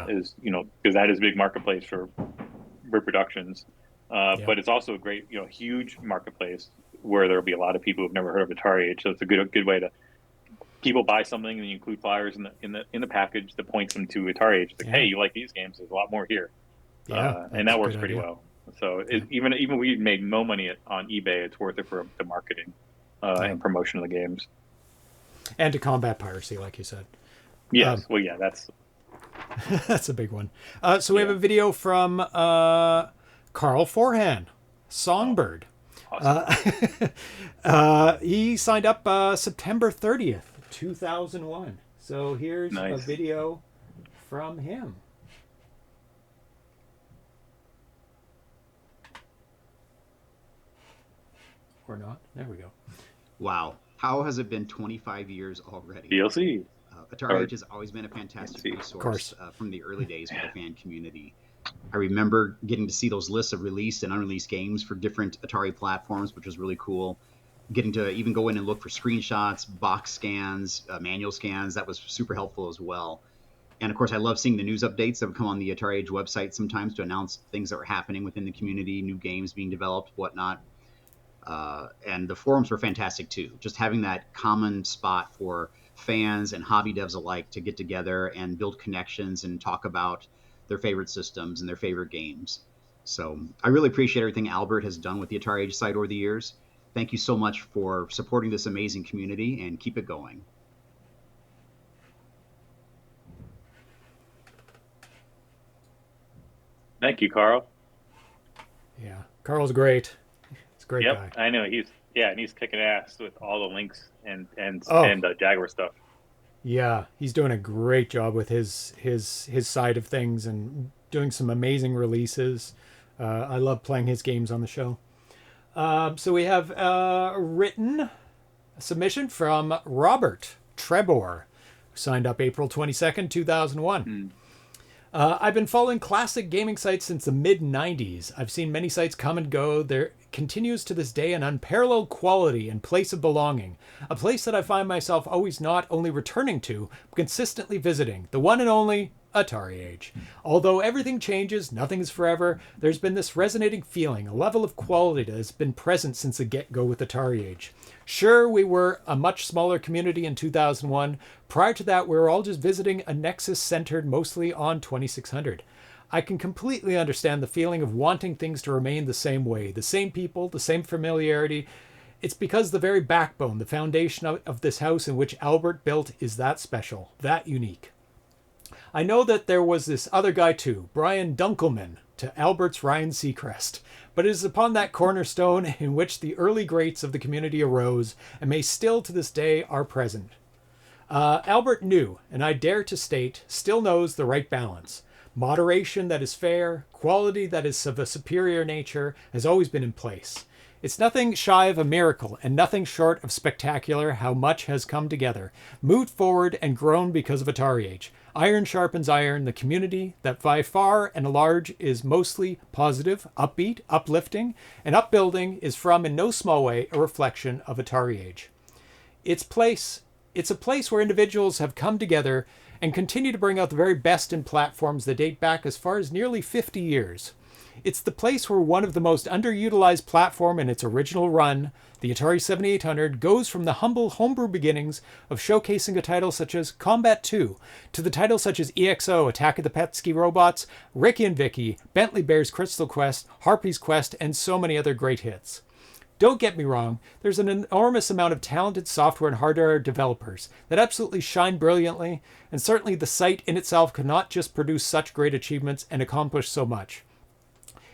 is, you know, because that is a big marketplace for reproductions. But it's also a great, you know, huge marketplace where there'll be a lot of people who've never heard of AtariAge. So it's a good way to people buy something and you include flyers in the package that points them to AtariAge. Like, hey, you like these games? There's a lot more here. And that works pretty well. So even we made no money on eBay, it's worth it for the marketing and promotion of the games. And to combat piracy, like you said. Yes. Well, yeah, that's that's a big one. So we have a video from Carl Forhan, Songbird. Awesome. He signed up September 30th, 2001. So here's a video from him. Or not. There we go. Wow. How has it been 25 years already? DLC. AtariAge has always been a fantastic resource from the early days with the fan community. I remember getting to see those lists of released and unreleased games for different Atari platforms, which was really cool. Getting to even go in and look for screenshots, box scans, manual scans. That was super helpful as well. And of course, I love seeing the news updates that would come on the AtariAge website sometimes to announce things that were happening within the community, new games being developed, whatnot. And the forums were fantastic too. Just having that common spot for fans and hobby devs alike to get together and build connections and talk about their favorite systems and their favorite games. So I really appreciate everything Albert has done with the AtariAge site over the years. Thank you so much for supporting this amazing community and keep it going. Thank you, Carl. Yeah, Carl's great. He's a great guy. I know and he's kicking ass with all the Lynx and Jaguar stuff. Yeah, he's doing a great job with his side of things and doing some amazing releases. I love playing his games on the show. So we have a written submission from Robert Trebor, who signed up April 22nd, 2001. I've been following classic gaming sites since the mid-90s. I've seen many sites come and go. There continues to this day an unparalleled quality and place of belonging. A place that I find myself always not only returning to, but consistently visiting. The one and only AtariAge. Although everything changes, nothing is forever, there's been this resonating feeling, a level of quality that has been present since the get-go with AtariAge. Sure, we were a much smaller community in 2001. Prior to that, we were all just visiting a Nexus centered mostly on 2600. I can completely understand the feeling of wanting things to remain the same way, the same people, the same familiarity. It's because the very backbone, the foundation of this house in which Albert built is that special, that unique. I know that there was this other guy too, Brian Dunkelman, to Albert's Ryan Seacrest, but it is upon that cornerstone in which the early greats of the community arose and may still to this day are present. Albert knew, and I dare to state, still knows the right balance. Moderation that is fair, quality that is of a superior nature has always been in place. It's nothing shy of a miracle and nothing short of spectacular how much has come together, moved forward and grown because of AtariAge. Iron sharpens iron, the community that by far and large is mostly positive, upbeat, uplifting, and upbuilding is from in no small way a reflection of AtariAge. It's a place where individuals have come together and continue to bring out the very best in platforms that date back as far as nearly 50 years. It's the place where one of the most underutilized platform in its original run, the Atari 7800, goes from the humble homebrew beginnings of showcasing a title such as Combat 2 to the titles such as EXO, Attack of the Petsky Robots, Ricky and Vicky, Bentley Bear's Crystal Quest, Harpy's Quest, and so many other great hits. Don't get me wrong, there's an enormous amount of talented software and hardware developers that absolutely shine brilliantly, and certainly the site in itself could not just produce such great achievements and accomplish so much.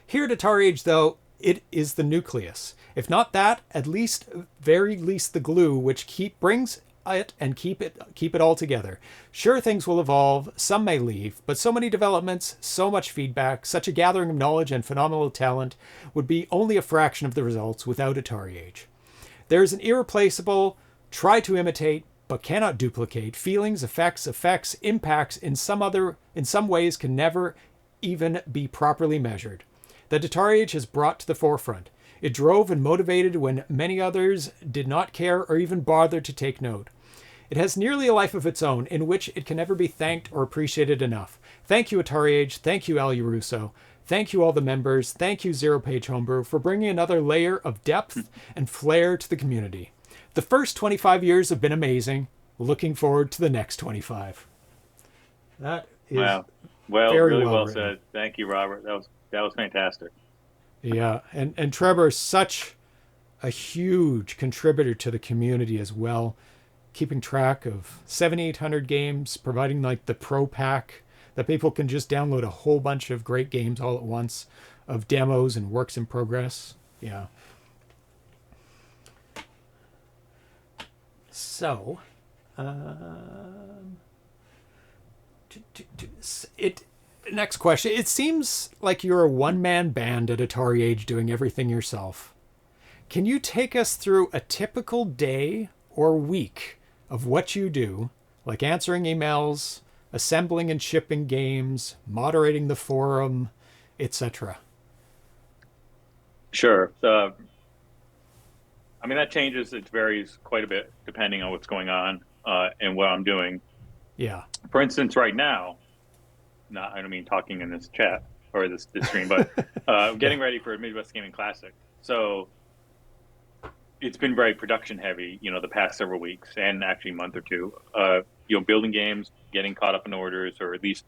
Here at AtariAge, though, it is the nucleus. If not that, at least, very least the glue which brings it and keep it all together. Sure, things will evolve, some may leave, but so many developments, so much feedback, such a gathering of knowledge and phenomenal talent would be only a fraction of the results without AtariAge. There is an irreplaceable, try to imitate, but cannot duplicate, feelings, effects, impacts in some ways can never even be properly measured, that AtariAge has brought to the forefront. It drove and motivated when many others did not care or even bother to take note. It has nearly a life of its own in which it can never be thanked or appreciated enough. Thank you, AtariAge. Thank you, Yarusso. Thank you, all the members. Thank you, ZeroPage Homebrew, for bringing another layer of depth and flair to the community. The first 25 years have been amazing. Looking forward to the next 25. That is really well written. said. Thank you, Robert. That was fantastic. Yeah, and Trevor is such a huge contributor to the community as well, keeping track of 7,800 games, providing like the Pro Pack that people can just download a whole bunch of great games all at once, of demos and works in progress. Yeah. So, next question. It seems like you're a one-man band at AtariAge doing everything yourself. Can you take us through a typical day or week of what you do, like answering emails, assembling and shipping games, moderating the forum, etc.? Sure. I mean, that changes. It varies quite a bit depending on what's going on and what I'm doing. Yeah. For instance, right now, I don't mean talking in this chat or this stream, but getting ready for a Midwest Gaming Classic. So it's been very production heavy, the past several weeks and actually month or two. Building games, getting caught up in orders, or at least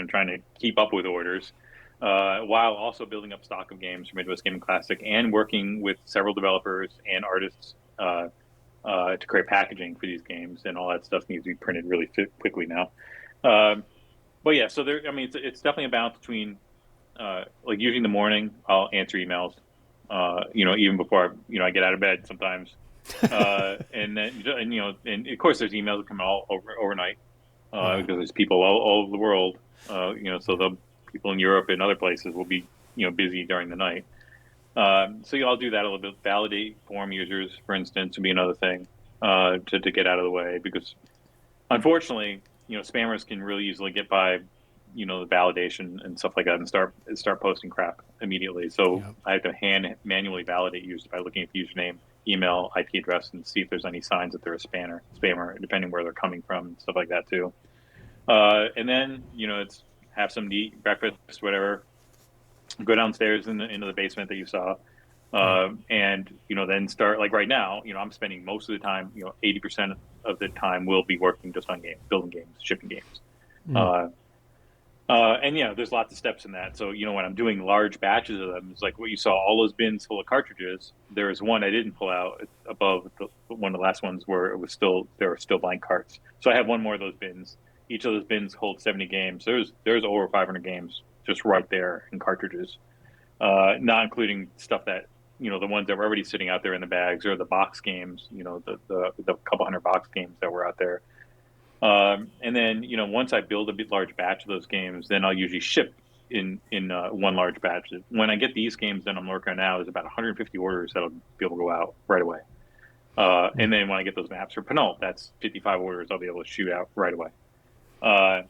trying to keep up with orders, while also building up stock of games for Midwest Gaming Classic and working with several developers and artists to create packaging for these games, and all that stuff needs to be printed really quickly now. But yeah, so it's definitely a balance between, like usually in the morning, I'll answer emails, even before I get out of bed sometimes, and then and of course there's emails that come all overnight because there's people all over the world, so the people in Europe and other places will be busy during the night. So I'll do that a little bit. Validate forum users, for instance, would be another thing to get out of the way, because unfortunately, spammers can really easily get by, the validation and stuff like that, and start posting crap immediately. So I have to manually validate users by looking at the username, email, IP address, and see if there's any signs that they're a spammer, depending where they're coming from, and stuff like that too. And then it's have some to eat, breakfast, whatever. Go downstairs into the basement that you saw, and then start, like right now. I'm spending most of the time, 80% of the time will be working just on games, building games, shipping games. And there's lots of steps in that. So when I'm doing large batches of them, it's like what you saw, all those bins full of cartridges. There was one I didn't pull out above one of the last ones where there were still blank carts. So I have one more of those bins. Each of those bins holds 70 games. There's over 500 games just right there in cartridges, not including stuff that the ones that were already sitting out there in the bags, or the box games, the couple hundred box games that were out there. And then once I build a bit large batch of those games, then I'll usually ship in one large batch. When I get these games that I'm working on now, there's about 150 orders that'll be able to go out right away. And then when I get those maps for Penult, that's 55 orders I'll be able to shoot out right away. I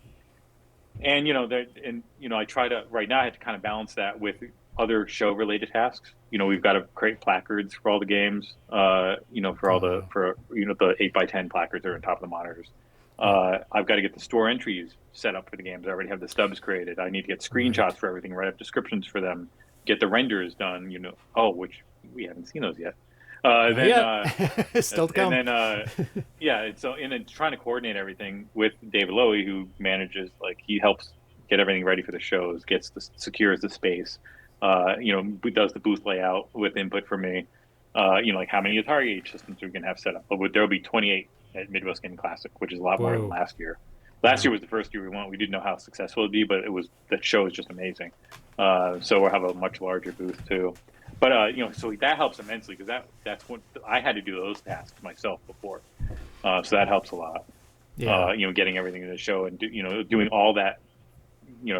try to, right now I have to kind of balance that with other show related tasks. We've got to create placards for all the games, for the 8x10 placards that are on top of the monitors. I've got to get the store entries set up for the games. I already have the stubs created. I need to get screenshots for everything, write up descriptions for them, get the renders done, which we haven't seen those yet. Still to come. And then, and then trying to coordinate everything with David Lowy, who manages, he helps get everything ready for the shows, secures the space, does the booth layout with input for me, like how many AtariAge systems we can have set up. But there'll be 28 at Midwest Gaming Classic, which is a lot more than last year. Last year was the first year we went. We didn't know how successful it'd be, but the show is just amazing. So we'll have a much larger booth too. But so that helps immensely, because that's what I had to do those tasks myself before. So that helps a lot. Getting everything in the show and doing all that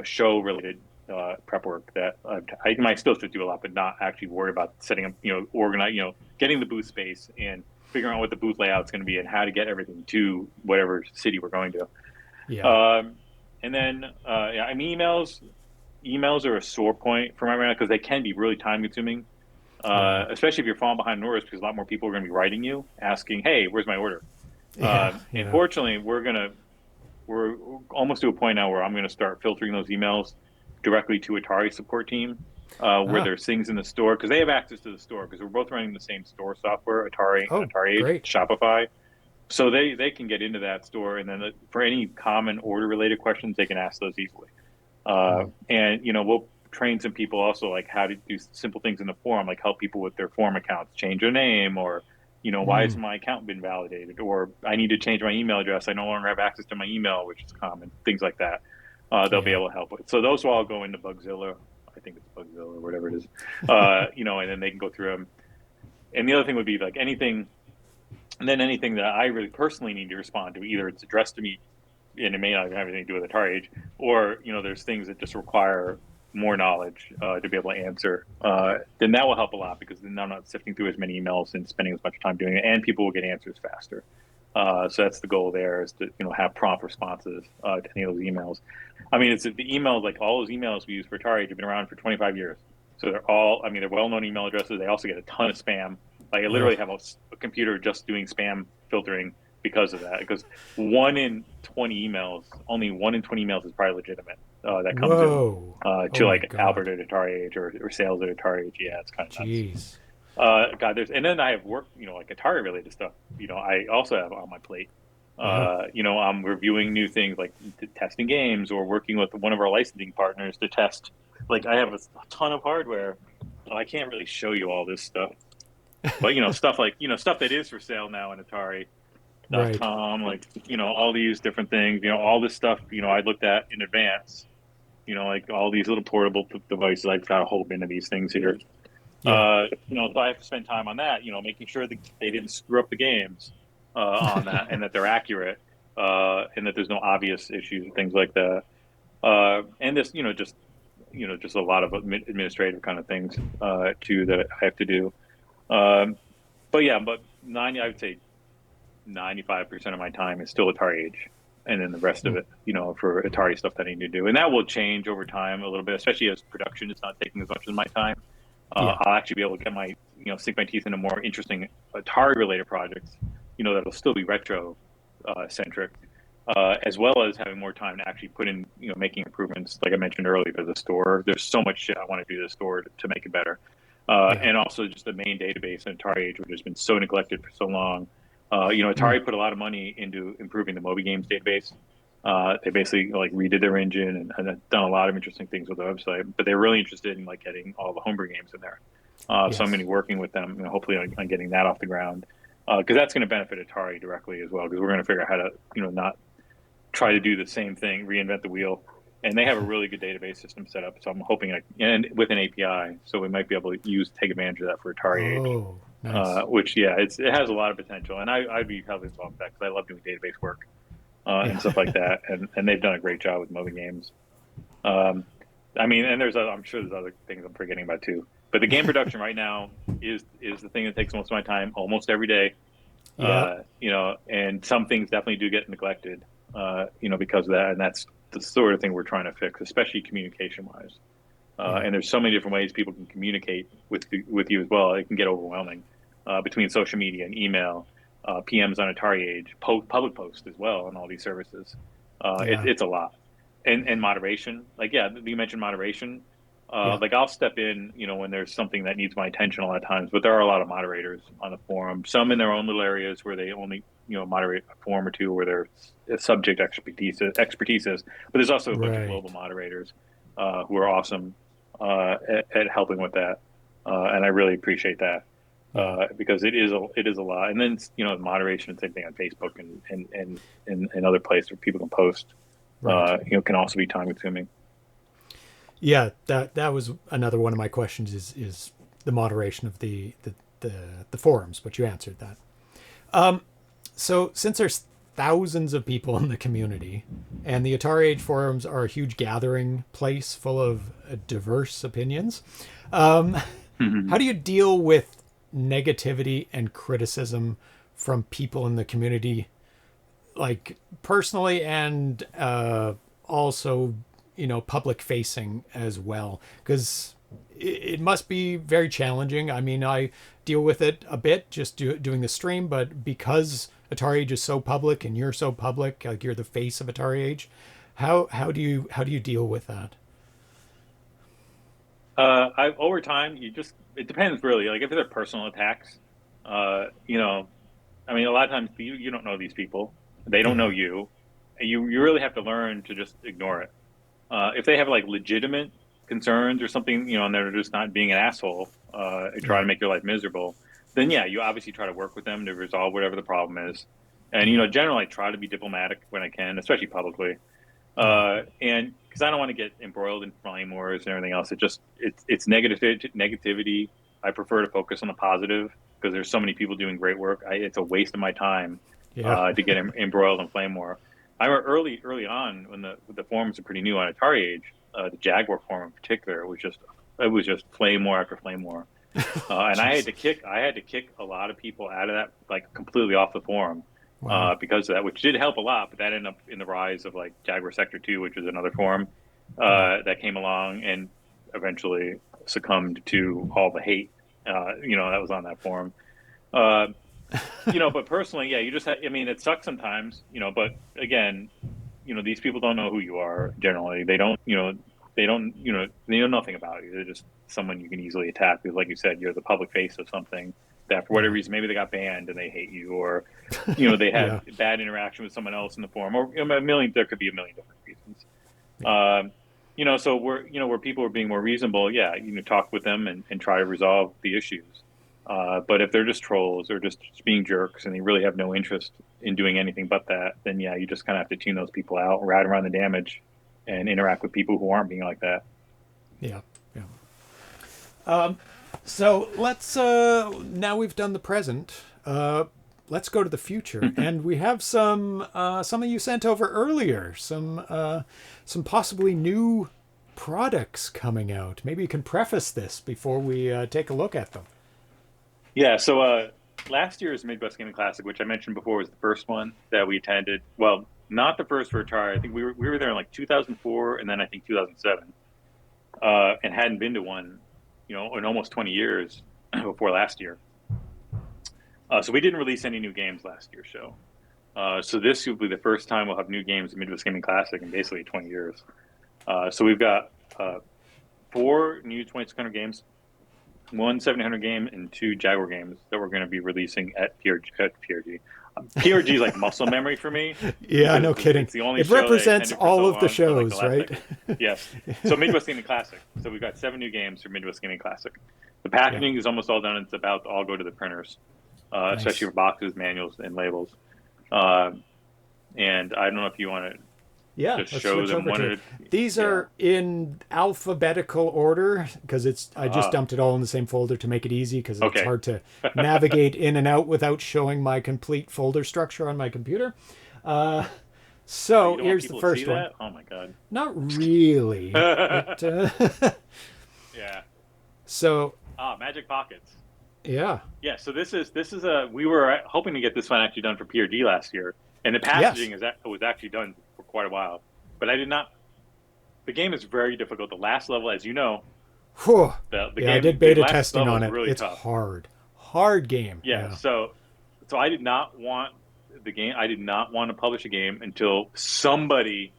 show related prep work that I might still have to do a lot, but not actually worry about setting up, organize, getting the booth space and figuring out what the booth layout's going to be and how to get everything to whatever city we're going to. And then emails are a sore point for me right now, because they can be really time consuming, especially if you're falling behind orders, because a lot more people are going to be writing you asking, hey, where's my order? Unfortunately, we're almost to a point now where I'm going to start filtering those emails directly to Atari support team, where there's things in the store, because they have access to the store, because we're both running the same store software, AtariAge, Shopify. So they can get into that store, and then for any common order related questions, they can ask those easily. And we'll train some people also, like how to do simple things in the forum, like help people with their forum accounts, change their name, or why hasn't my account been validated, or I need to change my email address, I no longer have access to my email, which is common, things like that. They'll be able to help with. So those will all go into Bugzilla. I think it's Bugzilla or whatever it is. And then they can go through them. And the other thing would be like anything that I really personally need to respond to, either it's addressed to me and it may not have anything to do with AtariAge, or there's things that just require more knowledge to be able to answer. Then that will help a lot, because then I'm not sifting through as many emails and spending as much time doing it, and people will get answers faster. So that's the goal there, is to have prompt responses to any of those emails. I mean, it's the emails, like all those emails we use for AtariAge have been around for 25 years. So they're well-known email addresses. They also get a ton of spam. Like I literally have a computer just doing spam filtering because of that. Because only 1 in 20 emails is probably legitimate. That comes in to Albert at AtariAge or sales at AtariAge. Yeah, it's kind of nuts. Jeez. And then I have work, like Atari related stuff. I also have on my plate. I'm reviewing new things, like testing games, or working with one of our licensing partners to test. Like I have a ton of hardware. I can't really show you all this stuff, but stuff like stuff that is for sale now in Atari.com, like all these different things. All this stuff. I looked at in advance. Like all these little portable devices. I've got a whole bin of these things here. So I have to spend time on that. Making sure that they didn't screw up the games on that, and that they're accurate, and that there's no obvious issues and things like that. And this, just just a lot of administrative kind of things too that I have to do. But yeah, I would say 95% of my time is still AtariAge, and then the rest of it, for Atari stuff that I need to do, and that will change over time a little bit, especially as production is not taking as much of my time. I'll actually be able to get sink my teeth into more interesting Atari-related projects, that'll still be retro centric, as well as having more time to actually put in, making improvements. Like I mentioned earlier, to the store. There's so much shit I want to do to the store to make it better, and also just the main database in AtariAge, which has been so neglected for so long. Atari put a lot of money into improving the Moby Games database. They basically redid their engine and have done a lot of interesting things with the website, but they're really interested in getting all the homebrew games in there. So I'm going to be working with them, hopefully on getting that off the ground, because that's going to benefit Atari directly as well, because we're going to figure out how to, not try to do the same thing, reinvent the wheel. And they have a really good database system set up. So I'm hoping, and with an API, so we might be able to take advantage of that for AtariAge. Oh, nice. Which, it has a lot of potential. And I'd be heavily involved with that because I love doing database work and stuff like that. And they've done a great job with Moby Games. And I'm sure there's other things I'm forgetting about too. But the game production right now is the thing that takes most of my time almost every day. And some things definitely do get neglected, because of that. And that's the sort of thing we're trying to fix, especially communication-wise. And there's so many different ways people can communicate with you as well. It can get overwhelming between social media and email, PMs on AtariAge, public posts as well on all these services. It's a lot. And moderation. You mentioned moderation. I'll step in, when there's something that needs my attention a lot of times, but there are a lot of moderators on the forum, some in their own little areas where they only, moderate a forum or two where their subject expertise is, but there's also a bunch of global moderators who are awesome at helping with that. And I really appreciate that because it is a lot. And then, moderation and same thing on Facebook and other places where people can post, can also be time consuming. Yeah, that was another one of my questions is the moderation of the forums, but you answered that. So since there's thousands of people in the community and the AtariAge forums are a huge gathering place full of diverse opinions, how do you deal with negativity and criticism from people in the community, personally and also public facing as well? Because it must be very challenging. I mean, I deal with it a bit just doing the stream, but because AtariAge is so public and you're so public, you're the face of AtariAge, how do you deal with that? Over time, it depends really. If they're personal attacks, a lot of times you don't know these people, they don't know you, and you really have to learn to just ignore it. If they have legitimate concerns or something, and they're just not being an asshole, and trying to make your life miserable, then you obviously try to work with them to resolve whatever the problem is. And, generally I try to be diplomatic when I can, especially publicly. And because I don't want to get embroiled in flame wars and everything else. It's negativity. I prefer to focus on the positive because there's so many people doing great work. It's a waste of my time to get embroiled in flame war. I remember early on when the forums are pretty new on AtariAge, the Jaguar forum in particular, it was just flame war after flame war. And I had to kick a lot of people out of that, completely off the forum, because of that, which did help a lot. But that ended up in the rise of Jaguar Sector 2, which is another forum that came along and eventually succumbed to all the hate, that was on that forum. But personally, you just it sucks sometimes, but again, these people don't know who you are generally. They don't know nothing about you. They're just someone you can easily attack because, like you said, you're the public face of something that for whatever reason, maybe they got banned and they hate you, or, they had bad interaction with someone else in the forum, or there could be a million different reasons. So where people are being more reasonable, talk with them and try to resolve the issues. But if they're just trolls or just being jerks and they really have no interest in doing anything but that, then you just kind of have to tune those people out, ride around the damage, and interact with people who aren't being like that. Yeah. So let's now we've done the present. Let's go to the future, and we have some of you sent over earlier, some possibly new products coming out. Maybe you can preface this before we take a look at them. Yeah, so last year's Midwest Gaming Classic, which I mentioned before, was the first one that we attended. Well, not the first for Atari. I think we were there in like 2004 and then I think 2007, and hadn't been to one, in almost 20 years before last year. So we didn't release any new games last year's show. So this will be the first time we'll have new games at Midwest Gaming Classic in basically 20 years. So we've got 4 new 2600 games, 1 700 game, and 2 Jaguar games that we're going to be releasing at PRG. PRG is like muscle memory for me. Yeah, no kidding. It's the only it show represents all of the shows, like right? Yes. So Midwest Gaming Classic. So we've got 7 new games for Midwest Gaming Classic. The packaging is almost all done. It's about to all go to the printers, Nice. especially for boxes, manuals, and labels. And I don't know if you want to just let's show switch them over one to at it. a, These are in alphabetical order because I just dumped it all in the same folder to make it easy because it's hard to navigate in and out without showing my complete folder structure on my computer. So here's the first one. Oh my god! Not really. Yeah. So. Magic Pockets. Yeah. Yeah. So this is we were hoping to get this one actually done for PRG last year, and the packaging was actually done for quite a while, but I did not. The game is very difficult. The last level, as you know, the game, I did beta last testing level on is it. really It's tough. hard game. Yeah. So I did not want the game. I did not want to publish a game until somebody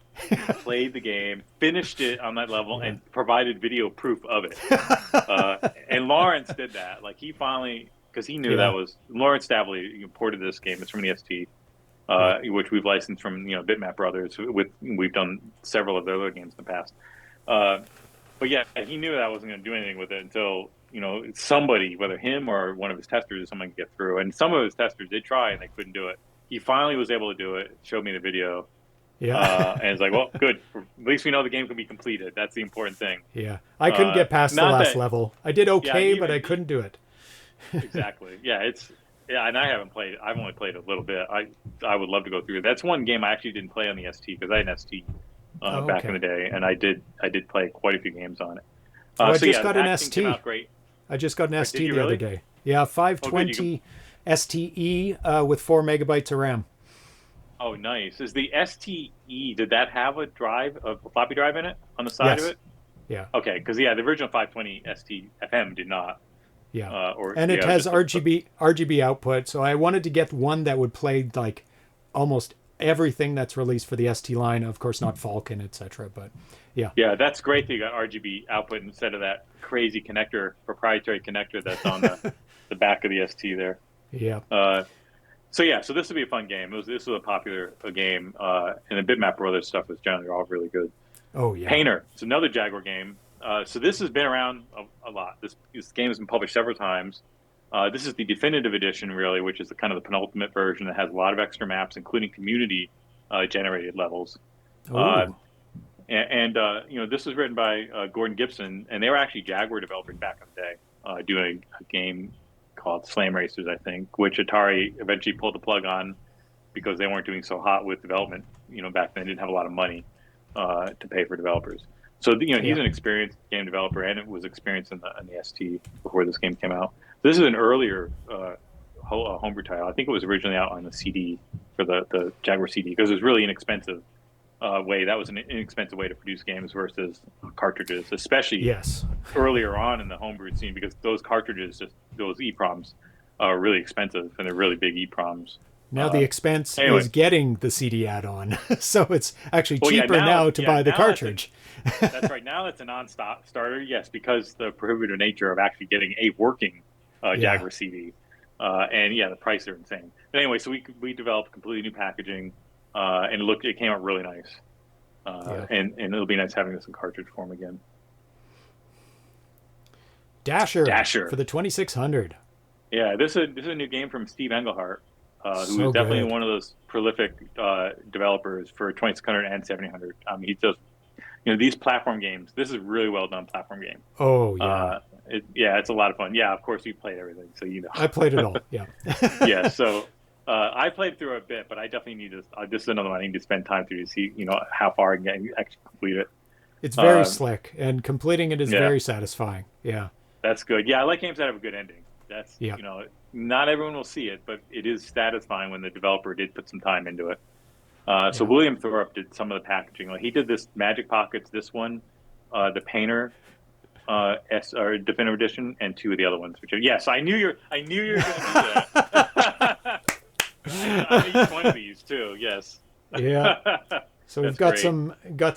played the game, finished it on that level, and provided video proof of it. And Lawrence did that. Like he finally, because he knew that was Lawrence Stavley imported this game. It's from the ST, which we've licensed from Bitmap Brothers. We've done several of their other games in the past. But yeah, he knew that I wasn't going to do anything with it until somebody, whether him or one of his testers, or someone could get through. And some of his testers did try, and they couldn't do it. He finally was able to do it. Showed me the video. And it's like, well, good. At least we know the game can be completed. That's the important thing. Yeah. I couldn't get past the last level. I did okay, but I couldn't do it. Exactly. Yeah, and I haven't played it. I've only played it a little bit. I would love to go through it. That's one game I actually didn't play on the ST because I had an ST back in the day, and I did play quite a few games on it. I just got an ST. Came out great. I just got an ST the really? other day. Yeah, 520 STE with 4 megabytes of RAM. Oh, nice. Is the STE, did that have a floppy drive in it on the side of it? Yeah. Okay, because the original 520 ST FM did not. Yeah. It has RGB output, so I wanted to get one that would play like almost everything that's released for the ST line. Of course, not Falcon, etc. But yeah. Yeah, that's great that you got RGB output instead of that crazy proprietary connector that's on the back of the ST there. Yeah. So this would be a fun game. This was a popular game, and the Bitmap Brothers stuff was generally all really good. Oh yeah. Painter. It's another Jaguar game. So this has been around a lot. This game has been published several times. This is the definitive edition, really, which is the kind of the penultimate version that has a lot of extra maps, including community generated levels. This was written by Gordon Gibson, and they were actually Jaguar developers back in the day, doing a game called Slam Racers, I think, which Atari eventually pulled the plug on because they weren't doing so hot with development. Back then they didn't have a lot of money to pay for developers. So he's an experienced game developer, and it was experienced in the ST before this game came out. This is an earlier homebrew title. I think it was originally out on the CD for the Jaguar CD because it was really inexpensive. That was an inexpensive way to produce games versus cartridges, especially earlier on in the homebrew scene, because those cartridges, those EEPROMs, are really expensive, and they're really big EEPROMs. Now the expense is getting the CD add-on, so it's actually cheaper now to buy the cartridge. That's right. Now it's a non-starter, yes, because the prohibitive nature of actually getting a working Jaguar CD, and the prices are insane. But anyway, so we developed completely new packaging. And it came out really nice, and it'll be nice having this in cartridge form again. Dasher for the 2600. Yeah, this is a new game from Steve Engelhart, who is definitely one of those prolific developers for 2600 and 700. He does, these platform games. This is a really well done platform game. Oh yeah, it's a lot of fun. Yeah, of course we played everything, so I played it all. Yeah. Yeah, so. I played through a bit, but I definitely need to. This is another one I need to spend time through to see, how far I can actually complete it. It's very slick, and completing it is very satisfying. Yeah. That's good. Yeah, I like games that have a good ending. That's, you know, not everyone will see it, but it is satisfying when the developer did put some time into it. So William Thorpe did some of the packaging. Like, he did this Magic Pockets, this one, the Painter, or Definitive Edition, and 2 of the other ones. Which are, yes, I knew you were going to do that. I made each one of these too. Yes. Yeah. So we've got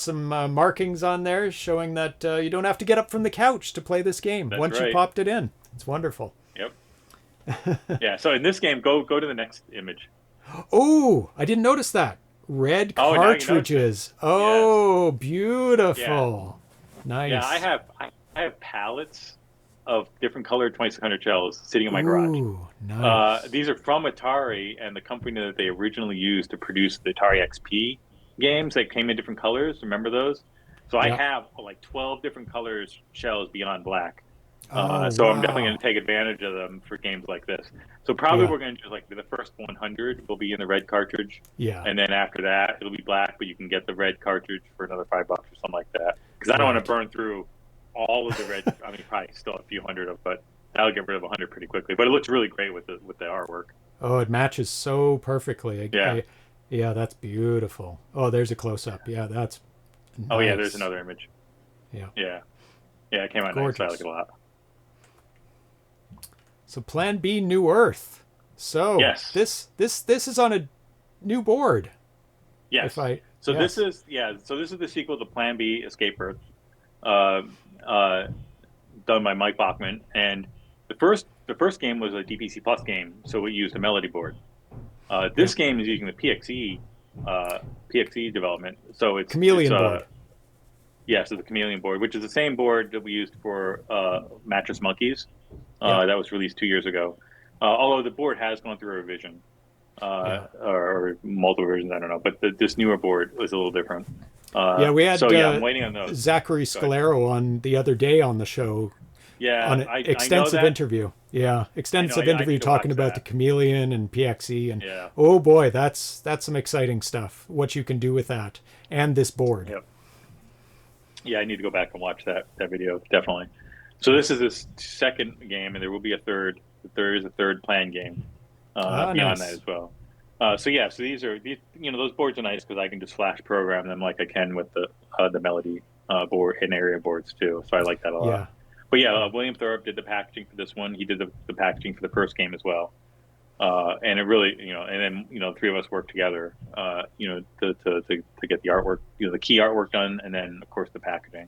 some markings on there showing that you don't have to get up from the couch to play this game. Once you popped it in, it's wonderful. Yep. Yeah. So in this game, go to the next image. Oh, I didn't notice that. Red cartridges. Oh, beautiful. Yeah. Nice. Yeah, I have pallets of different colored 2600 shells sitting in my garage. Ooh, nice. These are from Atari and the company that they originally used to produce the Atari XP games that came in different colors. Remember those? So I have like 12 different colors shells beyond black. So I'm definitely going to take advantage of them for games like this. So probably we're going to do like the first 100 will be in the red cartridge. Yeah. And then after that, it'll be black, but you can get the red cartridge for another $5 or something like that. Because I don't want to burn through all of the red. I mean, probably still a few hundred of, but I'll get rid of 100 pretty quickly. But it looks really great with the artwork. Oh, it matches so perfectly. Yeah, that's beautiful. Oh, there's a close up. Yeah, that's nice. Oh yeah, there's another image. Yeah. Yeah. Yeah, it came out nice. I like it a lot. So Plan B New Earth. So this is on a new board. Yes. This is the sequel to Plan B Escape Earth, done by Mike Bachman, and the first game was a DPC Plus game, so it used a melody board. This game is using the PXE development, so it's Chameleon board. Yeah, so the Chameleon board, which is the same board that we used for Mattress Monkeys. That was released 2 years ago. Although the board has gone through a revision, or multiple versions, I don't know. But this newer board was a little different. We had I'm waiting on those. Zachary Scalero on the other day on the show. Yeah, on an extensive interview. Yeah, extensive interview talking about the Chameleon and PXE, and oh boy, that's some exciting stuff. What you can do with that and this board. Yep. Yeah, I need to go back and watch that video, definitely. So this is this second game, and there will be a third. There is a third planned game beyond that as well. So these are those boards are nice because I can just flash program them like I can with the Melody board and area boards too. So I like that a lot. Yeah. But William Thorpe did the packaging for this one. He did the packaging for the first game as well. And it really, and then the three of us worked together, to get the artwork, the key artwork done, and then of course the packaging.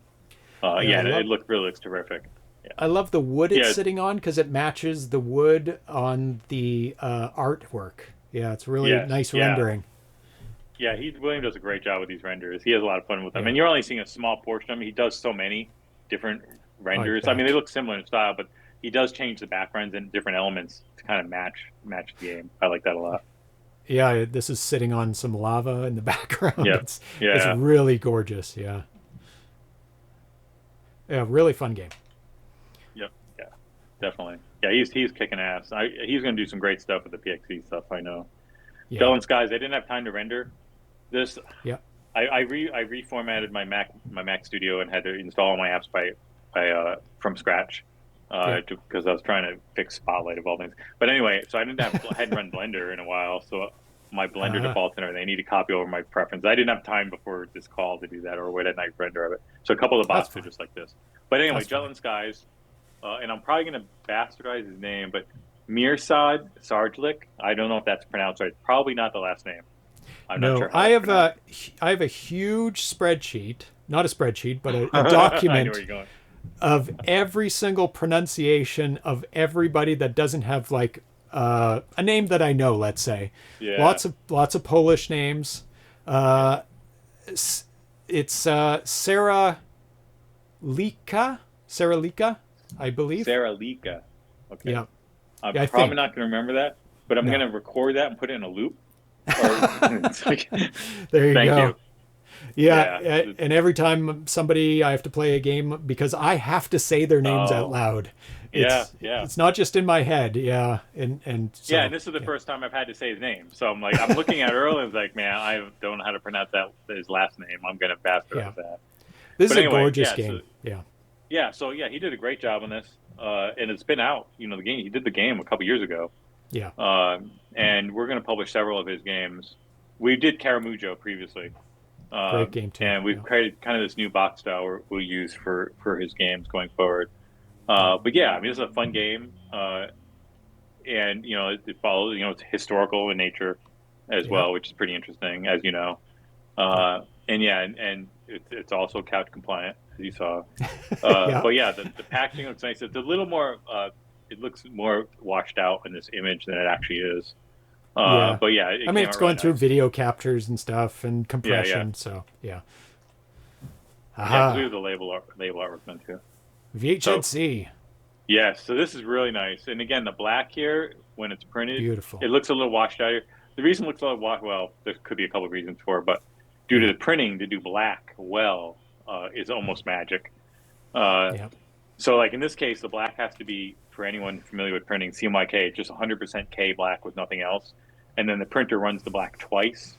It looks terrific. Yeah. I love the wood it's sitting on because it matches the wood on the artwork. Yeah, it's really nice rendering. Yeah, William does a great job with these renders. He has a lot of fun with them, and you're only seeing a small portion of them. He does so many different renders. I mean, they look similar in style, but he does change the backgrounds and different elements to kind of match the game. I like that a lot. Yeah, this is sitting on some lava in the background. Yeah. It's really gorgeous. Yeah. Yeah, really fun game. Yep. Yeah, definitely. Yeah, he's kicking ass. He's going to do some great stuff with the PXE stuff, I know. Yeah. Dylan Skies, I didn't have time to render this. Yeah. I reformatted my Mac Studio and had to install all my apps by from scratch. Because I was trying to fix Spotlight of all things. But anyway, so I hadn't run Blender in a while, so my Blender defaults and everything, I need to copy over my preference. I didn't have time before this call to do that, or wait at night render of it. So a couple of the bots are just like this. But anyway, Jelin Skies, and I'm probably going to bastardize his name, but Mirsad Sarjlik, I don't know if that's pronounced right. Probably not the last name. I'm not sure. I have a huge spreadsheet, not a spreadsheet, but a document. I know where you're going. Of every single pronunciation of everybody that doesn't have like a name that I know, let's say. Yeah. Lots of Polish names. It's Sarah Lika, I believe. Sarah Lika. Okay. Yeah. I'm probably not going to remember that, but I'm going to record that and put it in a loop. There you Thank go. you. Yeah, and every time I have to play a game because I have to say their names out loud. It's not just in my head. Yeah, and so, and this is the first time I've had to say his name. So I'm looking at Earl and it's like, man, I don't know how to pronounce his last name. I'm gonna bastardize that. This is But anyway, a gorgeous yeah, game. so- Yeah. Yeah, so yeah, he did a great job on this, and it's been out. The game he did the game a couple years ago, Yeah. and we're going to publish several of his games. We did Caramujo previously, Great game too. and we've yeah. created kind of this new box style we'll use for his games going forward. But yeah, I mean, it's a fun game, and it follows. It's historical in nature as well, which is pretty interesting, as you know. And yeah, and it's also couch compliant, as you saw. But yeah, the packaging looks nice. It's a little more. It looks more washed out in this image than it actually is. But yeah, I mean, it's going through nice. video captures and stuff and compression. Yeah. So yeah. Yeah, 'cause we have the label artwork done too. VHNC. Yes, so this is really nice. And again, the black here, when it's printed, Beautiful. it looks a little washed out here. The reason it looks a little washed, well, there could be a couple of reasons for it, but due to the printing, to do black well is almost magic. So like in this case, the black has to be, for anyone familiar with printing, CMYK, just 100% K black with nothing else. And then the printer runs the black twice,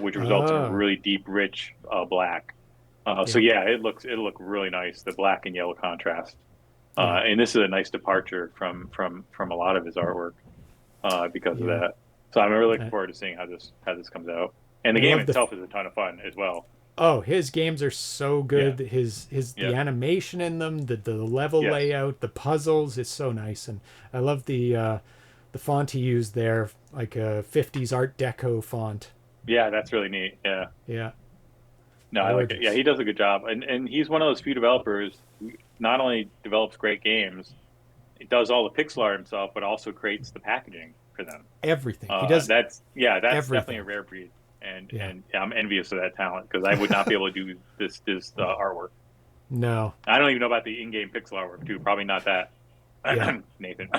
which results in a really deep, rich black. So yeah, it'll look really nice, the black and yellow contrast. And this is a nice departure from a lot of his artwork because of that. So I'm really looking forward to seeing how this comes out. And the game itself is a ton of fun as well. Oh, his games are so good. The animation in them, the level layout, the puzzles is so nice, and I love the font he used there, like a 50s Art Deco font. Yeah, that's really neat. Yeah. Yeah. No, I like it. Yeah, he does a good job, and he's one of those few developers who not only develops great games, he does all the pixel art himself, but also creates the packaging for them. Everything he does. That's everything. definitely a rare breed. And I'm envious of that talent because I would not be able to do this artwork. No. I don't even know about the in-game pixel artwork too. Probably not that. Yeah. Nathan.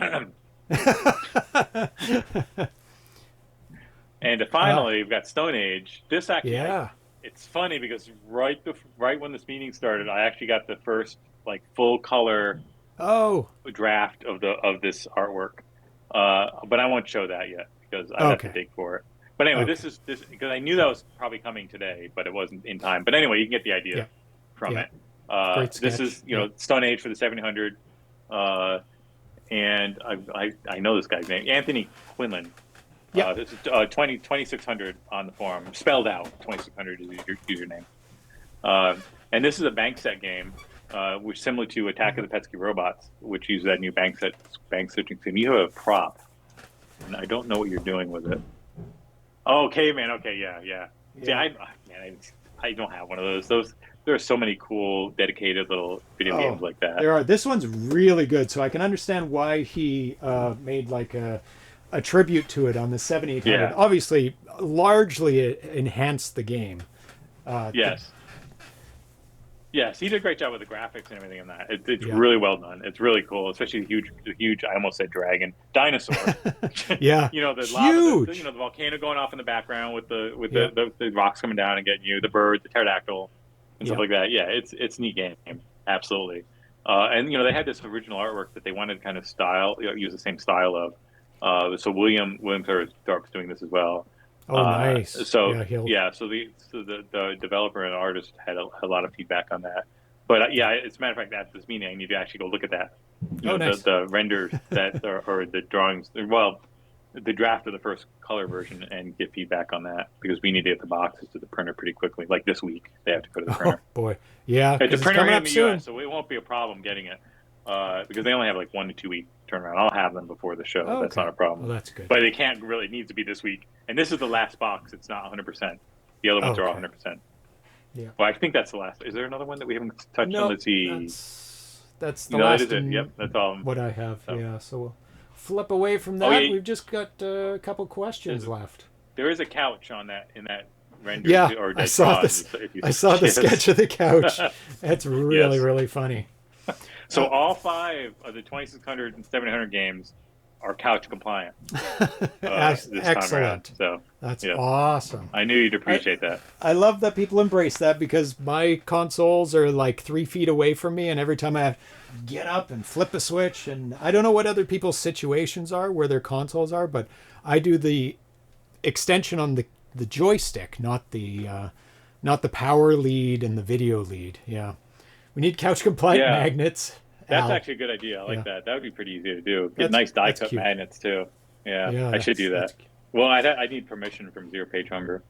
And finally, we've got Stone Age. This actually, it's funny because right when this meeting started, I actually got the first full color draft of this artwork. But I won't show that yet because I have to dig for it. But anyway, this is because I knew that was probably coming today, but it wasn't in time. But anyway, you can get the idea from it. This is Stone Age for the 700, and I know this guy's name, Anthony Quinlan. This is 2600 on the forum, spelled out. 2600 is your username. And this is a bank set game, which similar to Attack of the Pesky Robots, which uses that new bank searching theme. You have a prop, and I don't know what you're doing with it. Oh, Caveman. Okay, yeah. See, I don't have one of those. There are so many cool, dedicated little video games like that. There are. This one's really good, so I can understand why he made like a tribute to it on the 7800. Yeah. Obviously, largely enhanced the game. Yes, he did a great job with the graphics and everything in that. It's really well done. It's really cool, especially the huge. I almost said dragon, dinosaur. Yeah, the huge. lava, the volcano going off in the background with the rocks coming down and getting you, the bird, the pterodactyl, and stuff like that. Yeah, it's a neat game, absolutely. And they had this original artwork that they wanted to kind of use the same style of. So William Thorpe's doing this as well. Oh, nice. So the developer and artist had a lot of feedback on that. But as a matter of fact, at this meeting, I need to actually go look at that. Nice. The renders that or the drawings. Well, the draft of the first color version and get feedback on that because we need to get the boxes to the printer pretty quickly. Like this week, they have to go to the printer. Oh boy, yeah. It's a printer coming in up the soon. US, so it won't be a problem getting it because they only have 1 to 2 week turnaround. I'll have them before the show. Oh, that's not a problem. Well, that's good. But it can't really. It needs to be this week. And this is the last box. It's not 100%. The other ones are all 100%. Yeah. Well, I think that's the last. Is there another one that we haven't touched on? Let's see. That's the last. That is it. Yep, that's all. What I have. So. Yeah. So we'll flip away from that. We've just got a couple questions left. There is a couch in that render. Yeah, or I saw this. I saw the sketch of the couch. That's really funny. So all 5 of the 2600 and 700 games are couch compliant. Excellent. So that's awesome. I knew you'd appreciate that. I love that people embrace that because my consoles are like 3 feet away from me, and every time I have to get up and flip a switch, and I don't know what other people's situations are where their consoles are, but I do the extension on the joystick, not the not the power lead and the video lead. Yeah. We need couch compliant Yeah. magnets. That's Al. actually a good idea. I like that. That would be pretty easy to do. Get That's- nice die that's cut cute. magnets too. Yeah, Yeah, I should do that. that's- Well, I need permission from ZeroPage Homebrew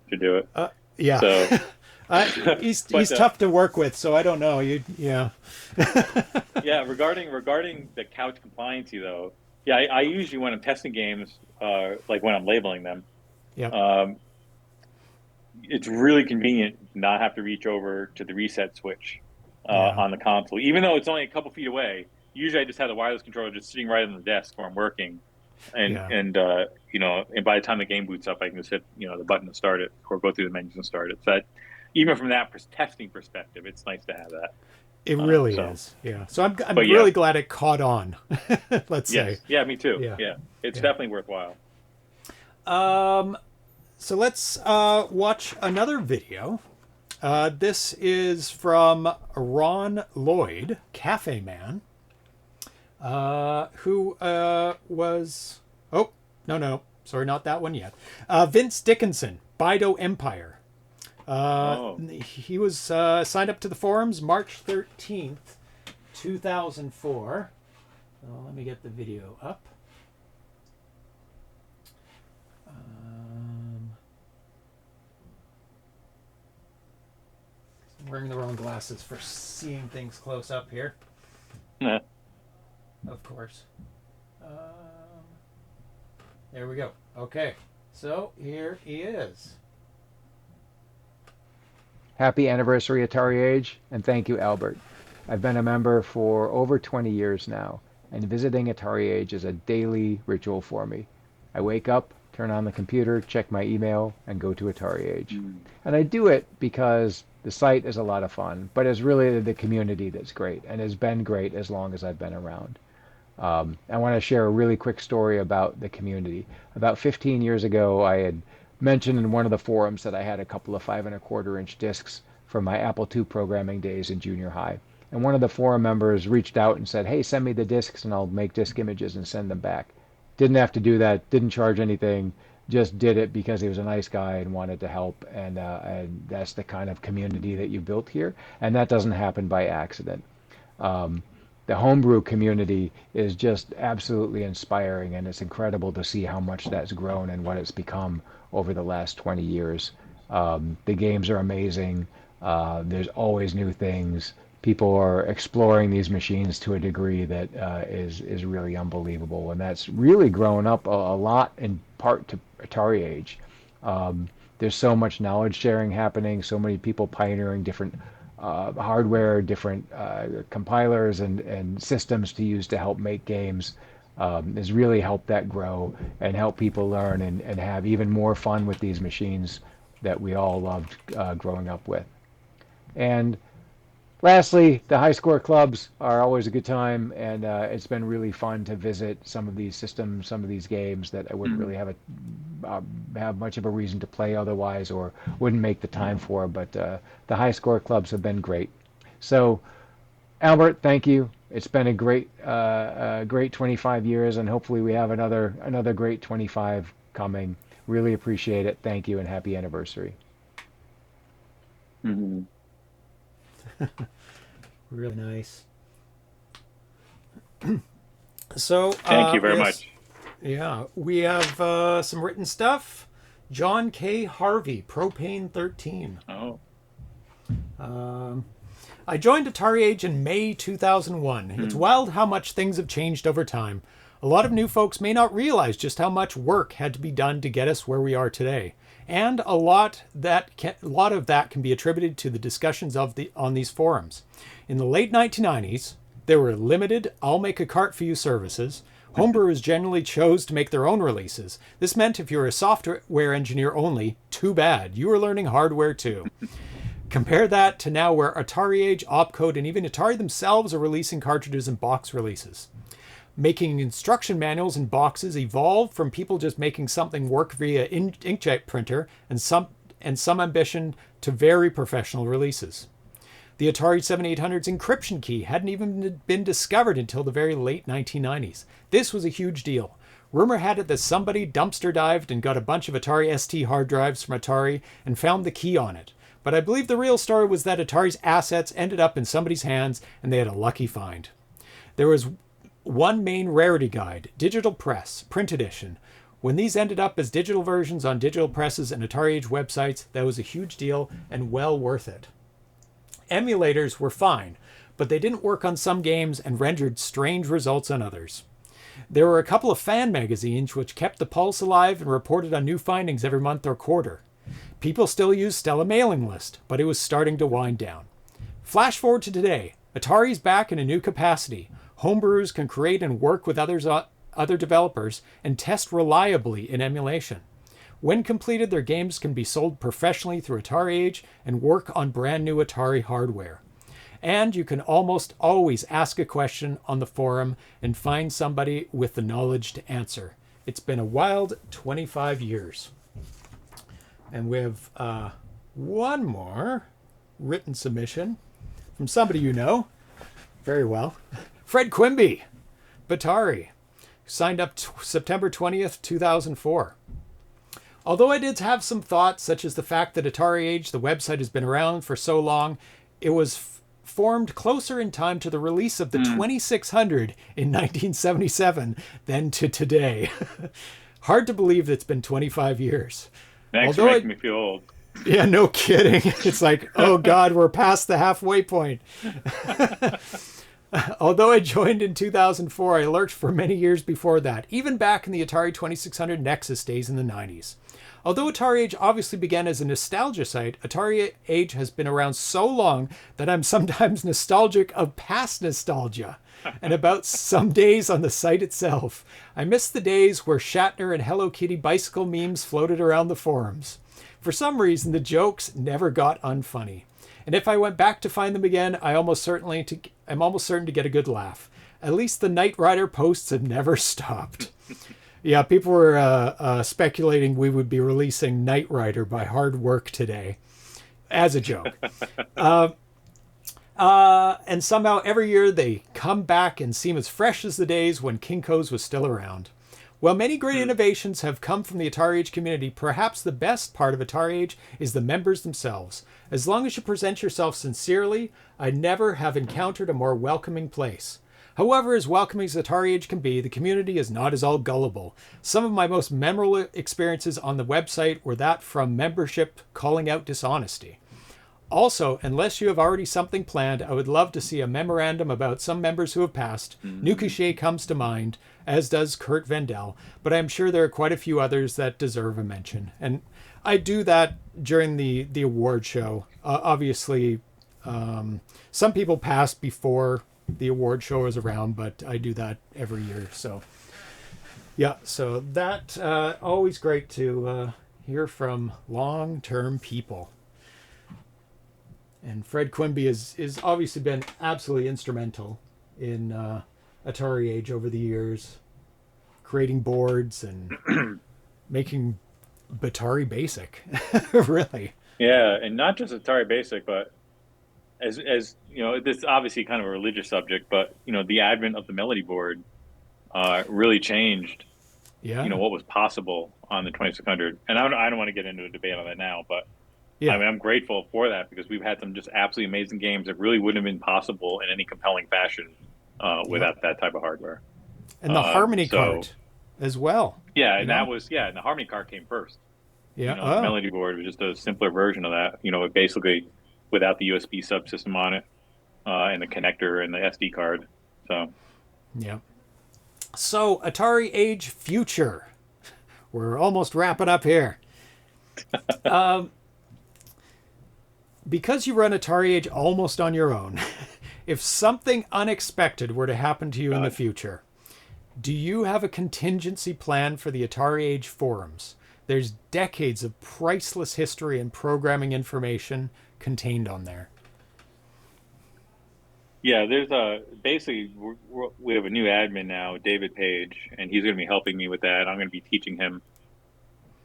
to do it. Yeah. So he's But, tough to work with, so I don't know. Yeah. yeah, regarding the couch compliancy though, yeah, I usually when I'm testing games, like when I'm labeling them, Yeah. it's really convenient to not have to reach over to the reset switch on the console, even though it's only a couple feet away. Usually, I just have the wireless controller just sitting right on the desk where I'm working, and and by the time the game boots up, I can just hit the button to start it or go through the menus and start it. So that, even from that testing perspective, it's nice to have that. It really is. Yeah. So I'm really glad it caught on. Let's say. Yeah, me too. Yeah. It's definitely worthwhile. So let's watch another video. This is from Ron Lloyd, Cafeman, who was... Oh, no. Sorry, not that one yet. Vince Dickinson, Bido Empire. He was signed up to the forums March 13th, 2004. Let me get the video up. I'm wearing the wrong glasses for seeing things close up here. Yeah. Of course. There we go. Okay, so here he is. Happy anniversary, AtariAge, and thank you, Albert. I've been a member for over 20 years now, and visiting AtariAge is a daily ritual for me. I wake up, turn on the computer, check my email, and go to AtariAge. And I do it because the site is a lot of fun, but it's really the community that's great, and has been great as long as I've been around. I want to share a really quick story about the community. About 15 years ago, I had mentioned in one of the forums that I had a couple of 5 1/4-inch discs from my Apple II programming days in junior high. And one of the forum members reached out and said, hey, send me the discs and I'll make disk images and send them back. Didn't have to do that, didn't charge anything, just did it because he was a nice guy and wanted to help. And that's the kind of community that you built here. And that doesn't happen by accident. The homebrew community is just absolutely inspiring, and it's incredible to see how much that's grown and what it's become over the last 20 years. The games are amazing. There's always new things. People are exploring these machines to a degree that is really unbelievable, and that's really grown up a lot in part to AtariAge. There's so much knowledge sharing happening, so many people pioneering different hardware, different compilers and systems to use to help make games. Has really helped that grow and help people learn and have even more fun with these machines that we all loved growing up with. And lastly, the high score clubs are always a good time, and it's been really fun to visit some of these systems, some of these games that I wouldn't really have much of a reason to play otherwise, or wouldn't make the time for. But the high score clubs have been great. So, Albert, thank you. It's been a great 25 years, and hopefully we have another great 25 coming. Really appreciate it. Thank you, and happy anniversary. Mm-hmm. Really nice. So thank you very much. Yeah, we have some written stuff. John K. Harvey, Propane 13. Oh. I joined AtariAge in May 2001. It's wild how much things have changed over time. A lot of new folks may not realize just how much work had to be done to get us where we are today. And a lot of that can be attributed to the discussions on these forums. In the late 1990s, there were limited I'll make a cart for you services. Homebrewers generally chose to make their own releases. This meant if you were a software engineer only, too bad. You were learning hardware too. Compare that to now where AtariAge, Opcode, and even Atari themselves are releasing cartridges and box releases. Making instruction manuals in boxes evolved from people just making something work via inkjet printer and some ambition to very professional releases. The Atari 7800's encryption key hadn't even been discovered until the very late 1990s. This was a huge deal. Rumor had it that somebody dumpster dived and got a bunch of Atari ST hard drives from Atari and found the key on it. But I believe the real story was that Atari's assets ended up in somebody's hands and they had a lucky find. There was one main rarity guide, Digital Press, print edition. When these ended up as digital versions on digital presses and AtariAge websites, that was a huge deal and well worth it. Emulators were fine, but they didn't work on some games and rendered strange results on others. There were a couple of fan magazines which kept the pulse alive and reported on new findings every month or quarter. People still used Stella mailing list, but it was starting to wind down. Flash forward to today. Atari's back in a new capacity. Homebrewers can create and work with other developers and test reliably in emulation. When completed, their games can be sold professionally through AtariAge and work on brand new Atari hardware. And you can almost always ask a question on the forum and find somebody with the knowledge to answer. It's been a wild 25 years. And we have one more written submission from somebody you know very well. Fred Quimby, Batari, signed up September 20th, 2004. Although I did have some thoughts, such as the fact that AtariAge, the website, has been around for so long, it was formed closer in time to the release of the 2600 in 1977 than to today. Hard to believe that it's been 25 years. Thanks for making me feel old. Yeah, no kidding. It's like, oh God, we're past the halfway point. Although I joined in 2004, I lurked for many years before that, even back in the Atari 2600 Nexus days in the 90s. Although AtariAge obviously began as a nostalgia site, AtariAge has been around so long that I'm sometimes nostalgic of past nostalgia and about some days on the site itself. I miss the days where Shatner and Hello Kitty bicycle memes floated around the forums. For some reason, the jokes never got unfunny. And if I went back to find them again, I'm almost certain to get a good laugh. At least the Knight Rider posts have never stopped. Yeah, people were speculating we would be releasing Knight Rider by Hard Work today, as a joke. And somehow every year they come back and seem as fresh as the days when Kinko's was still around. While many great innovations have come from the AtariAge community, perhaps the best part of AtariAge is the members themselves. As long as you present yourself sincerely, I never have encountered a more welcoming place. However, as welcoming as AtariAge can be, the community is not as all gullible. Some of my most memorable experiences on the website were that from membership calling out dishonesty. Also, unless you have already something planned, I would love to see a memorandum about some members who have passed. Nukiche comes to mind, as does Kurt Vendel, but I'm sure there are quite a few others that deserve a mention. And I do that during the award show. Obviously, some people passed before the award show was around, but I do that every year. So, yeah, so that always great to hear from long-term people. And Fred Quimby is obviously been absolutely instrumental in AtariAge over the years, creating boards and making Batari Basic, really. Yeah, and not just Atari Basic, but as you know, this is obviously kind of a religious subject, but you know, the advent of the Melody board really changed, you know, what was possible on the 2600. And I don't want to get into a debate on that now, but I mean, I'm grateful for that because we've had some just absolutely amazing games that really wouldn't have been possible in any compelling fashion without that type of hardware. And the Harmony card as well. Yeah, and that was, and the Harmony card came first. Yeah. You know, the Melody board was just a simpler version of that. You know, it basically without the USB subsystem on it and the connector and the SD card. So. Yeah. So AtariAge future. We're almost wrapping up here. Because you run AtariAge almost on your own, if something unexpected were to happen to you in the future, do you have a contingency plan for the AtariAge forums? There's decades of priceless history and programming information contained on there. Yeah, there's basically we have a new admin now, David Page, and he's going to be helping me with that. I'm going to be teaching him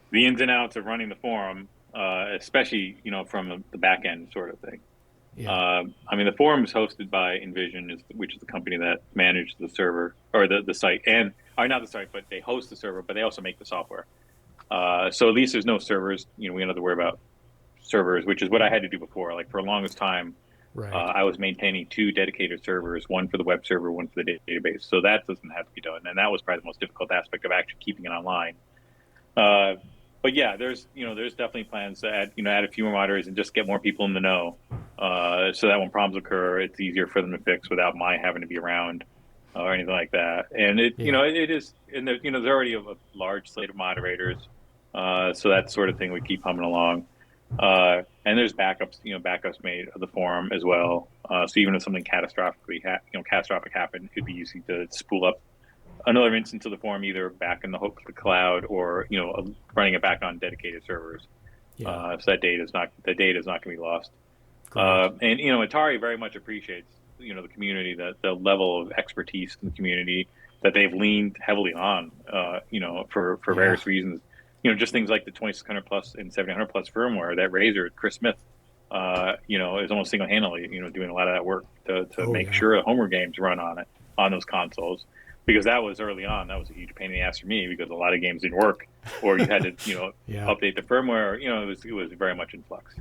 the ins and outs of running the forum. Especially, you know, from the back end sort of thing. Yeah. I mean, the forum is hosted by Envision, which is the company that managed the server or the site, or not the site, but they host the server, but they also make the software. So at least there's no servers. You know, we don't have to worry about servers, which is what I had to do before. Like for the longest time, Right. I was maintaining 2 dedicated servers, one for the web server, one for the database. So that doesn't have to be done, and that was probably the most difficult aspect of actually keeping it online. But yeah, there's definitely plans to add a few more moderators and just get more people in the know, so that when problems occur, it's easier for them to fix without my having to be around or anything like that. And it is, and there's already a large slate of moderators, so that sort of thing we keep humming along. And there's backups made of the forum as well. So even if something catastrophic happened, it'd be easy to spool up another instance of the forum, either back in the cloud or running it back on dedicated servers. So that data is not going to be lost. And Atari very much appreciates the community, the level of expertise in the community that they've leaned heavily on. For various reasons. Just things like the 2600 plus and 700 plus firmware that Razer, Chris Smith, is almost single-handedly, doing a lot of that work to make sure the homebrew games run on those consoles, because that was early on. That was a huge pain in the ass for me, because a lot of games didn't work, or you had to, update the firmware. It was very much in flux.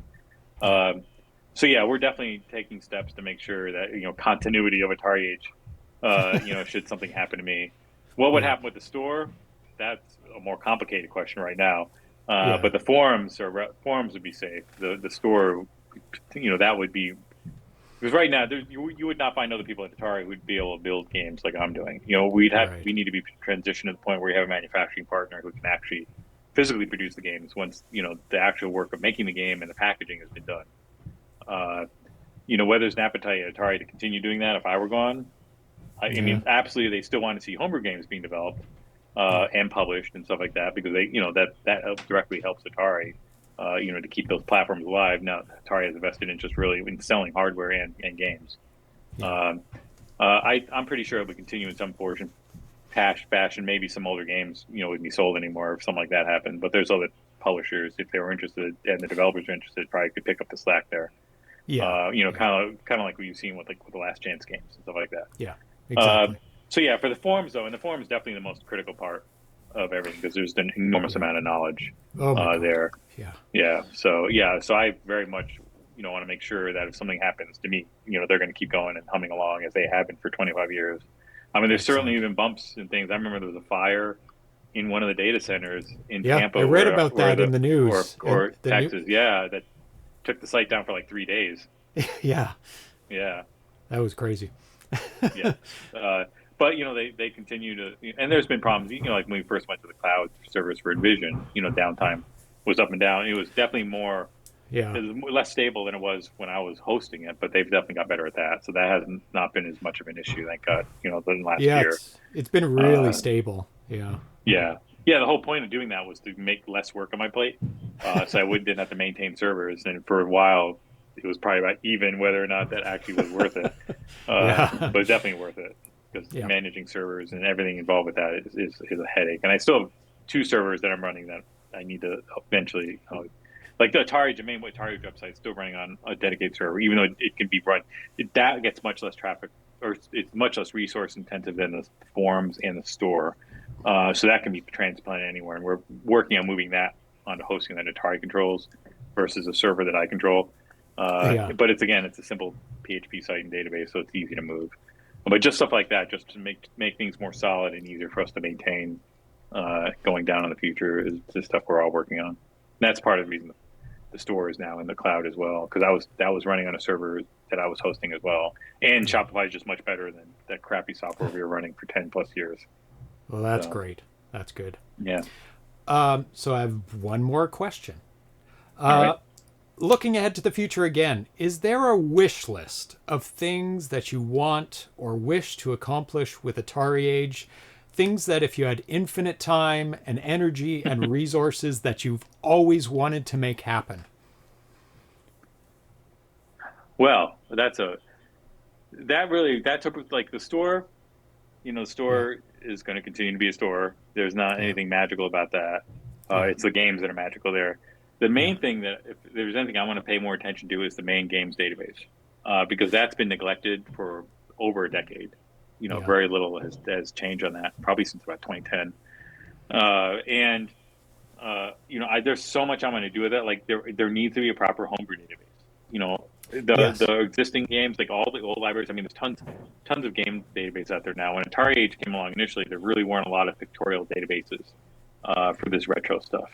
So yeah, we're definitely taking steps to make sure that continuity of AtariAge, should something happen to me. What would happen with the store? That's a more complicated question right now. But the forums would be safe. The store, that would be, because right now you would not find other people at Atari who would be able to build games like I'm doing. We need to be transitioned to the point where we have a manufacturing partner who can actually physically produce the games once the actual work of making the game and the packaging has been done. Whether there's an appetite at Atari to continue doing that if I were gone, I mean, absolutely, they still want to see homebrew games being developed. And published and stuff like that, because they, that directly helps Atari, to keep those platforms alive. Now, Atari has a vested interest really in selling hardware and games. I'm pretty sure it would continue in some portion, fashion. Maybe some older games, wouldn't be sold anymore if something like that happened. But there's other publishers, if they were interested and the developers are interested, probably could pick up the slack there. Kind of like what you've seen with the Last Chance games and stuff like that. Yeah, exactly. So yeah, for the forums though, and the forum is definitely the most critical part of everything, because there's an enormous amount of knowledge there. So I very much want to make sure that if something happens to me, they're going to keep going and humming along as they have been for 25 years. I mean, there's certainly even bumps and things. I remember there was a fire in one of the data centers in Tampa. I read about that in the news or Texas. That took the site down for like 3 days. Yeah, that was crazy. But they continue to, and there's been problems. Like when we first went to the cloud servers for Envision, downtime was up and down. It was definitely more, it was less stable than it was when I was hosting it. But they've definitely got better at that. So that has not been as much of an issue, thank God. Than last year. It's been really stable. Yeah. The whole point of doing that was to make less work on my plate, so I didn't have to maintain servers. And for a while, it was probably about even whether or not that actually was worth it. But definitely worth it. Because managing servers and everything involved with that is a headache. And I still have 2 servers that I'm running that I need to eventually, like the AtariAge, the main AtariAge website is still running on a dedicated server, even though it can be run. That gets much less traffic, or it's much less resource intensive than the forums and the store. So that can be transplanted anywhere. And we're working on moving that onto hosting that Atari controls versus a server that I control. But it's a simple PHP site and database, so it's easy to move. But just stuff like that, just to make things more solid and easier for us to maintain going down in the future, is the stuff we're all working on. And that's part of the reason the store is now in the cloud as well, because that was running on a server that I was hosting as well. And Shopify is just much better than that crappy software we were running for 10 plus years. Well, that's great. That's good. Yeah. So I have one more question. All right. Looking ahead to the future again, is there a wish list of things that you want or wish to accomplish with AtariAge? Things that if you had infinite time and energy and resources that you've always wanted to make happen? Well, that's like the store. The store is going to continue to be a store. There's not anything magical about that. It's the games that are magical there. The main thing that, if there's anything I want to pay more attention to, is the main games database, because that's been neglected for over a decade. Very little has changed on that, probably since about 2010. And there's so much I want to do with it. Like there needs to be a proper homebrew database. Yes. The existing games, like all the old libraries. I mean, there's tons of game databases out there now. When AtariAge came along initially, there really weren't a lot of pictorial databases for this retro stuff.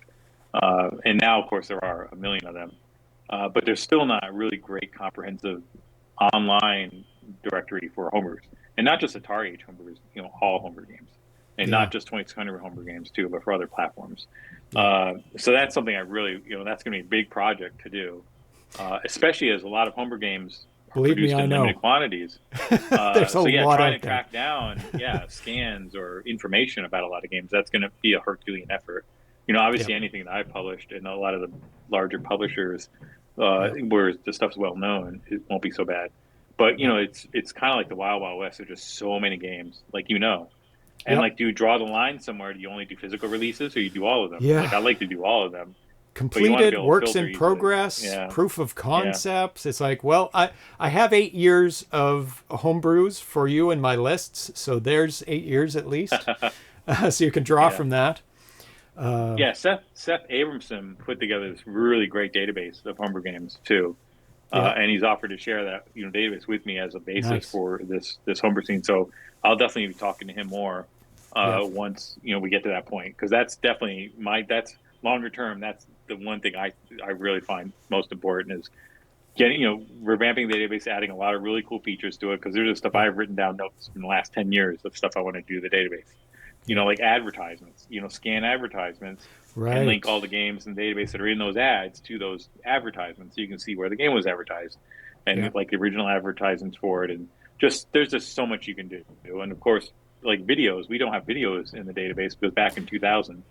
And now, of course, there are a million of them. But there's still not a really great comprehensive online directory for homebrews, and not just AtariAge homebrews. All homebrew games, and not just 2600 homebrew games too, but for other platforms. So that's something I really, that's going to be a big project to do, especially as a lot of homebrew games are Believe me, produced I in know. limited quantities. There's a lot trying out to there. track down, scans or information about a lot of games, that's going to be a Herculean effort. Obviously anything that I've published and a lot of the larger publishers, where the stuff's well known, it won't be so bad. But it's kind of like the Wild Wild West. There's just so many games, and like, do you draw the line somewhere? Do you only do physical releases, or you do all of them? Yeah. Like, I like to do all of them. Completed, works in progress, proof of concepts. It's like, well, I have 8 years of homebrews for you in my lists, so there's 8 years at least, so you can draw from that. Seth Abramson put together this really great database of homebrew games too, and he's offered to share that database with me as a basis for this homebrew scene. So I'll definitely be talking to him more once we get to that point, because that's definitely that's longer term. That's the one thing I really find most important is getting revamping the database, adding a lot of really cool features to it, because there's stuff I've written down notes from the last 10 years of stuff I want to do to the database. Like advertisements, scan advertisements and link all the games in the database that are in those ads to those advertisements, so you can see where the game was advertised and like the original advertisements for it. And there's just so much you can do. And of course, like videos, we don't have videos in the database because back in 2000,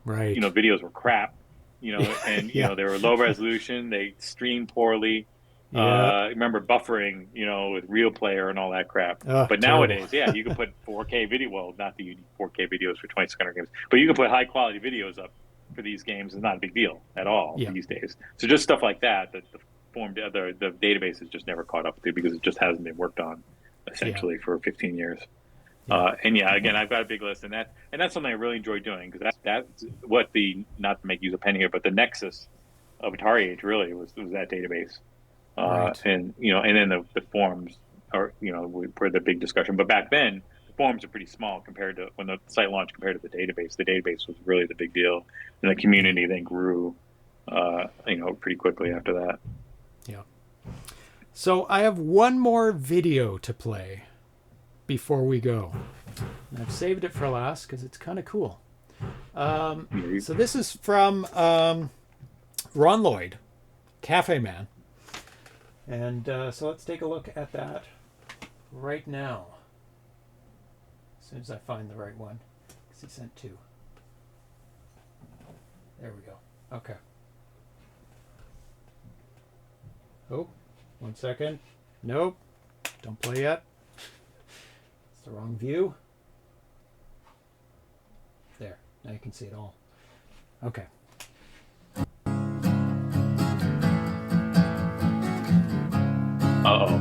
videos were crap, and they were low resolution, they streamed poorly. Remember buffering, with Real Player and all that crap. But nowadays, you can put 4K video. Well, not that you need 4K videos for 2600 games, but you can put high quality videos up for these games. It's not a big deal at all these days. So just stuff like that the database has just never caught up to, because it just hasn't been worked on essentially for 15 years. Again, I've got a big list, and that's something I really enjoy doing, because that's what not to make use of penny here, but the nexus of AtariAge really was that database. And then the forums are were the big discussion. But back then, the forums are pretty small compared to when the site launched compared to the database. The database was really the big deal, and the community then grew, pretty quickly after that. Yeah. So I have one more video to play before we go. And I've saved it for last because it's kind of cool. So this is from Ron Lloyd, Cafeman. And so let's take a look at that right now. As soon as I find the right one. Because he sent two. There we go. Okay. Oh, 1 second. Nope. Don't play yet. It's the wrong view. There. Now you can see it all. Okay. Uh-oh.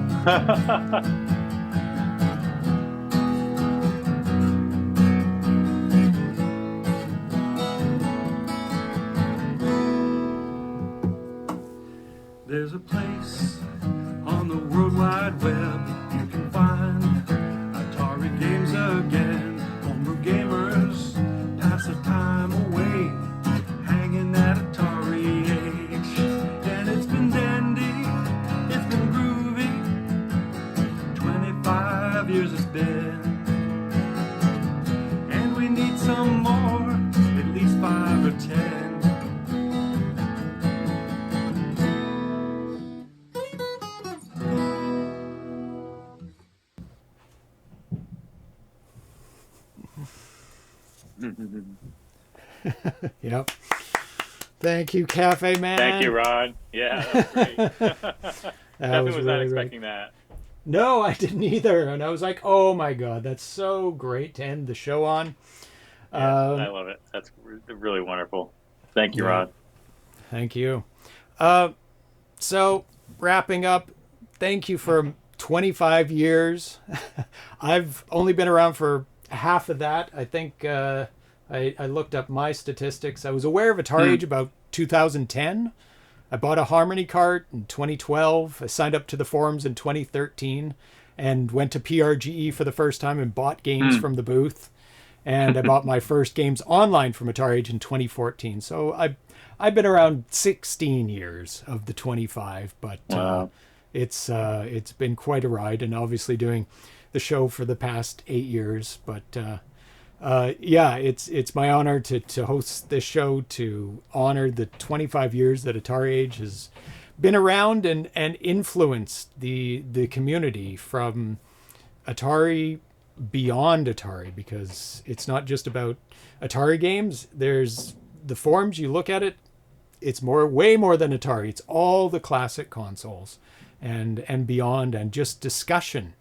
There's a place on the World Wide Web you can find Atari games again. Homebrew gamers pass the time away hanging at AtariAge. And it's been dandy, it's been groovy, 25 years it's been. And we need some more, at least 5 or 10. Yep. Thank you, Cafeman. Thank you, Ron. Yeah, that was great. Definitely was not expecting that. No, I didn't either. And I was like, oh my God, that's so great to end the show on. Yeah, I love it. That's really wonderful. Thank you, Ron. Thank you. So, wrapping up, thank you for 25 years. I've only been around for half of that. I think I looked up my statistics. I was aware of AtariAge about 2010. I bought a Harmony cart in 2012. I signed up to the forums in 2013 and went to PRGE for the first time and bought games from the booth. And I bought my first games online from AtariAge in 2014. So I've been around 16 years of the 25, but it's been quite a ride, and obviously doing the show for the past 8 years. But yeah, it's my honor to host this show, to honor the 25 years that AtariAge has been around and influenced the community from Atari beyond Atari, because it's not just about Atari games. There's the forums, you look at it, it's way more than Atari. It's all the classic consoles and beyond, and just discussion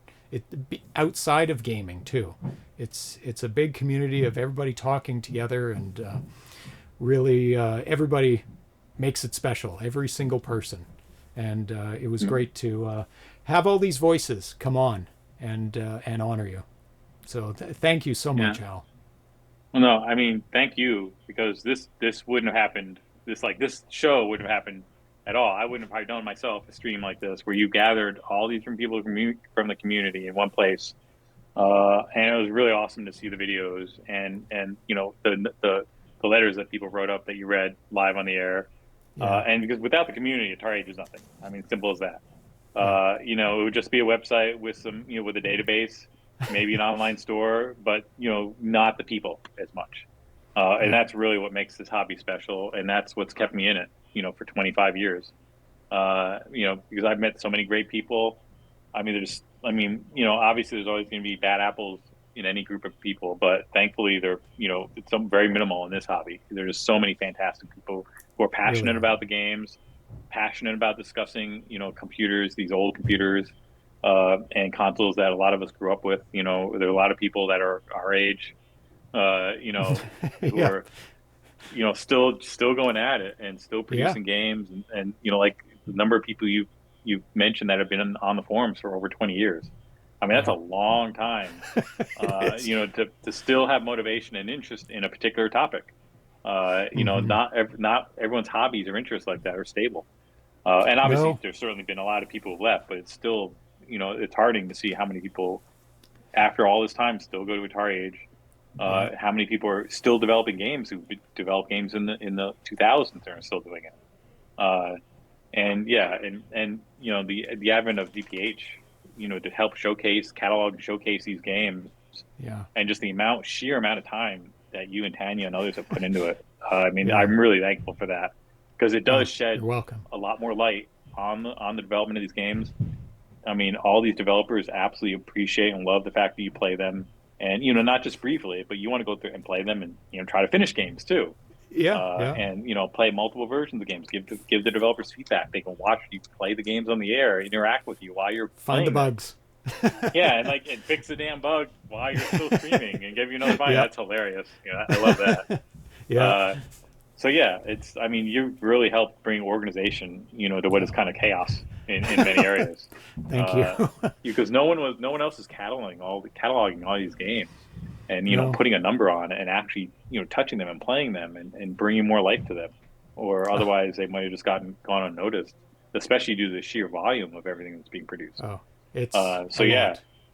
outside of gaming too. It's a big community of everybody talking together, and really everybody makes it special, every single person. And it was great to have all these voices come on and honor you. So thank you so much, Al. Well, no, I mean, thank you, because this wouldn't have happened. This show wouldn't have happened at all. I wouldn't have probably done myself a stream like this, where you gathered all these different people from the community in one place, and it was really awesome to see the videos and the letters that people wrote up that you read live on the air. And because without the community, AtariAge is nothing. I mean, simple as that. It would just be a website with with a database, maybe an online store, but not the people as much. And that's really what makes this hobby special, and that's what's kept me in it, for 25 years. Because I've met so many great people. Obviously there's always going to be bad apples in any group of people, but thankfully it's very minimal in this hobby. There's so many fantastic people who are passionate about the games, passionate about discussing, computers, these old computers, and consoles that a lot of us grew up with. There are a lot of people that are our age, who are, still going at it and still producing games, and like the number of people you've mentioned that have been on the forums for over 20 years. I mean, that's a long time, to still have motivation and interest in a particular topic. Not everyone's hobbies or interests like that are stable. And obviously there's certainly been a lot of people who've left, but it's still, it's heartening to see how many people after all this time still go to AtariAge. How many people are still developing games who developed games in the 2000s and are still doing it. The advent of ZPH, to help catalog and showcase these games. And just the sheer amount of time that you and Tanya and others have put into it. I'm really thankful for that, because it does shed a lot more light on the development of these games. I mean, all these developers absolutely appreciate and love the fact that you play them, and not just briefly, but you want to go through and play them, and try to finish games too. And play multiple versions of games. Give the developers feedback. They can watch you play the games on the air, interact with you while you're find the bugs. and fix the damn bug while you're still streaming and give you another fight. That's hilarious. I love that. You've really helped bring organization, to what is kind of chaos in many areas. Thank you. Because no one else is cataloging all these games, and putting a number on it and actually touching them and playing them and bringing more life to them, or otherwise they might have just gone unnoticed, especially due to the sheer volume of everything that's being produced. It's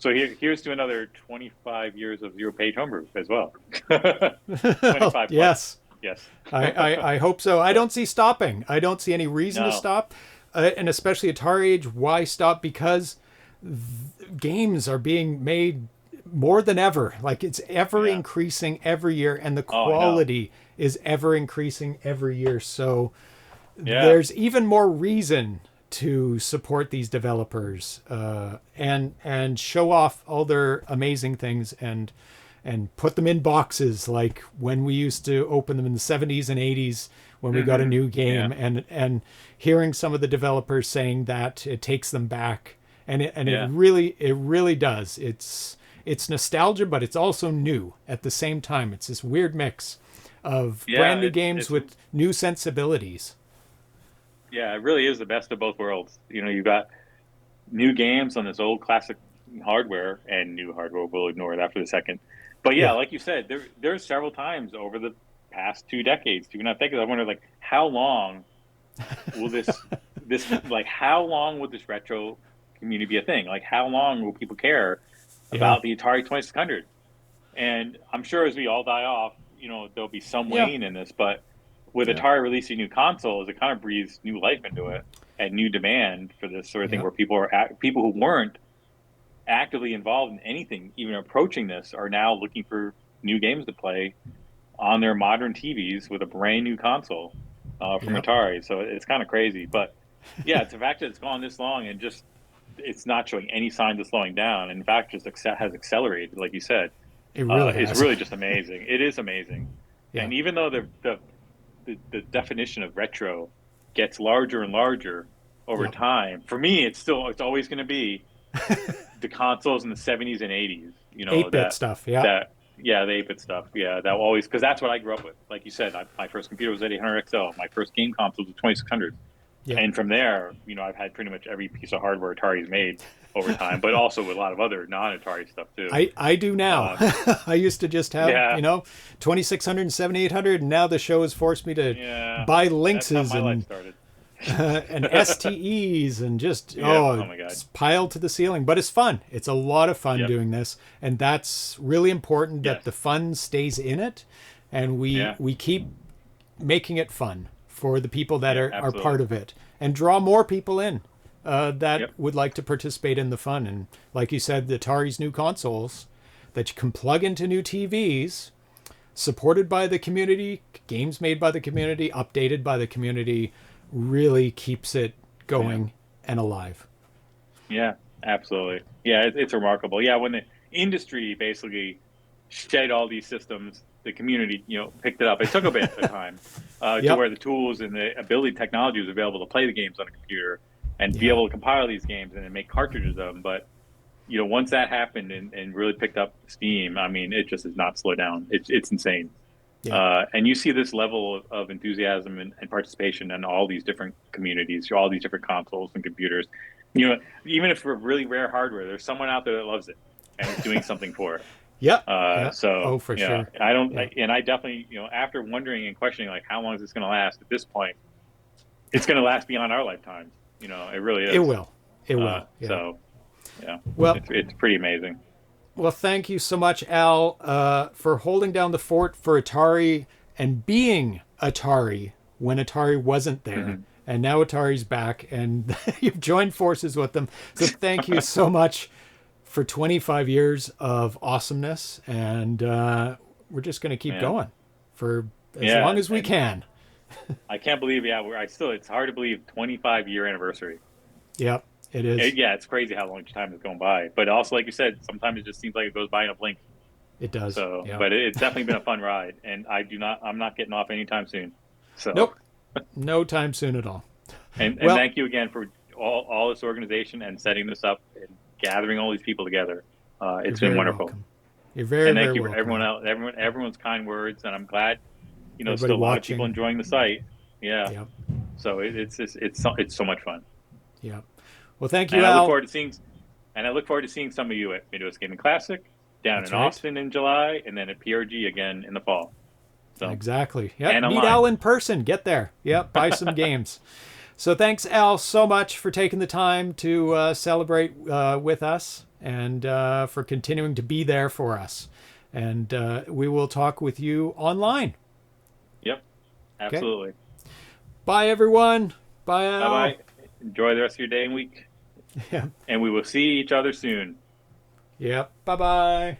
So here's to another 25 years of ZeroPage Homebrew as well. 25 yes. Yes. I hope so. I don't see stopping. I don't see any reason to stop. And especially AtariAge, why stop? Because games are being made more than ever. Like, it's ever increasing every year, and the quality is ever increasing every year. So there's even more reason to support these developers and show off all their amazing things and put them in boxes, like when we used to open them in the 70s and 80s when we got a new game, and hearing some of the developers saying that it takes them back, and it really does. It's nostalgia, but it's also new at the same time. It's this weird mix of brand new games with new sensibilities. Yeah, it really is the best of both worlds. You've got new games on this old classic hardware, and new hardware, we'll ignore it after the second. But yeah, like you said, there's several times over the past 2 decades, 2.5 decades, I wonder, like, how long will this like, how long will this retro community be a thing? Like, how long will people care about the Atari 2600? And I'm sure as we all die off, there'll be some wane in this. But with Atari releasing new consoles, it kind of breathes new life into it and new demand for this sort of thing, where people who weren't actively involved in anything, even approaching this, are now looking for new games to play on their modern TVs with a brand new console from Atari. So it's kind of crazy. But yeah, it's the fact that it's gone this long and just it's not showing any signs of slowing down. And in fact, just has accelerated, like you said. It really it's really just amazing. It is amazing. Yeah. And even though the definition of retro gets larger and larger over time, for me, it's always going to be the consoles in the 70s and 80s. 8-bit stuff. Yeah. The 8-bit stuff. Yeah, that always, because that's what I grew up with. Like you said, my first computer was at 800XL. My first game console was a 2600. Yeah. And from there, I've had pretty much every piece of hardware Atari's made over time, but also with a lot of other non-Atari stuff too. I do now. I used to just have 2600 and 7800, and now the show has forced me to buy Lynxes and STEs and just oh my God, it's piled to the ceiling. But it's fun. It's a lot of fun doing this, and that's really important that the fun stays in it, and we keep making it fun for the people that are part of it, and draw more people in that would like to participate in the fun. And like you said, the Atari's new consoles that you can plug into new TVs, supported by the community, games made by the community, updated by the community, really keeps it going and alive. Yeah, absolutely. Yeah, it's remarkable. Yeah, when the industry basically shed all these systems, the community, picked it up. It took a bit of time to where the tools and the ability technology was available to play the games on a computer and be able to compile these games and then make cartridges of them. But, once that happened and really picked up steam, I mean, it just has not slowed down. It's insane. Yeah. And you see this level of enthusiasm and participation in all these different communities, all these different consoles and computers. Even if we're really rare hardware, there's someone out there that loves it and is doing something for it. So for sure. I definitely, after wondering and questioning, like, how long is this going to last? At this point, it's going to last beyond our lifetimes. It really is. It will. So, well, it's pretty amazing. Well, thank you so much, Al, for holding down the fort for Atari and being Atari when Atari wasn't there. Mm-hmm. And now Atari's back, and you've joined forces with them. So thank you so much for 25 years of awesomeness, and we're just going to keep going for as long as we can. I can't believe, it's hard to believe 25-year anniversary. Yep, it is. It's crazy how long time has gone by. But also, like you said, sometimes it just seems like it goes by in a blink. It does. So, but it's definitely been a fun ride, and I'm not getting off anytime soon. So nope, no time soon at all. And thank you again for all this organization and setting this up and gathering all these people together. It's been wonderful. Welcome. You're very, thank you welcome. for everyone else, everyone's kind words, and I'm glad still a lot of people enjoying the site. Yeah. Yep. So it's so much fun. Yeah. Well, thank you, and Al. I look forward to seeing some of you at NEWEST Gaming Classic down in Austin in July, and then at PRG again in the fall. So exactly. Yeah. Meet Al in person. Get there. Yep. Buy some games. So thanks, Al, so much for taking the time to celebrate with us and for continuing to be there for us. And we will talk with you online. Yep, absolutely. Okay. Bye, everyone. Bye, Al. Bye-bye. Enjoy the rest of your day and week. Yeah. And we will see each other soon. Yep. Bye-bye.